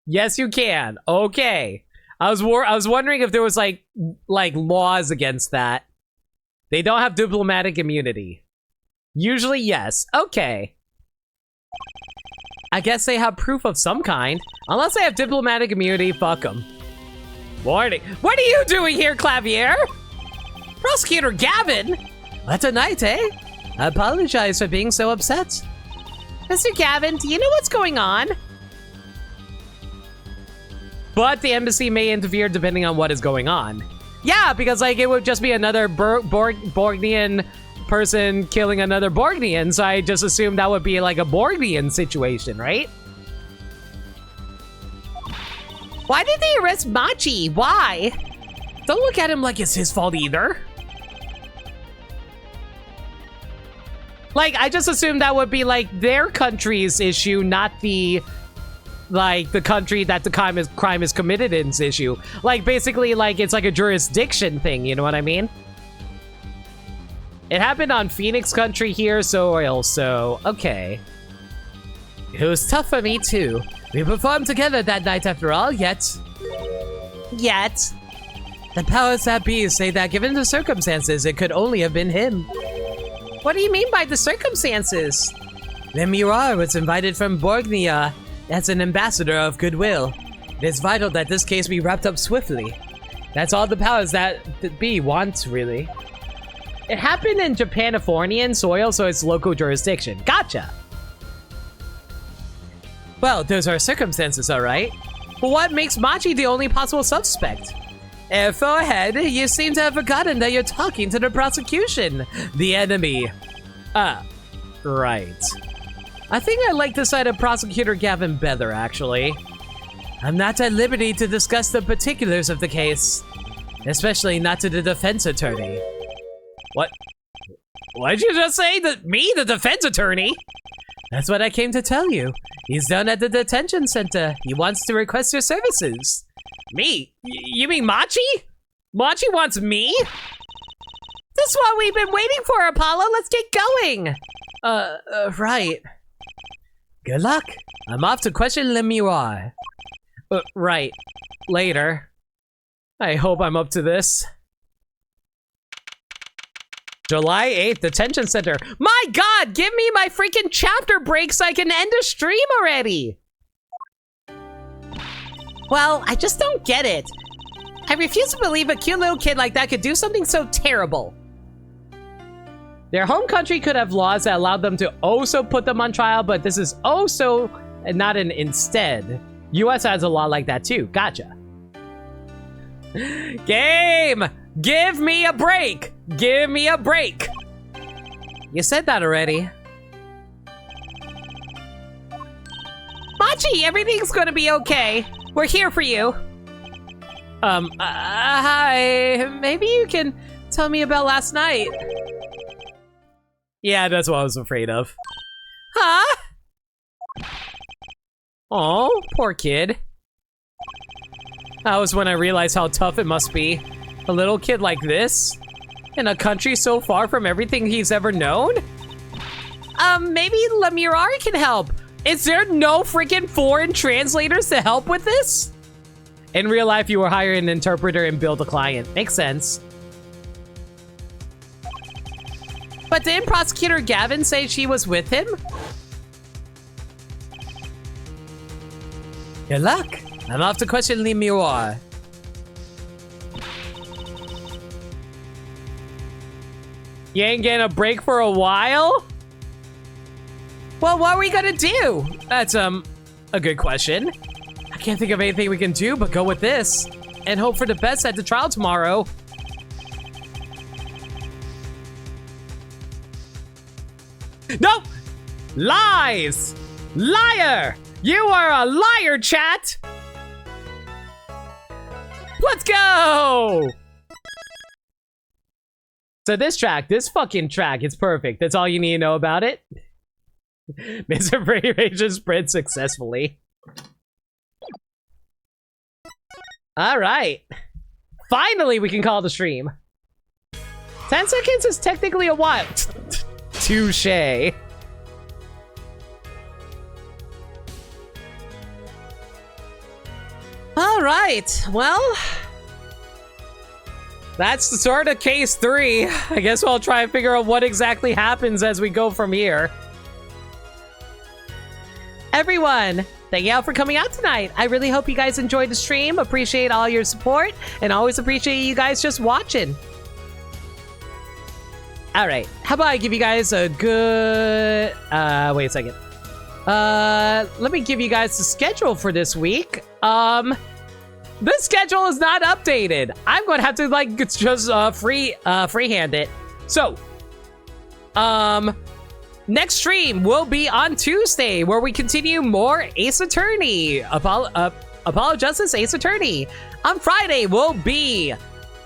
Yes, you can. Okay. I was wondering if there was like laws against that. They don't have diplomatic immunity. Usually, yes. Okay. I guess they have proof of some kind. Unless they have diplomatic immunity, fuck them. Morning. What are you doing here, Clavier? Prosecutor Gavin? What a night, eh? I apologize for being so upset. Mr. Gavin, do you know what's going on? But the embassy may interfere depending on what is going on. Yeah, because like it would just be another Borgnian person killing another Borgnian, so I just assumed that would be like a Borgnian situation, right? Why did they arrest Machi? Why? Don't look at him like it's his fault either. Like, I just assumed that would be like their country's issue, not the country that the crime is committed in's issue. Like, basically, like, it's like a jurisdiction thing, you know what I mean? It happened on Phoenix country here, so okay. It was tough for me, too. We performed together that night after all, yet... The powers that be say that given the circumstances, it could only have been him. What do you mean by the circumstances? Lemuel was invited from Borgnia as an ambassador of goodwill. It is vital that this case be wrapped up swiftly. That's all the powers that be want, really. It happened in Japanifornian soil, so it's local jurisdiction. Gotcha! Well, those are circumstances, alright. But what makes Machi the only possible suspect? Forehead, you seem to have forgotten that you're talking to the prosecution, the enemy. Right. I think I like the side of Prosecutor Gavin better, actually. I'm not at liberty to discuss the particulars of the case, especially not to the defense attorney. What? What'd you just say? Me, the defense attorney? That's what I came to tell you. He's down at the detention center. He wants to request your services. Me? You mean Machi? Machi wants me? This is what we've been waiting for, Apollo. Let's get going. Right. Good luck. I'm off to question Lemuel. Right. Later. I hope I'm up to this. July 8th, detention center. My God, give me my freaking chapter break so I can end the stream already. Well, I just don't get it. I refuse to believe a cute little kid like that could do something so terrible. Their home country could have laws that allowed them to also put them on trial, but this is also not an instead. US has a law like that too. Gotcha. Game! Give me a break! Give me a break! You said that already. Machi, everything's gonna be okay. We're here for you. Hi. Maybe you can tell me about last night. Yeah, that's what I was afraid of. Huh? Oh, poor kid. That was when I realized how tough it must be. A little kid like this? In a country so far from everything he's ever known? Maybe Lemuel can help. Is there no freaking foreign translators to help with this? In real life, you were hire an interpreter and build a client. Makes sense. But didn't Prosecutor Gavin say she was with him? Good luck. I'm off to question Lemuel. You ain't getting a break for a while? Well, what are we gonna do? That's, a good question. I can't think of anything we can do but go with this and hope for the best at the trial tomorrow. Nope! Lies! Liar! You are a liar, chat! Let's go! So this fucking track, it's perfect. That's all you need to know about it. Mr. Preration spread successfully. All right. Finally, we can call the stream. 10 seconds is technically a while. Touché. All right, well, that's the sort of case 3. I guess we'll try and figure out what exactly happens as we go from here. Everyone, thank y'all for coming out tonight. I really hope you guys enjoyed the stream. Appreciate all your support and always appreciate you guys just watching. All right, how about I give you guys a good, wait a second. Let me give you guys the schedule for this week. The schedule is not updated. I'm going to have to like just freehand it. So, next stream will be on Tuesday, where we continue more Ace Attorney, Apollo Justice Ace Attorney. On Friday will be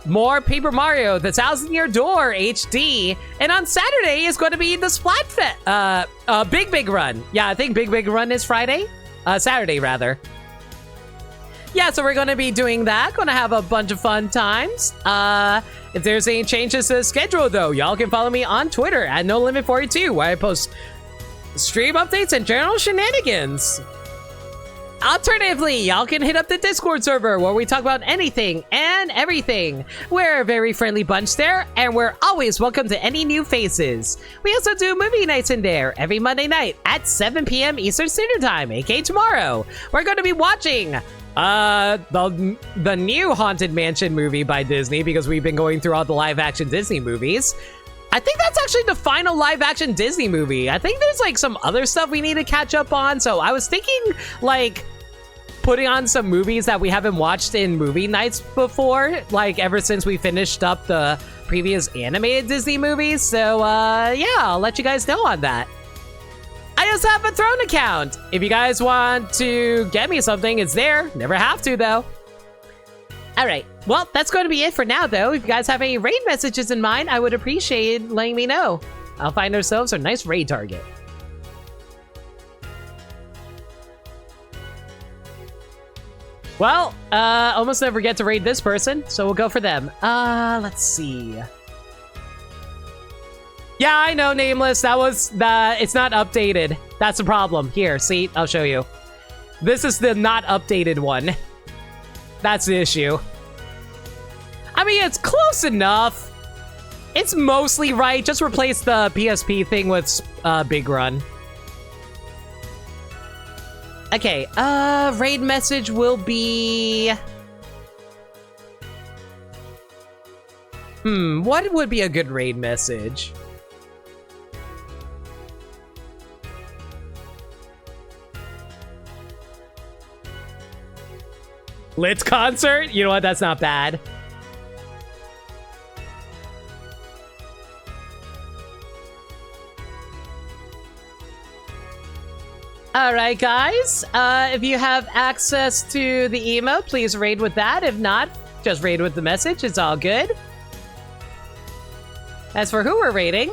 more Paper Mario: The Thousand Year Door HD, and on Saturday is going to be the Splatfest, Big Run. Yeah, I think Big Run is Friday, Saturday rather. Yeah, so we're going to be doing that. Going to have a bunch of fun times. If there's any changes to the schedule, though, y'all can follow me on Twitter at NoLimit42, where I post stream updates and general shenanigans. Alternatively, y'all can hit up the Discord server, where we talk about anything and everything. We're a very friendly bunch there, and we're always welcome to any new faces. We also do movie nights in there every Monday night at 7 p.m. Eastern Standard Time, aka tomorrow. We're going to be watching the new Haunted Mansion movie by Disney, because we've been going through all the live-action Disney movies. I think that's actually the final live-action Disney movie. I think there's like some other stuff we need to catch up on, so I was thinking like putting on some movies that we haven't watched in movie nights before, like ever since we finished up the previous animated Disney movies. So yeah, I'll let you guys know on that. I also have a Throne account. If you guys want to get me something, it's there. Never have to, though. All right. Well, that's going to be it for now, though. If you guys have any raid messages in mind, I would appreciate letting me know. I'll find ourselves a nice raid target. Well, almost never get to raid this person, so we'll go for them. Let's see. Yeah, I know, Nameless. It's not updated. That's the problem. Here, see? I'll show you. This is the not updated one. That's the issue. I mean, it's close enough. It's mostly right. Just replace the PSP thing with Big Run. Okay, raid message will be... what would be a good raid message? Lit concert? You know what? That's not bad. Alright, guys. If you have access to the emote, please raid with that. If not, just raid with the message. It's all good. As for who we're raiding,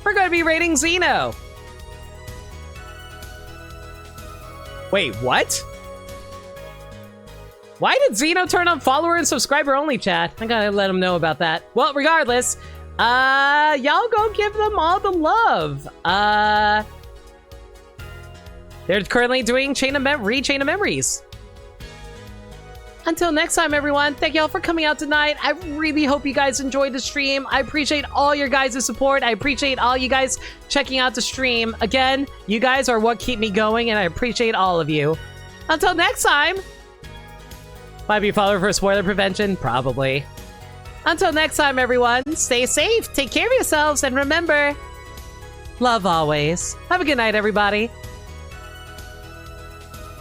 we're going to be raiding Xeno. Wait, what? Why did Xeno turn on follower and subscriber only, chat? I gotta let him know about that. Well, regardless, y'all go give them all the love. They're currently doing Chain of Memories. Until next time, everyone, thank y'all for coming out tonight. I really hope you guys enjoyed the stream. I appreciate all your guys' support. I appreciate all you guys checking out the stream. Again, you guys are what keep me going, and I appreciate all of you. Until next time. Might be followed for spoiler prevention? Probably. Until next time, everyone, stay safe, take care of yourselves, and remember, love always. Have a good night, everybody.